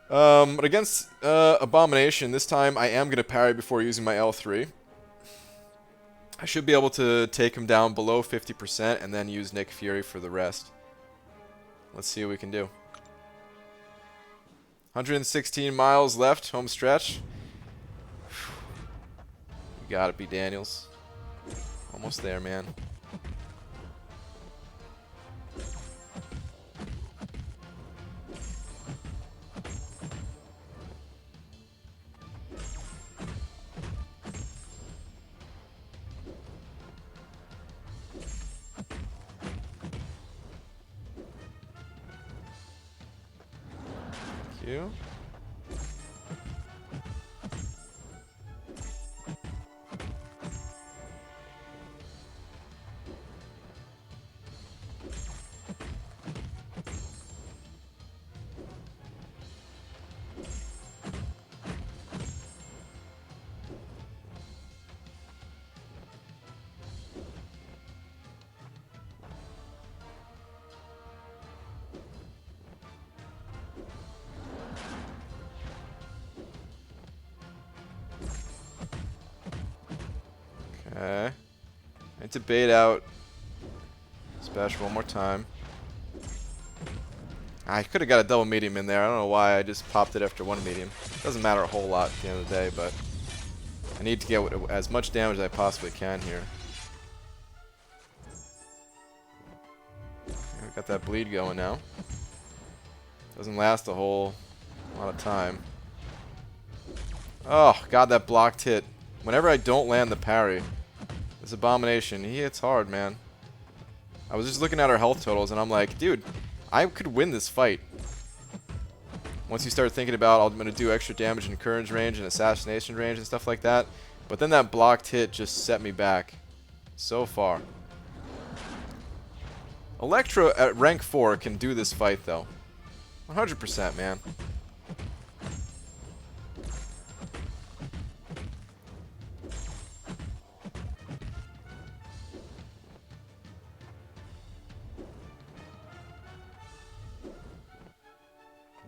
But against Abomination, this time I am going to parry before using my L3. I should be able to take him down below 50% and then use Nick Fury for the rest. Let's see what we can do. 116 miles left, home stretch. You gotta be Daniels. Almost there, man. you. Okay. I need to bait out Splash one more time. I could have got a double medium in there. I don't know why I just popped it after one medium. Doesn't matter a whole lot at the end of the day, but I need to get as much damage as I possibly can here. Okay, got that bleed going now. Doesn't last a whole lot of time. Oh, God, that blocked hit. Whenever I don't land the parry, this Abomination, he hits hard, man. I was just looking at our health totals, and I'm like, dude, I could win this fight. Once you start thinking about, I'm going to do extra damage in Courage range and Assassination range and stuff like that. But then that blocked hit just set me back so far. Electra at rank 4 can do this fight, though. 100%, man.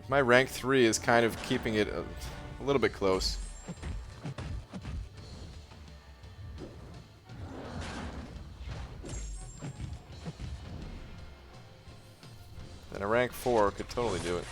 My rank 3 is kind of keeping it a little bit close. Then a rank 4 could totally do it.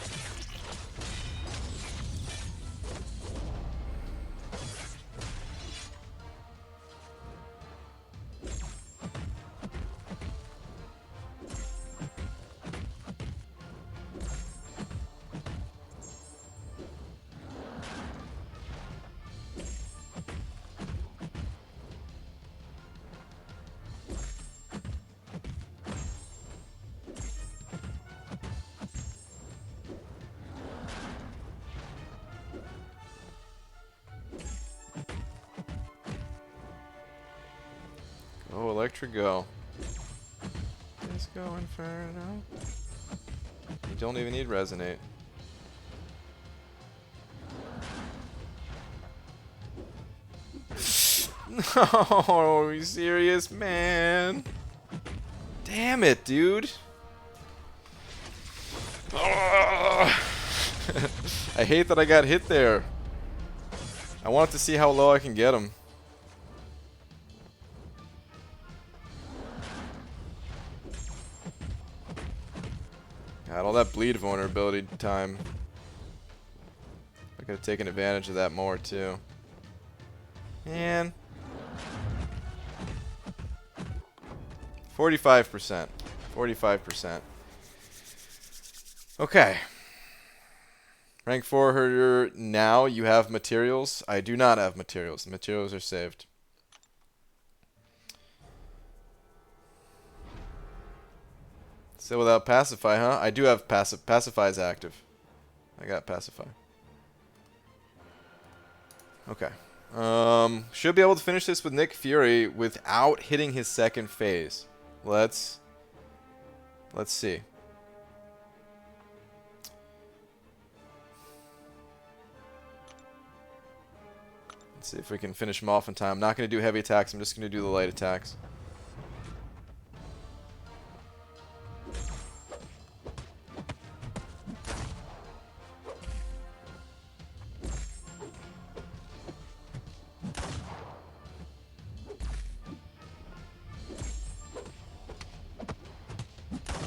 Oh, Electra, go. Just go, Inferno. You don't even need Resonate. No, are you serious, man? Damn it, dude. I hate that I got hit there. I wanted to see how low I can get him. God, all that bleed vulnerability time. I could have taken advantage of that more, too. Man. 45%. 45%. Okay. Rank 4 herder now. You have materials. I do not have materials. The materials are saved. Still without Pacify, huh? I do have Pacify is active. I got Pacify. Okay. Should be able to finish this with Nick Fury without hitting his second phase. Let's see. Let's see if we can finish him off in time. I'm not going to do heavy attacks. I'm just going to do the light attacks.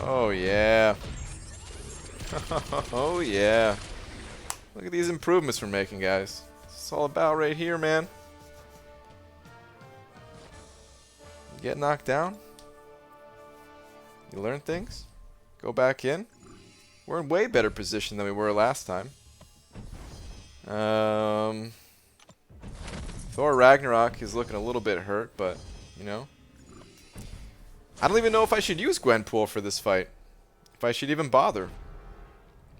Oh, yeah. Oh, yeah. Look at these improvements we're making, guys. It's all about right here, man. You get knocked down. You learn things. Go back in. We're in way better position than we were last time. Thor Ragnarok is looking a little bit hurt, but, you know. I don't even know if I should use Gwenpool for this fight. If I should even bother.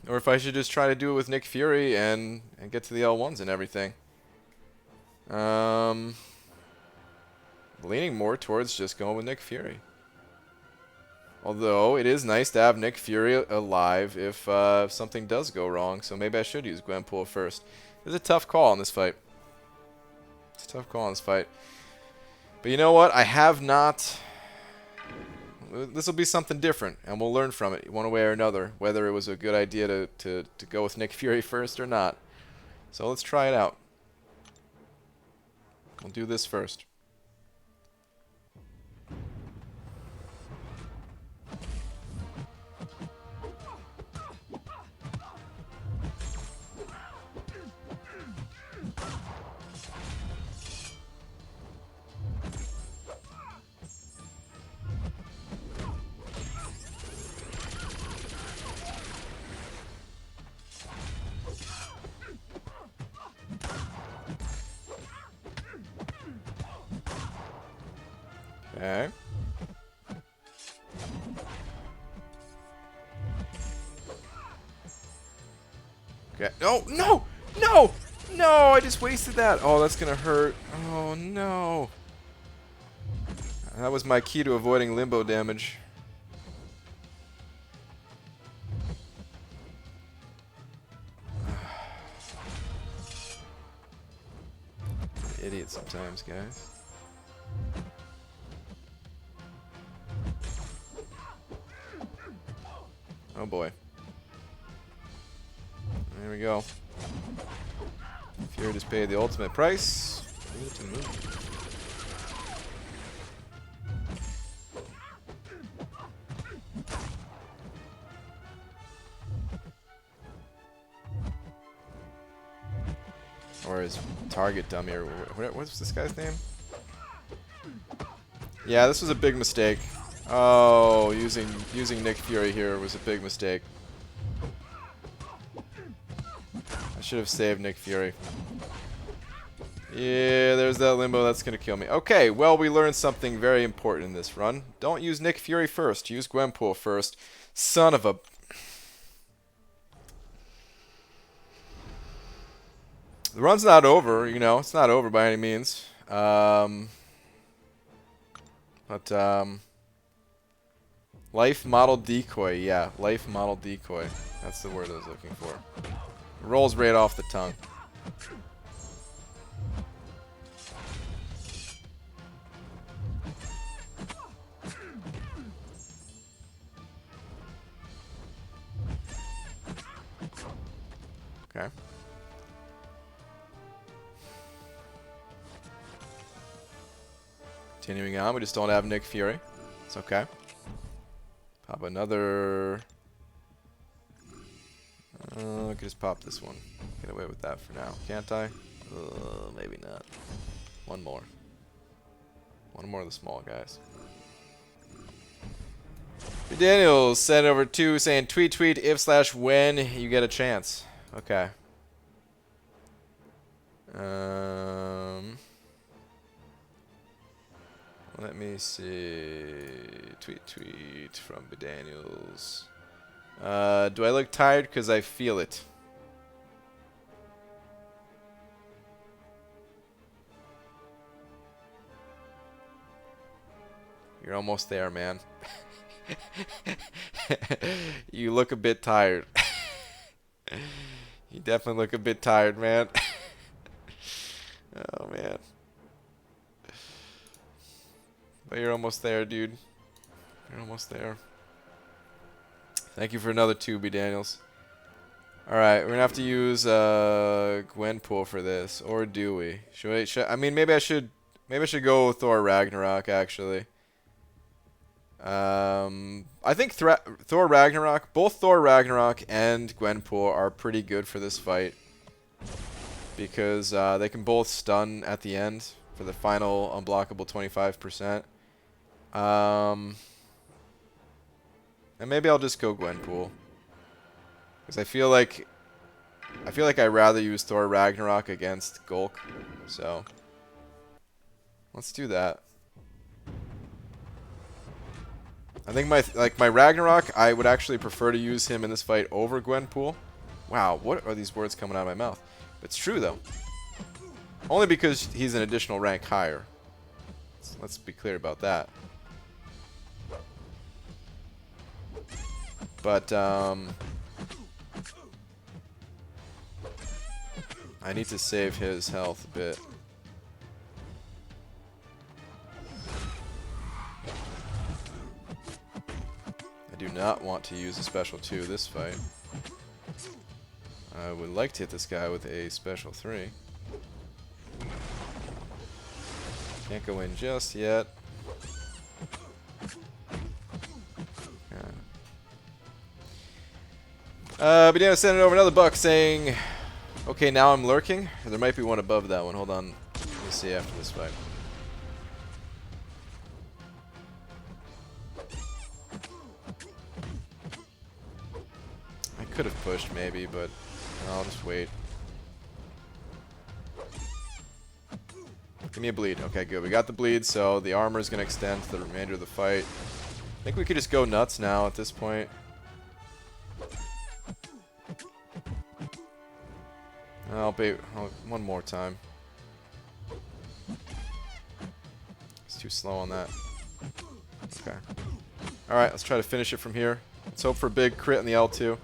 Or if I should just try to do it with Nick Fury and get to the L1s and everything. Leaning more towards just going with Nick Fury. Although, it is nice to have Nick Fury alive if something does go wrong. So maybe I should use Gwenpool first. It's a tough call in this fight. It's a tough call in this fight. But you know what? I have not... This will be something different, and we'll learn from it one way or another, whether it was a good idea to go with Nick Fury first or not. So let's try it out. We'll do this first. Okay. Okay. No, no, no, no! I just wasted that. Oh, that's gonna hurt. Oh no. That was my key to avoiding limbo damage. Idiot sometimes, guys. Oh boy. There we go. Fury just paid the ultimate price. Or his target dummy, or what's this guy's name? Yeah, this was a big mistake. Oh, using Nick Fury here was a big mistake. I should have saved Nick Fury. Yeah, there's that limbo. That's going to kill me. Okay, well, we learned something very important in this run. Don't use Nick Fury first. Use Gwenpool first. Son of a... The run's not over, you know. It's not over by any means. Life model decoy. Yeah, life model decoy. That's the word I was looking for. It rolls right off the tongue. Okay. Continuing on, we just don't have Nick Fury. It's okay. Pop another... I could just pop this one. Get away with that for now. Can't I? Maybe not. One more. One more of the small guys. Daniels sent over 2 saying tweet if/when you get a chance. Okay. Let me see. Tweet from Daniels. Do I look tired? Because I feel it. You're almost there, man. You look a bit tired. You definitely look a bit tired, man. Oh, man. But you're almost there, dude. You're almost there. Thank you for another 2, B. Daniels. Alright, we're gonna have to use Gwenpool for this. Or do we? I mean, maybe I should go with Thor Ragnarok, actually. I think Thor Ragnarok, both Thor Ragnarok and Gwenpool are pretty good for this fight. Because they can both stun at the end for the final unblockable 25%. And maybe I'll just go Gwenpool. Because I feel like I'd rather use Thor Ragnarok against Gulk. So let's do that. I think my Ragnarok, I would actually prefer to use him in this fight over Gwenpool. Wow, what are these words coming out of my mouth? It's true though. Only because he's an additional rank higher. Let's be clear about that. But I need to save his health a bit. I do not want to use a special 2 this fight. I would like to hit this guy with a special 3. Can't go in just yet. But yeah, sending over another buck saying, okay, now I'm lurking. There might be one above that one. Hold on. Let me see after this fight. I could have pushed maybe, but I'll just wait. Give me a bleed. Okay, good. We got the bleed, so the armor is going to extend to the remainder of the fight. I think we could just go nuts now at this point. I'll bait one more time. It's too slow on that. Okay. Alright, let's try to finish it from here. Let's hope for a big crit in the L2.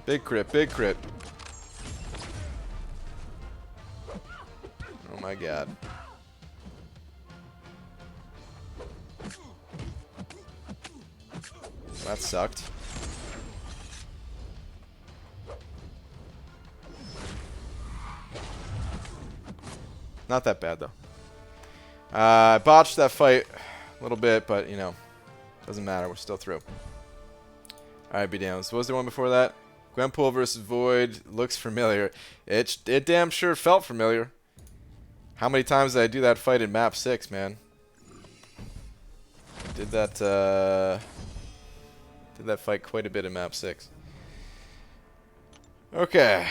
Big crit, big crit. Oh my god. That sucked. Not that bad though. I botched that fight a little bit, but you know, doesn't matter. We're still through. Alright, be damned. So what was the one before that? Gwenpool versus Void looks familiar. It damn sure felt familiar. How many times did I do that fight in map 6, man? Did that fight quite a bit in map 6. Okay.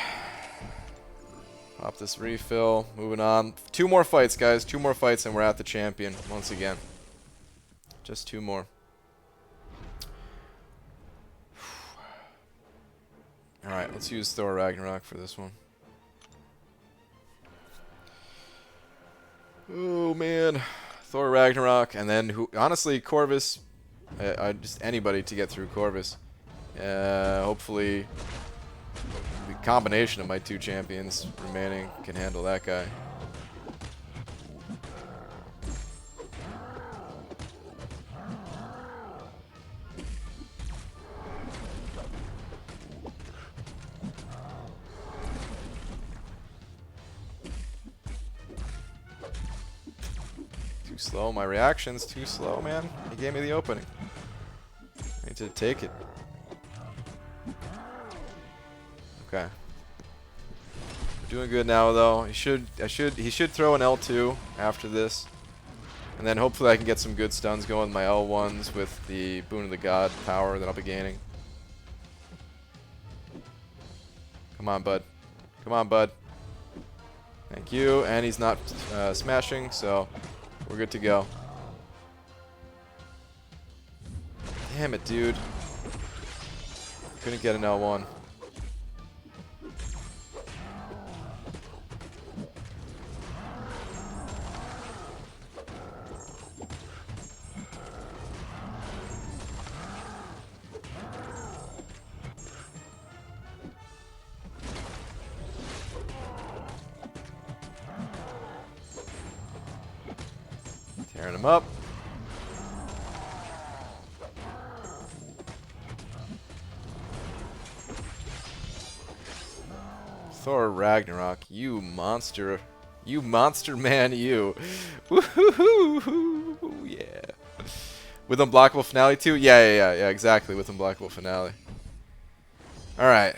Pop this refill. Moving on. 2 more fights, guys. 2 more fights and we're at the champion once again. Just 2 more. Alright, let's use Thor Ragnarok for this one. Oh man. Thor Ragnarok, and then honestly, Corvus. Just anybody to get through Corvus. Hopefully, the combination of my 2 champions remaining can handle that guy. Too slow. My reaction's too slow, man. He gave me the opening. I need to take it. Okay. We're doing good now, though. He should throw an L2 after this, and then hopefully I can get some good stuns going with my L1s with the Boon of the God power that I'll be gaining. Come on, bud. Come on, bud. Thank you. And he's not smashing, so we're good to go. Damn it, dude. Couldn't get an L1. Tearing him up. Thor Ragnarok, you monster man, you. Woohoo! Yeah. With unblockable finale too? Yeah, exactly. With unblockable finale. All right,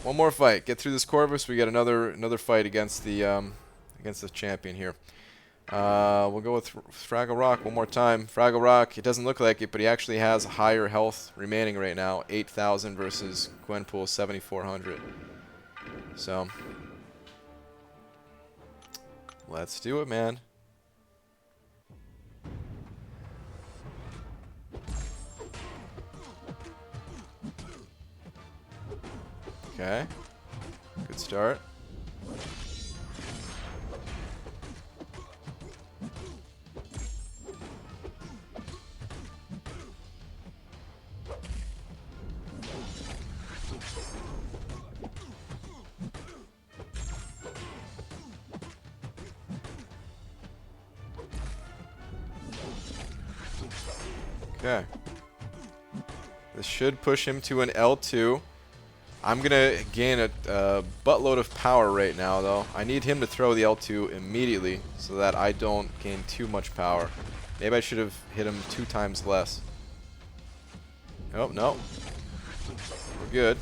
one more fight. Get through this Corvus. We got another fight against the champion here. We'll go with Fraggle Rock one more time. Fraggle Rock, it doesn't look like it, but he actually has higher health remaining right now. 8,000 versus Gwenpool 7,400. So, Let's do it, man. Okay. Good start. Okay. This should push him to an L2. I'm going to gain a buttload of power right now, though. I need him to throw the L2 immediately so that I don't gain too much power. Maybe I should have hit him 2 times less. Oh, no. We're good.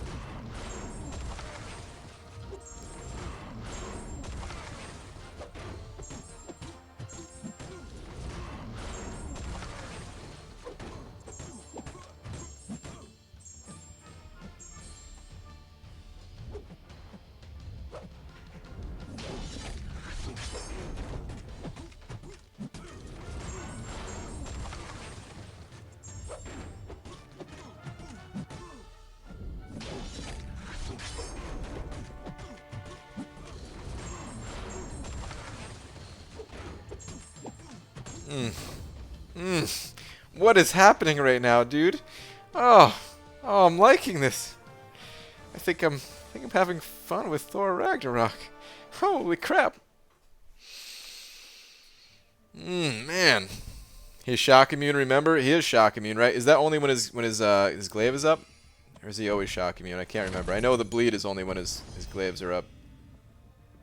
What is happening right now, dude? Oh, I'm liking this. I think I'm having fun with Thor Ragnarok. Holy crap! Man, he's shock immune. Remember, he is shock immune, right? Is that only when his glaive is up, or is he always shock immune? I can't remember. I know the bleed is only when his glaives are up.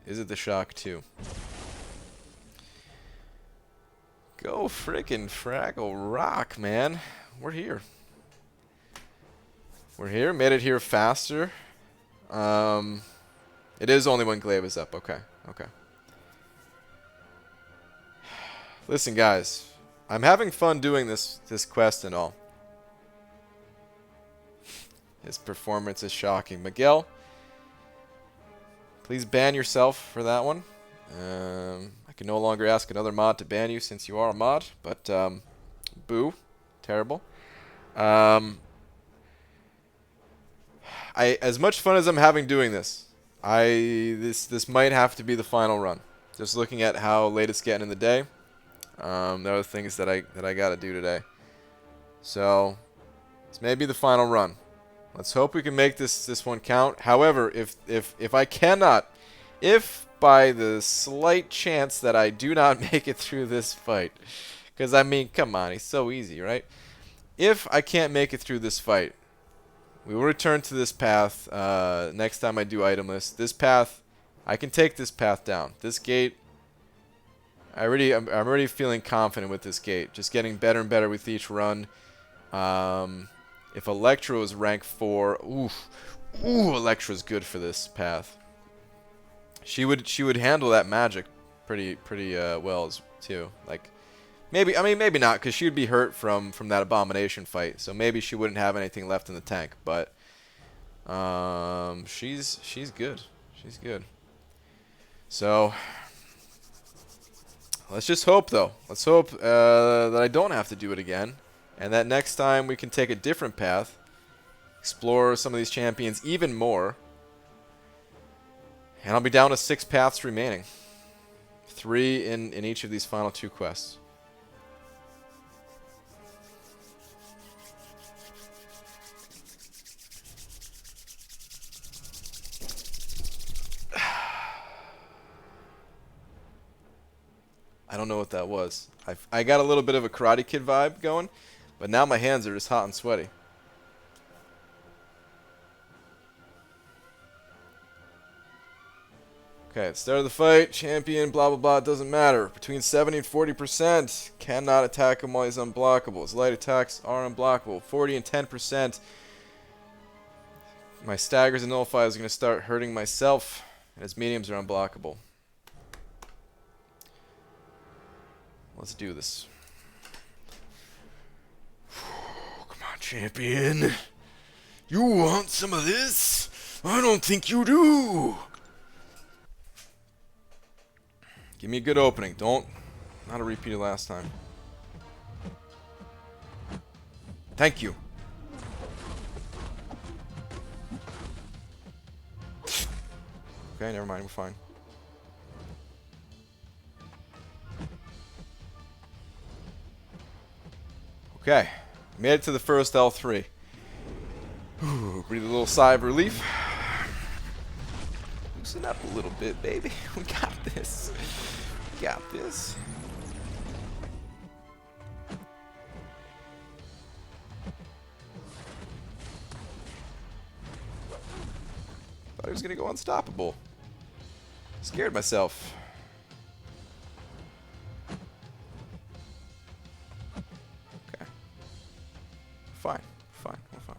Is it the shock too? Go frickin' Fraggle Rock, man. We're here. We're here. Made it here faster. It is only when glaive is up. Okay. Okay. Listen, guys. I'm having fun doing this quest and all. His performance is shocking. Miguel, please ban yourself for that one. I can no longer ask another mod to ban you since you are a mod, but boo, terrible. As much fun as I'm having doing this, this might have to be the final run. Just looking at how late it's getting in the day, there are things that I gotta do today. So this may be the final run. Let's hope we can make this one count. However, if I cannot, if by the slight chance that I do not make it through this fight, because I mean, come on, he's so easy, right? If I can't make it through this fight, we will return to this path next time I do Itemless. This path, I can take this path down. This gate, I'm already feeling confident with this gate. Just getting better and better with each run. If Electro is rank 4, ooh, Electro's good for this path. She would handle that magic pretty well too. Like maybe not, because she would be hurt from that abomination fight. So maybe she wouldn't have anything left in the tank. But she's good. She's good. So let's just hope, though. Let's hope that I don't have to do it again, and that next time we can take a different path, explore some of these champions even more. And I'll be down to 6 paths remaining. 3 in each of these final 2 quests. I don't know what that was. I got a little bit of a Karate Kid vibe going, but now my hands are just hot and sweaty. Okay, start of the fight, champion, blah blah blah, doesn't matter. Between 70 and 40%, cannot attack him while he's unblockable. His light attacks are unblockable. 40 and 10%. My staggers and nullifiers are going to start hurting myself, and his mediums are unblockable. Let's do this. Come on, champion. You want some of this? I don't think you do. Give me a good opening. Not a repeat of last time. Thank you. Okay, never mind. We're fine. Okay. Made it to the first L3. Ooh, breathe a little sigh of relief. Loosen up a little bit, baby. We got this. We got this. Thought he was gonna go unstoppable. Scared myself. Okay. Fine. Fine. We're fine.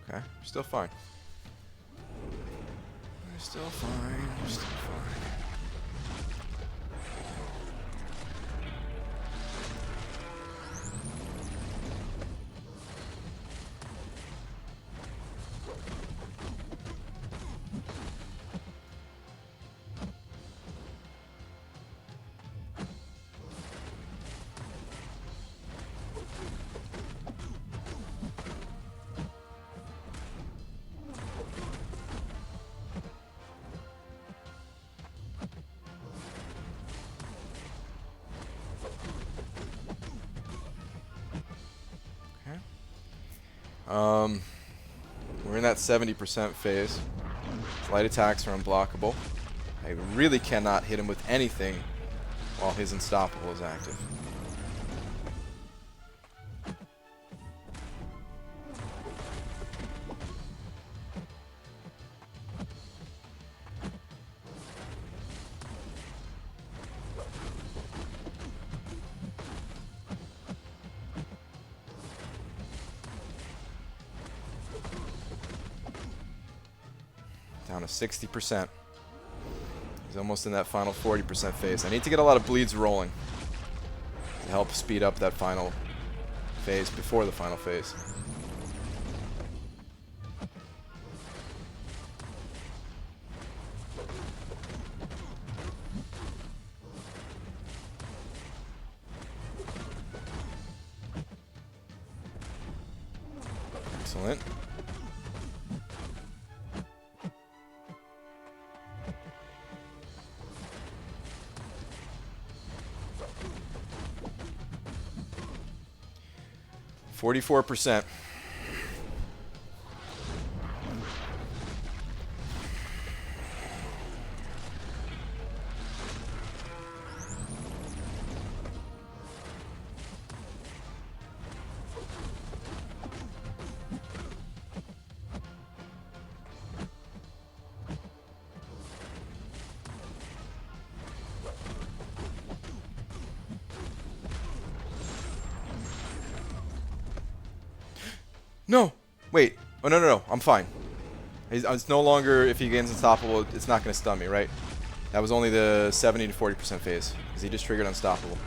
Okay, we're still fine. We're still fine. We're still fine. We're in that 70% phase. Light attacks are unblockable. I really cannot hit him with anything while his unstoppable is active. Down to 60%. He's almost in that final 40% phase. I need to get a lot of bleeds rolling to help speed up that final phase before the final phase. Excellent. %. No! Wait. Oh, no, no, no. I'm fine. It's no longer, if he gains unstoppable, it's not going to stun me, right? That was only the 70 to 40% phase, because he just triggered unstoppable.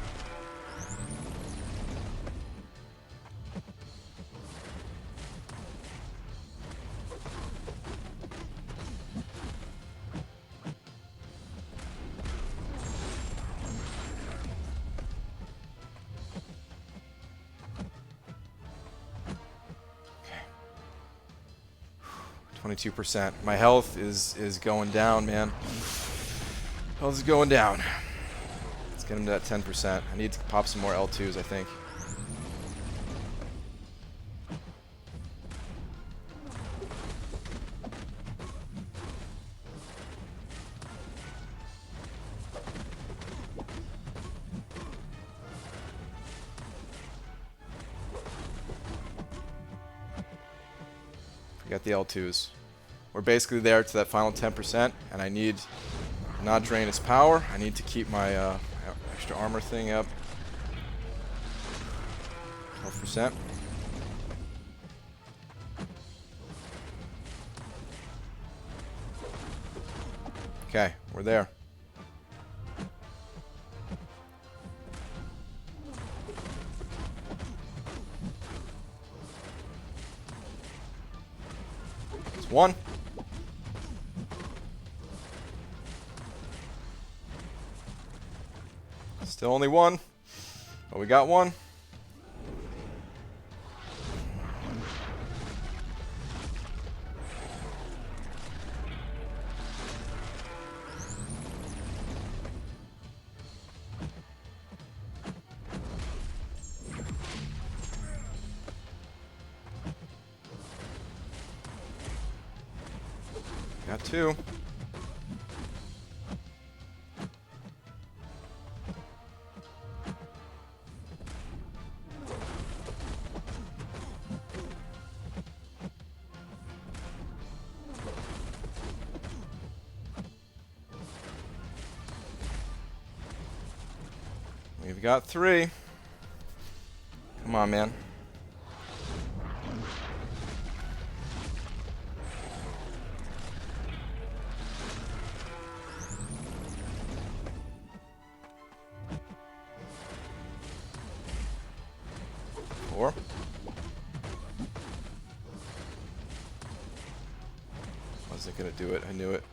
Okay. 22%. My health is going down, man. Health is going down. Let's get him to that 10%. I need to pop some more L2s, I think. We got the L2s. We're basically there to that final 10%, and I need to not drain his power. I need to keep my extra armor thing up. 12%. Okay, we're there. It's one. Still only one. But we got one. Got two. We've got three. Come on, man. Four. Wasn't gonna do it. I knew it.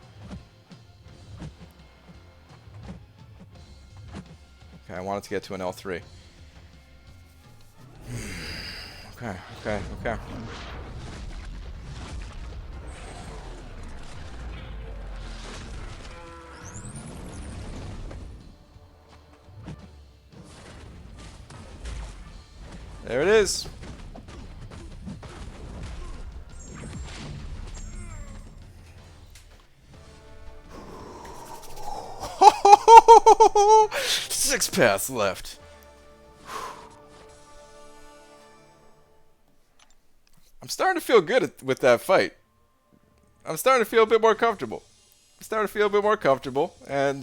Okay, I wanted to get to an L3. Okay, okay, okay. There it is. Six paths left. I'm starting to feel good with that fight. I'm starting to feel a bit more comfortable. And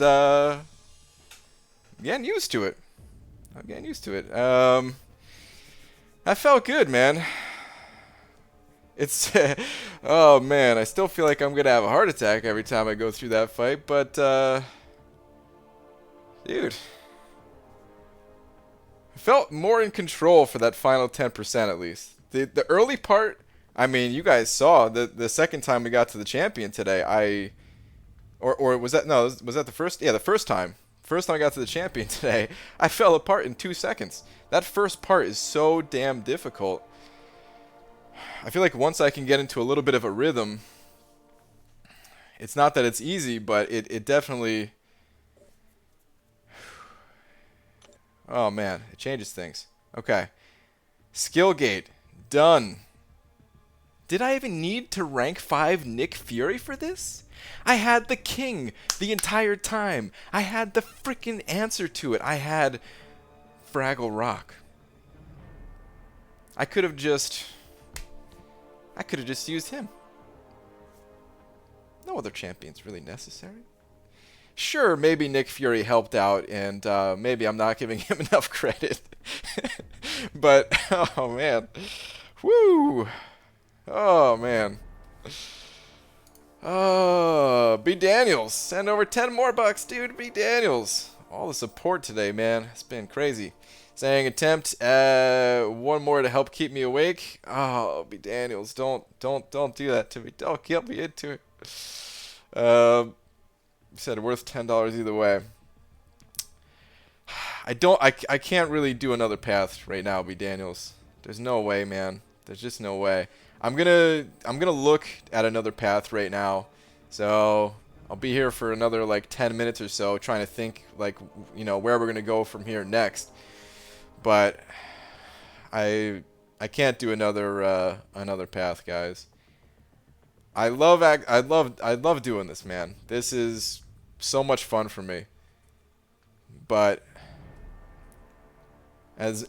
getting used to it. I'm getting used to it. That felt good, man. It's oh man, I still feel like I'm gonna have a heart attack every time I go through that fight, but dude, I felt more in control for that final 10% at least. The early part, I mean, you guys saw the second time we got to the champion today. Or was that was that the first? Yeah, the first time. First time I got to the champion today, I fell apart in 2 seconds. That first part is so damn difficult. I feel like once I can get into a little bit of a rhythm, it's not that it's easy, but it definitely... Oh man, it changes things. Okay. Skill gate. Done. Did I even need to rank 5 Nick Fury for this? I had the king the entire time. I had the freaking answer to it. I had Fraggle Rock. I could have just used him. No other champion's really necessary. Sure, maybe Nick Fury helped out, and maybe I'm not giving him enough credit. But, oh man. Woo! Oh man. Oh, B. Daniels. Send over 10 more bucks, dude. B. Daniels. All the support today, man. It's been crazy. Saying attempt one more to help keep me awake. Oh, B. Daniels, don't do that to me. Don't get me into it. Said worth $10 either way. I can't really do another path right now, B. Daniels. There's no way, man. There's just no way. I'm gonna look at another path right now. So I'll be here for another like 10 minutes or so, trying to think like, you know, where we're gonna go from here next. But I can't do another path, guys. I love doing this, man. This is so much fun for me. But as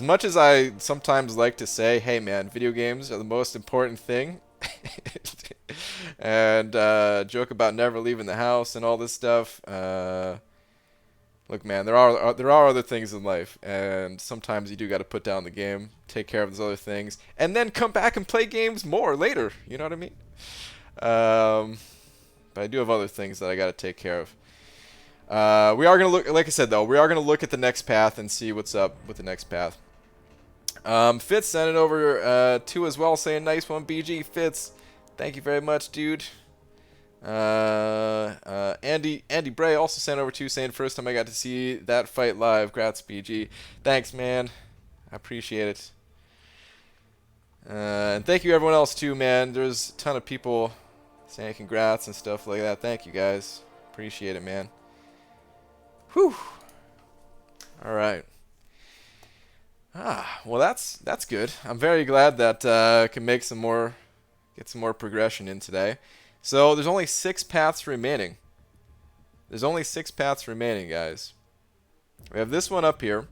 much as I sometimes like to say, hey man, video games are the most important thing, and joke about never leaving the house and all this stuff, look man, there are other things in life, and sometimes you do got to put down the game, take care of those other things, and then come back and play games more later, you know what I mean? But I do have other things that I got to take care of. We are going to look, like I said, though, we are going to look at the next path and see what's up with the next path. Fitz sent it over too as well, saying nice one, BG. Fitz, thank you very much, dude. Andy Bray also sent over too, saying first time I got to see that fight live. Grats, BG. Thanks, man. I appreciate it. And thank you everyone else too, man. There's a ton of people saying congrats and stuff like that. Thank you guys. Appreciate it, man. Whew. All right. Well, that's good. I'm very glad that I can make some more, get some more progression in today. So there's only 6 paths remaining. There's only 6 paths remaining, guys. We have this one up here,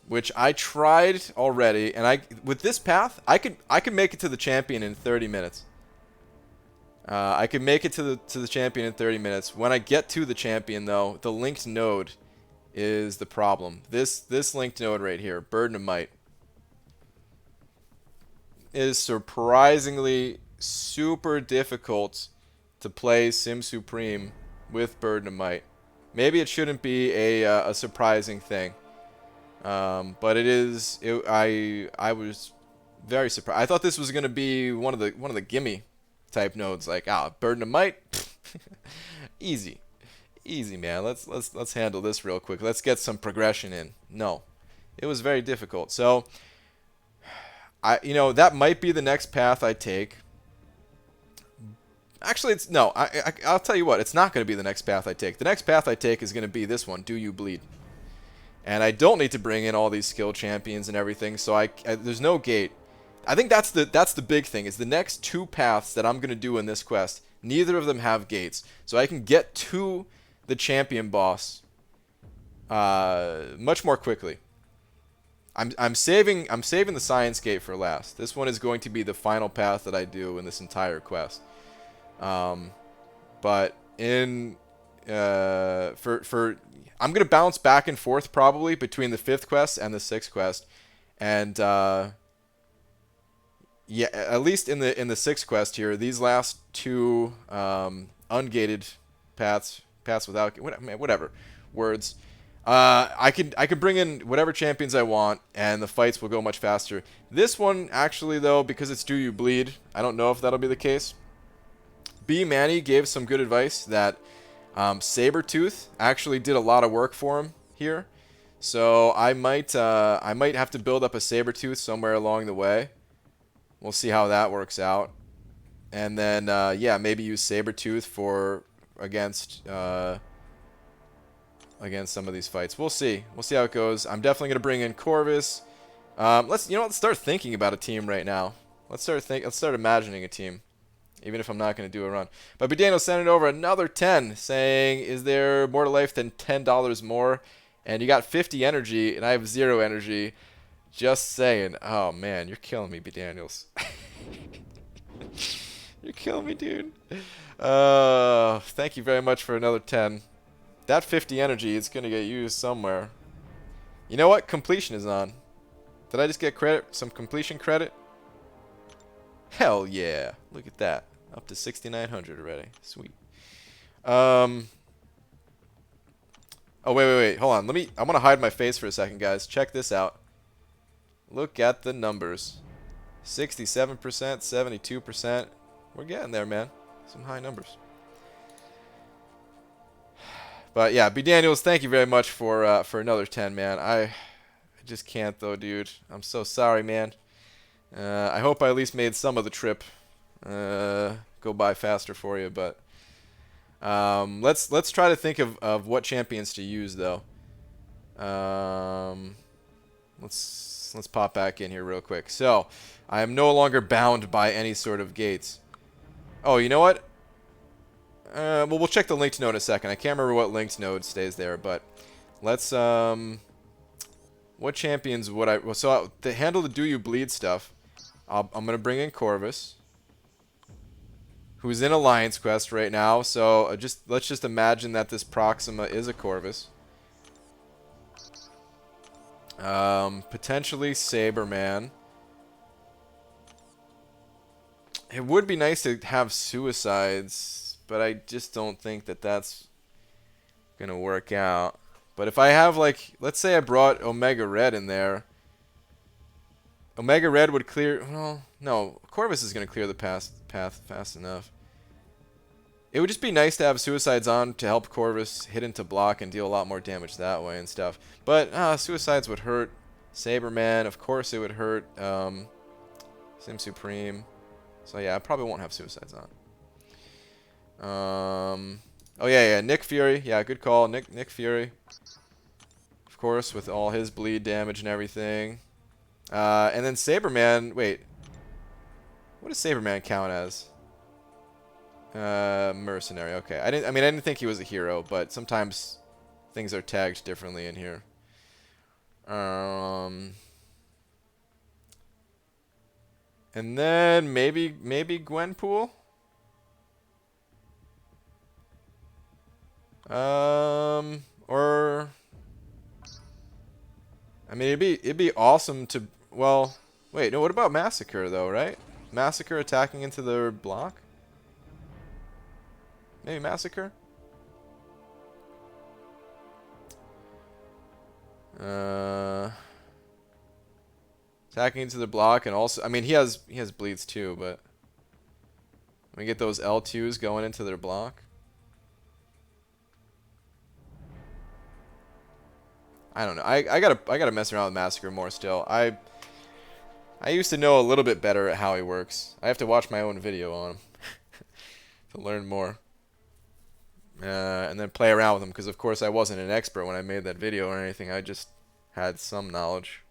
which I tried already, and with this path, I could make it to the champion in 30 minutes. I could make it to the champion in 30 minutes. When I get to the champion, though, the linked node is the problem. This linked node right here, Burden of Might, is surprisingly super difficult to play Sim Supreme with Burden of Might. Maybe it shouldn't be a surprising thing, but it is. I was very surprised. I thought this was gonna be one of the gimme type nodes, like Burden of Might, easy. Easy, man. Let's handle this real quick. Let's get some progression in. No, it was very difficult. So, that might be the next path I take. Actually, I'll tell you what. It's not going to be the next path I take. The next path I take is going to be this one. Do You Bleed? And I don't need to bring in all these skill champions and everything. So there's no gate. I think that's the big thing. Is the next 2 paths that I'm going to do in this quest. Neither of them have gates, so I can get to the champion boss much more quickly. I'm saving the science gate for last. This one is going to be the final path that I do in this entire quest. But I'm gonna bounce back and forth probably between the 5th quest and the 6th quest, and yeah, at least in the 6th quest here, these last 2 ungated paths without whatever words. I could bring in whatever champions I want, and the fights will go much faster. This one, actually, though, because it's Do You Bleed, I don't know if that'll be the case. B. Manny gave some good advice that Sabretooth actually did a lot of work for him here. So I might have to build up a Sabretooth somewhere along the way. We'll see how that works out. And then, yeah, maybe use Sabretooth against some of these fights. We'll see. We'll see how it goes. I'm definitely going to bring in Corvus. Let's start thinking about a team right now. Let's start imagining a team, even if I'm not going to do a run. But Daniel sent it over another 10, saying, "Is there more to life than $10 more?" And you got 50 energy, and I have 0 energy. Just saying. Oh man, you're killing me, B. Daniels. You're killing me, dude. Thank you very much for another 10. That 50 energy is going to get used somewhere. You know what? Completion is on. Did I just get credit? Some completion credit? Hell yeah. Look at that. Up to 6,900 already. Sweet. Oh, wait. Hold on. I want to hide my face for a second, guys. Check this out. Look at the numbers. 67%, 72%. We're getting there, man. Some high numbers. But yeah, B. Daniels, thank you very much for another 10, man. I just can't though, dude. I'm so sorry, man. I hope I at least made some of the trip go by faster for you, but let's try to think of what champions to use though. Let's pop back in here real quick. So I am no longer bound by any sort of gates. Oh, you know what? Well, we'll check the linked node in a second. I can't remember what linked node stays there, but let's what champions would I? Well, so to handle the Do You Bleed stuff, I'm gonna bring in Corvus, who's in Alliance Quest right now. So let's just imagine that this Proxima is a Corvus. Potentially Saberman. It would be nice to have suicides, but I just don't think that that's gonna work out. But if I have, like, let's say I brought Omega Red in there, Omega Red would clear. Well, no, Corvus is gonna clear the path fast enough. It would just be nice to have suicides on to help Corvus hit into block and deal a lot more damage that way and stuff. But suicides would hurt Saberman. Of course, it would hurt Sim Supreme. So yeah, I probably won't have suicides on. Oh yeah, Nick Fury. Yeah, good call, Nick Fury. Of course, with all his bleed damage and everything. And then Saberman. Wait, what does Saberman count as? Mercenary. Okay, I didn't think he was a hero, but sometimes things are tagged differently in here. And then maybe Gwenpool. Or I mean, it'd be awesome to. Well, wait, no. What about Massacre though? Right? Massacre attacking into their block. Maybe Massacre. Attacking into the block, and also, I mean, he has bleeds too, but we get those L2s going into their block. I don't know. I gotta mess around with Massacre more still. I used to know a little bit better at how he works. I have to watch my own video on him to learn more. And then play around with him, because of course I wasn't an expert when I made that video or anything. I just had some knowledge.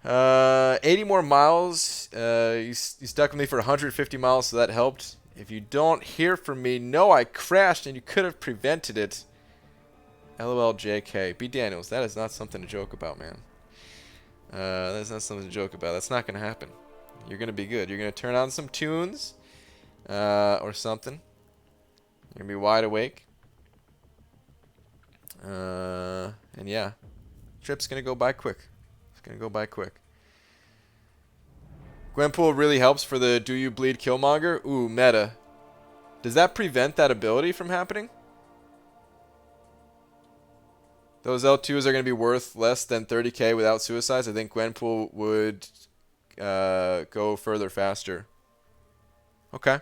80 more miles. You stuck with me for 150 miles, so that helped. If you don't hear from me, know I crashed and you could have prevented it. LOL JK. B Daniels, that is not something to joke about, man. That's not something to joke about. That's not going to happen. You're going to be good. You're going to turn on some tunes or something. You're going to be wide awake. And yeah. Trip's going to go by quick. It's going to go by quick. Gwenpool really helps for the Do You Bleed Killmonger? Ooh, meta. Does that prevent that ability from happening? Those L2s are going to be worth less than 30k without suicides. I think Gwenpool would go further faster. Okay.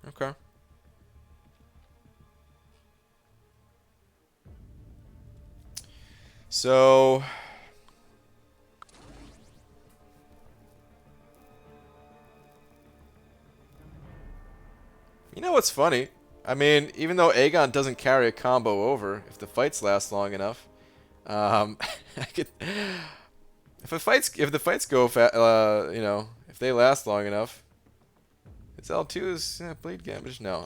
Okay. So you know what's funny? I mean, even though Aegon doesn't carry a combo over, if the fights last long enough, I could. If the fights go, you know, if they last long enough, it's L2's bleed damage. No.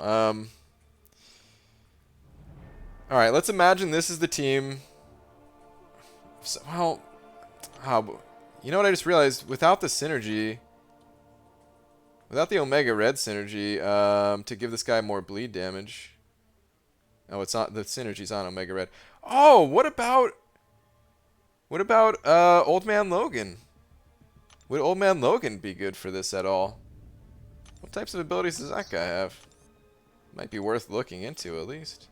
All right, let's imagine this is the team. So, well, you know what I just realized? Without the synergy. Without the Omega Red synergy, to give this guy more bleed damage. Oh, it's not, the synergy's on Omega Red. Oh, what about Old Man Logan? Would Old Man Logan be good for this at all? What types of abilities does that guy have? Might be worth looking into at least.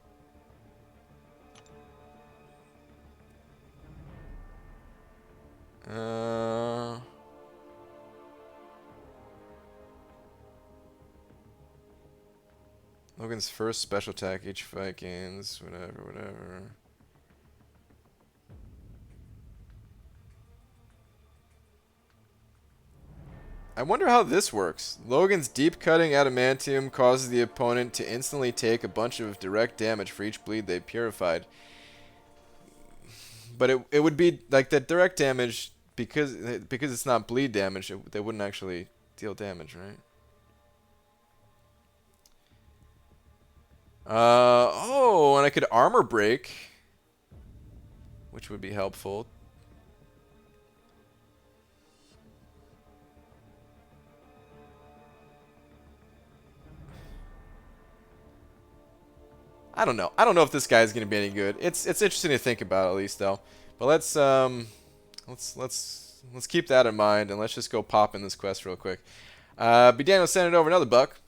Logan's first special attack, each fight gains, whatever. I wonder how this works. Logan's deep cutting adamantium causes the opponent to instantly take a bunch of direct damage for each bleed they purified. But it would be like that direct damage, because it's not bleed damage, they wouldn't actually deal damage, right? Oh, and I could armor break, which would be helpful. I don't know. I don't know if this guy is going to be any good. It's interesting to think about at least though. But let's let's keep that in mind, and let's just go pop in this quest real quick. B. Daniel sending over another buck.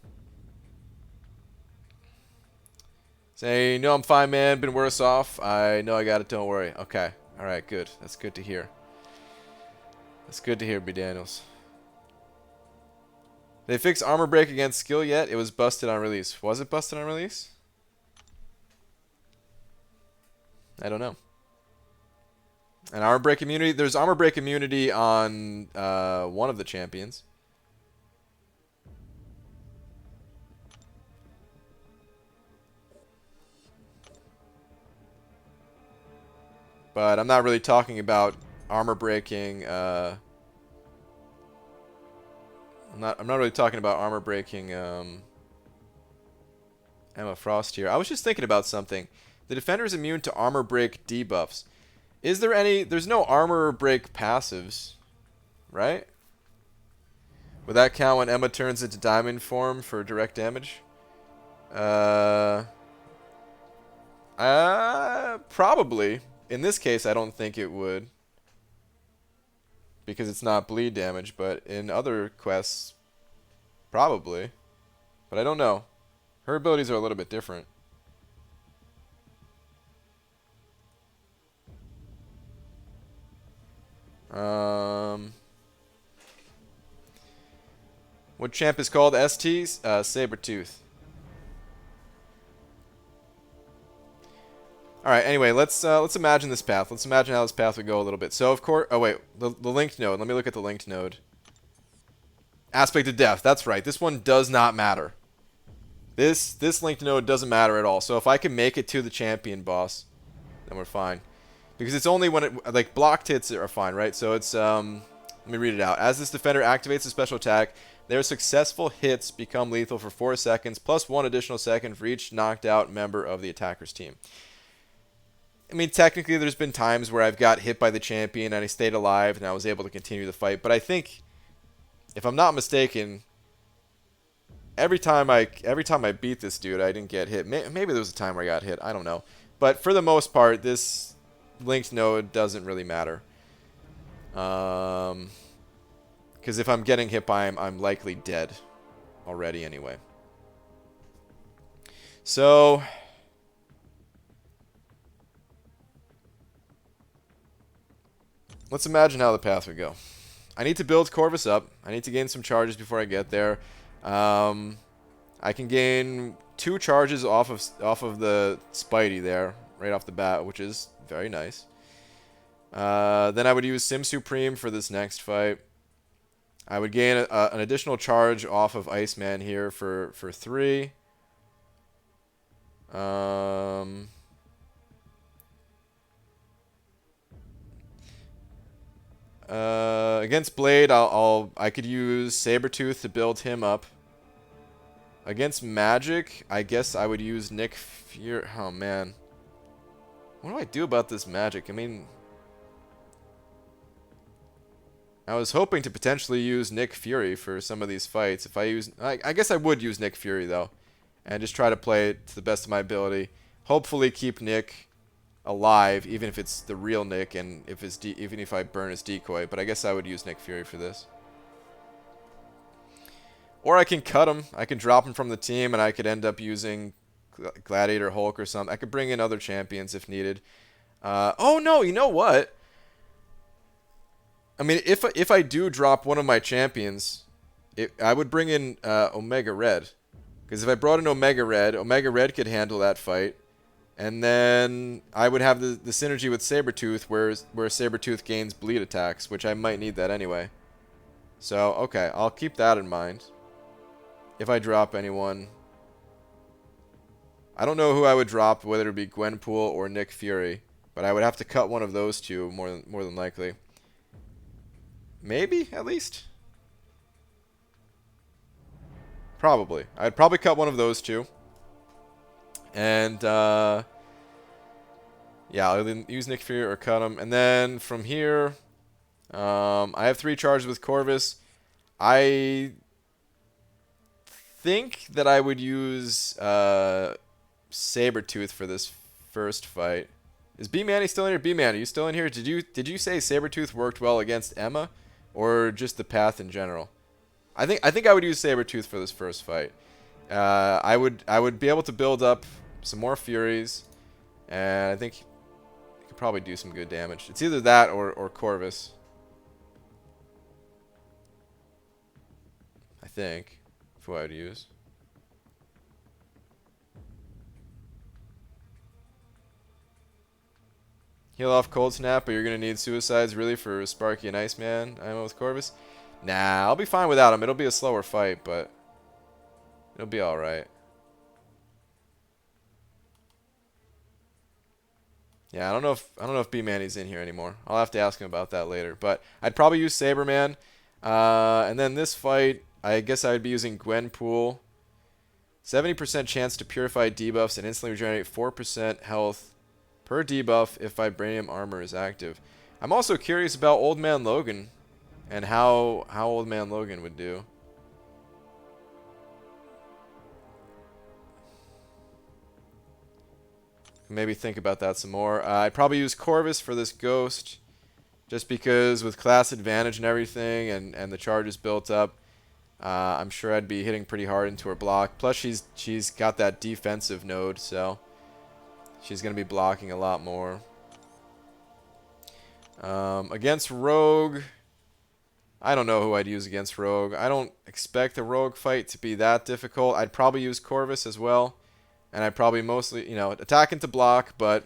Saying, no, I'm fine, man. Been worse off. I know I got it. Don't worry. Okay. All right, good. That's good to hear. That's good to hear, B. Daniels. They fixed armor break against skill yet? It was busted on release. Was it busted on release? I don't know. And armor break immunity. There's armor break immunity on one of the champions. But I'm not really talking about armor breaking. I'm not really talking about armor breaking Emma Frost here. I was just thinking about something. The defender is immune to armor break debuffs. Is there any? There's no armor break passives, right? Would that count when Emma turns into diamond form for direct damage? Probably. In this case, I don't think it would, because it's not bleed damage, but in other quests, probably. But I don't know. Her abilities are a little bit different. What champ is called STs? Sabretooth. All right. Anyway, let's imagine this path. Let's imagine how this path would go a little bit. So of course, oh wait, the linked node. Let me look at the linked node. Aspect of death. That's right. This one does not matter. This linked node doesn't matter at all. So if I can make it to the champion boss, then we're fine. Because it's only when it, like, blocked hits are fine, right? So it's let me read it out. As this defender activates a special attack, their successful hits become lethal for 4 seconds, plus 1 additional second for each knocked out member of the attacker's team. I mean, technically, there's been times where I've got hit by the champion and I stayed alive and I was able to continue the fight. But I think, if I'm not mistaken, every time I beat this dude, I didn't get hit. Maybe there was a time where I got hit. I don't know. But for the most part, this linked node doesn't really matter. Because if I'm getting hit by him, I'm likely dead already anyway. So let's imagine how the path would go. I need to build Corvus up. I need to gain some charges before I get there. I can gain 2 charges off of the Spidey there, right off the bat, which is very nice. Then I would use Sim Supreme for this next fight. I would gain an additional charge off of Iceman here for 3. Against Blade, I could use Sabretooth to build him up. Against Magic, I guess I would use Nick Fury. Oh man, what do I do about this Magic? I mean, I was hoping to potentially use Nick Fury for some of these fights. If I guess I would use Nick Fury though, and just try to play it to the best of my ability. Hopefully, keep Nick alive, even if it's the real Nick, and even if I burn his decoy. But I guess I would use Nick Fury for this. Or I can cut him. I can drop him from the team, and I could end up using Gladiator Hulk or something. I could bring in other champions if needed. Oh no, you know what? I mean, if I do drop one of my champions, I would bring in Omega Red. Because if I brought in Omega Red could handle that fight. And then I would have the synergy with Sabretooth, where Sabretooth gains bleed attacks, which I might need that anyway. So, okay, I'll keep that in mind. If I drop anyone. I don't know who I would drop, whether it be Gwenpool or Nick Fury. But I would have to cut one of those two, more than likely. Maybe, at least? Probably. I'd probably cut one of those two. And, yeah, I'll either use Nick Fury or cut him. And then, from here, I have 3 charges with Corvus. I think that I would use Sabretooth for this first fight. Is B-Manny still in here? B-Man, are you still in here? Did you say Sabretooth worked well against Emma, or just the path in general? I think I would use Sabretooth for this first fight. I would be able to build up some more Furies, and I think he could probably do some good damage. It's either that or Corvus. I think, is who I would use. Heal off Cold Snap, but you're going to need Suicides really for Sparky and Iceman. I'm with Corvus. Nah, I'll be fine without him. It'll be a slower fight, but it'll be alright. Yeah, I don't know if B-Manny's in here anymore. I'll have to ask him about that later. But I'd probably use Saberman. And then this fight, I guess I would be using Gwenpool. 70% chance to purify debuffs and instantly regenerate 4% health per debuff if Vibranium Armor is active. I'm also curious about Old Man Logan and how Old Man Logan would do. Maybe think about that some more. I'd probably use Corvus for this Ghost, just because with class advantage and everything, and the charges built up, I'm sure I'd be hitting pretty hard into her block. Plus, she's got that defensive node, so she's going to be blocking a lot more. Against Rogue, I don't know who I'd use against Rogue. I don't expect the Rogue fight to be that difficult. I'd probably use Corvus as well. And I'd probably mostly, attack into block, but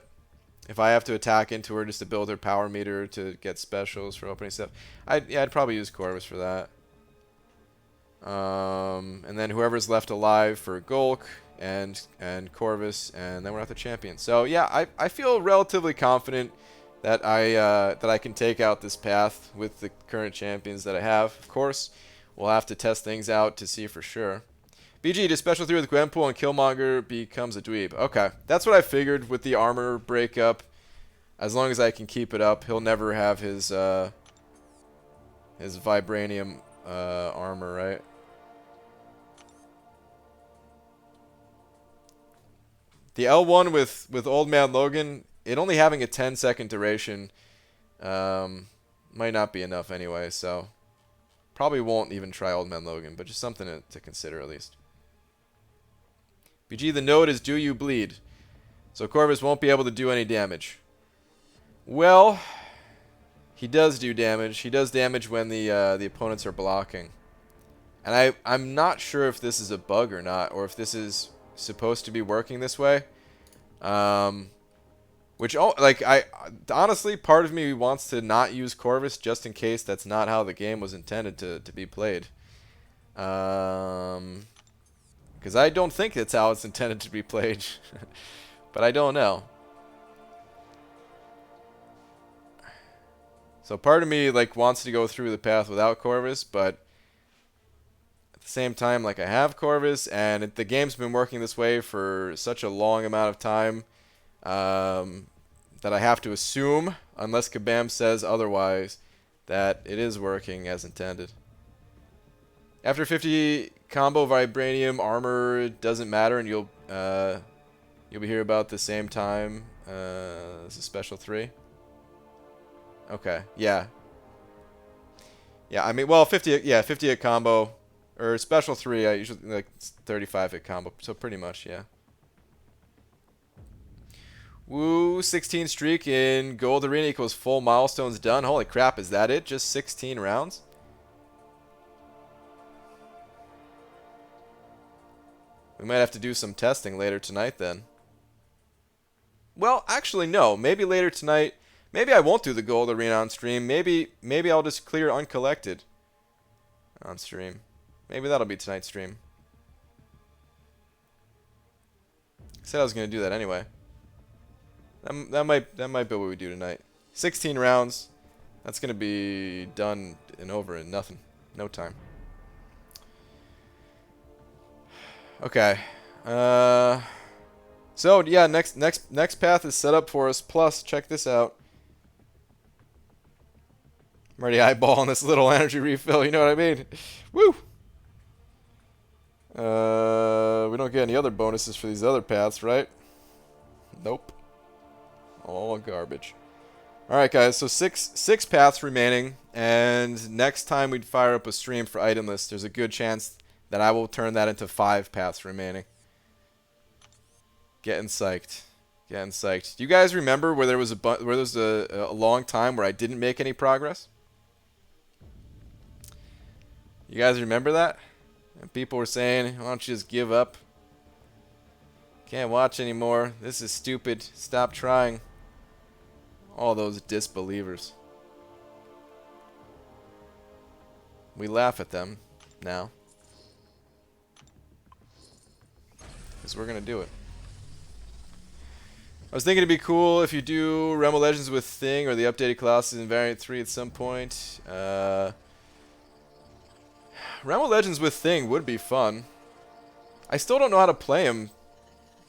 if I have to attack into her just to build her power meter to get specials for opening stuff, I'd probably use Corvus for that. And then whoever's left alive for Gulk and Corvus, and then we're at the champion. So yeah, I feel relatively confident that I can take out this path with the current champions that I have. Of course, we'll have to test things out to see for sure. BG, does Special 3 with Gwenpool and Killmonger becomes a dweeb. Okay, that's what I figured with the armor breakup. As long as I can keep it up, he'll never have his Vibranium armor, right? The L1 with Old Man Logan, it only having a 10-second duration might not be enough anyway, so probably won't even try Old Man Logan, but just something to consider at least. BG, the node is do you bleed? So Corvus won't be able to do any damage. Well, he does do damage. He does damage when the opponents are blocking. And I'm not sure if this is a bug or not, or if this is supposed to be working this way. Honestly, part of me wants to not use Corvus just in case that's not how the game was intended to be played. Because I don't think that's how it's intended to be played. But I don't know. So part of me wants to go through the path without Corvus, but at the same time, I have Corvus, and the game's been working this way for such a long amount of time that I have to assume, unless Kabam says otherwise, that it is working as intended. After 50 combo Vibranium armor doesn't matter, and you'll be here about the same time as a Special 3. Okay, yeah. Yeah, I mean, well, 50 hit combo, or Special 3, I usually 35 hit combo, so pretty much, yeah. Woo, 16 streak in Gold Arena equals full milestones done. Holy crap, is that it? Just 16 rounds? We might have to do some testing later tonight then. Well, actually, no. Maybe later tonight. Maybe I won't do the Gold Arena on stream. Maybe I'll just clear Uncollected on stream. Maybe that'll be tonight's stream. I said I was going to do that anyway. That might be what we do tonight. 16 rounds. That's going to be done and over in nothing. No time. Okay. So yeah, next path is set up for us. Plus, check this out. I'm already eyeballing this little energy refill. You know what I mean? Woo. We don't get any other bonuses for these other paths, right? Nope. All garbage. Alright guys, so six paths remaining, and next time we'd fire up a stream for Itemless, there's a good chance that I will turn that into 5 paths remaining. Getting psyched. Getting psyched. Do you guys remember where there was a long time where I didn't make any progress? You guys remember that? And people were saying, why don't you just give up? Can't watch anymore. This is stupid. Stop trying. All those disbelievers. We laugh at them now. Because we're going to do it. I was thinking it'd be cool if you do Realm of Legends with Thing or the updated classes in Variant 3 at some point. Realm of Legends with Thing would be fun. I still don't know how to play him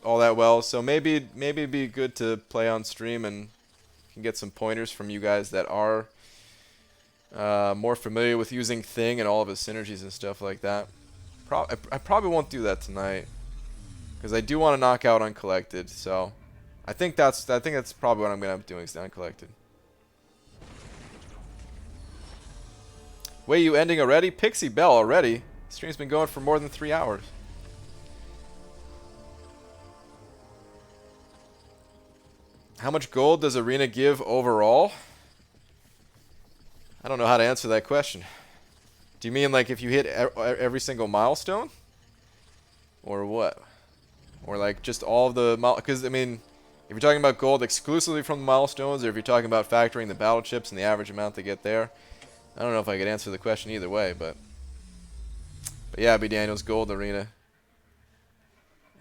all that well, so maybe it'd be good to play on stream and can get some pointers from you guys that are more familiar with using Thing and all of his synergies and stuff like that. I probably won't do that tonight because I do want to knock out Uncollected. So I think that's probably what I'm gonna be doing is the Uncollected. Wait, you ending already? Pixie Bell already? Stream's been going for more than 3 hours. How much gold does Arena give overall? I don't know how to answer that question. Do you mean like if you hit every single milestone? Or what? Or like just all of the because I mean, if you're talking about gold exclusively from the milestones, or if you're talking about factoring the battle chips and the average amount they get there, I don't know if I could answer the question either way, but yeah, B. Daniels, gold arena.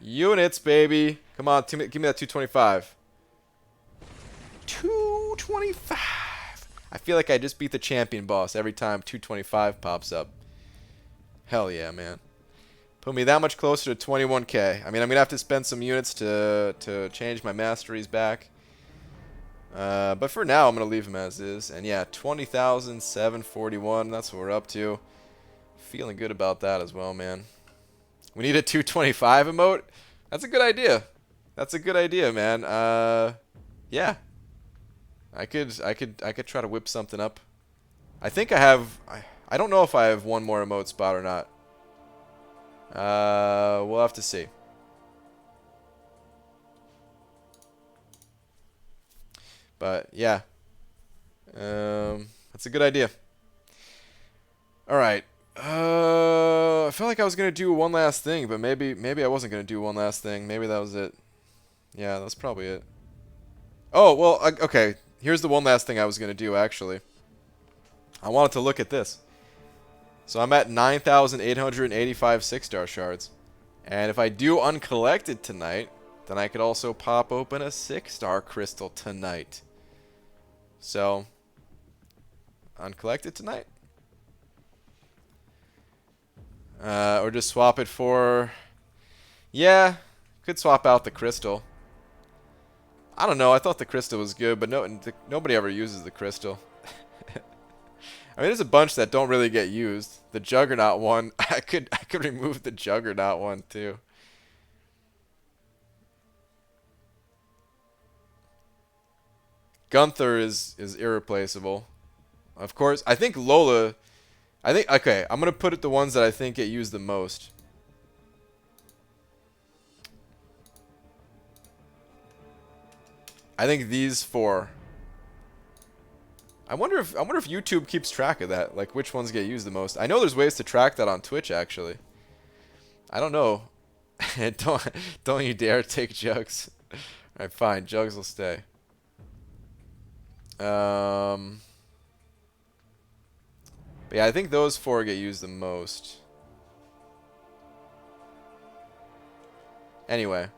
Units, baby. Come on, give me that 225. 225. I feel like I just beat the champion boss every time 225 pops up. Hell yeah, man. Put me that much closer to 21k. I mean, I'm going to have to spend some units to change my masteries back. But for now, I'm going to leave them as is. And yeah, 20,741. That's what we're up to. Feeling good about that as well, man. We need a 225 emote? That's a good idea. That's a good idea, man. Yeah. I could try to whip something up. I think I have... I don't know if I have one more emote spot or not. We'll have to see. But yeah, that's a good idea. All right. I felt like I was gonna do one last thing, but maybe I wasn't gonna do one last thing. Maybe that was it. Yeah, that's probably it. Oh well, okay. Here's the one last thing I was gonna do. Actually, I wanted to look at this. So I'm at 9,885 6-star shards. And if I do Uncollected tonight, then I could also pop open a 6-star crystal tonight. So, Uncollected tonight? Or just swap it for... Yeah, could swap out the crystal. I don't know, I thought the crystal was good, but nobody ever uses the crystal. I mean, there's a bunch that don't really get used. The Juggernaut one, I could remove the Juggernaut one too. Gunther is irreplaceable. Of course, I think Lola. Okay, I'm gonna put it the ones that I think get used the most. I think these 4. I wonder if YouTube keeps track of that, like which ones get used the most. I know there's ways to track that on Twitch actually. I don't know. don't you dare take Jugs. All right, fine. Jugs will stay. But yeah, I think those 4 get used the most. Anyway.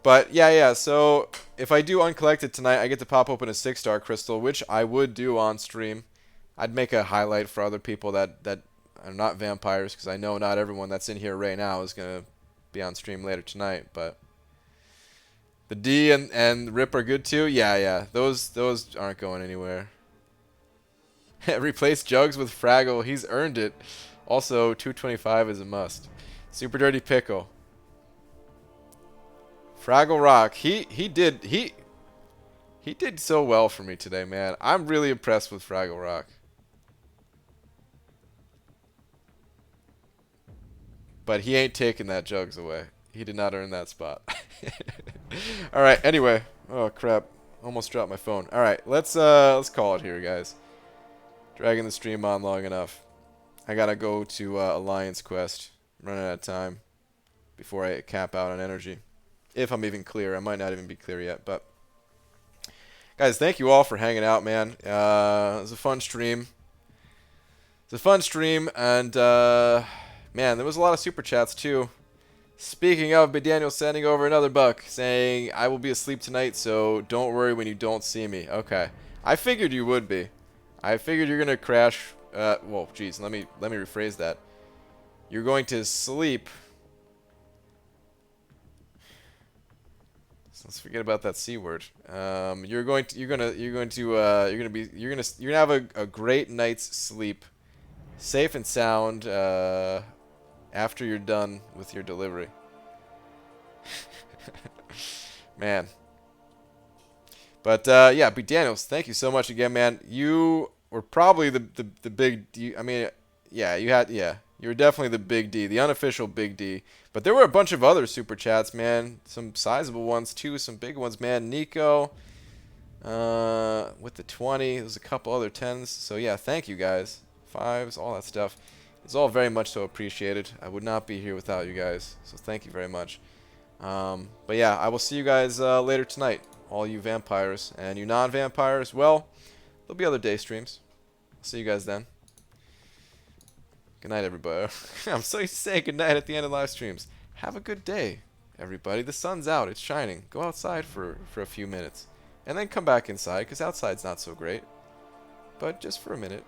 But yeah, so if I do Uncollected tonight, I get to pop open a 6-star crystal, which I would do on stream. I'd make a highlight for other people that are not vampires, because I know not everyone that's in here right now is going to be on stream later tonight. But the D and Rip are good too? Yeah. Those aren't going anywhere. Replace Jugs with Fraggle. He's earned it. Also, 225 is a must. Super Dirty Pickle. Fraggle Rock. He He did so well for me today, man. I'm really impressed with Fraggle Rock. But he ain't taking that jugs away. He did not earn that spot. Alright, anyway. Oh crap. Almost dropped my phone. Alright, let's call it here, guys. Dragging the stream on long enough. I gotta go to Alliance Quest. I'm running out of time before I cap out on energy. If I'm even clear. I might not even be clear yet, but guys, thank you all for hanging out, man. It was a fun stream. It's a fun stream, and man, there was a lot of super chats too. Speaking of, Big Daniel sending over another buck saying, I will be asleep tonight, so don't worry when you don't see me. Okay. I figured you would be. I figured you're gonna crash. Well, geez, let me rephrase that. You're going to sleep. So let's forget about that C word. You're gonna have a great night's sleep, safe and sound, after you're done with your delivery. Man. But yeah, Big Daniels, thank you so much again, man. You were probably the big D. I mean, yeah, you were definitely the big D, the unofficial big D. But there were a bunch of other super chats, man. Some sizable ones too, some big ones, man. Nico with the 20. There's a couple other 10s. So yeah, thank you guys. 5s, all that stuff. It's all very much so appreciated. I would not be here without you guys. So thank you very much. But yeah, I will see you guys later tonight. All you vampires and you non-vampires, well, there'll be other day streams. I'll see you guys then. Good night, everybody. I'm so used to saying good night at the end of live streams. Have a good day, everybody. The sun's out. It's shining. Go outside for a few minutes. And then come back inside, because outside's not so great. But just for a minute.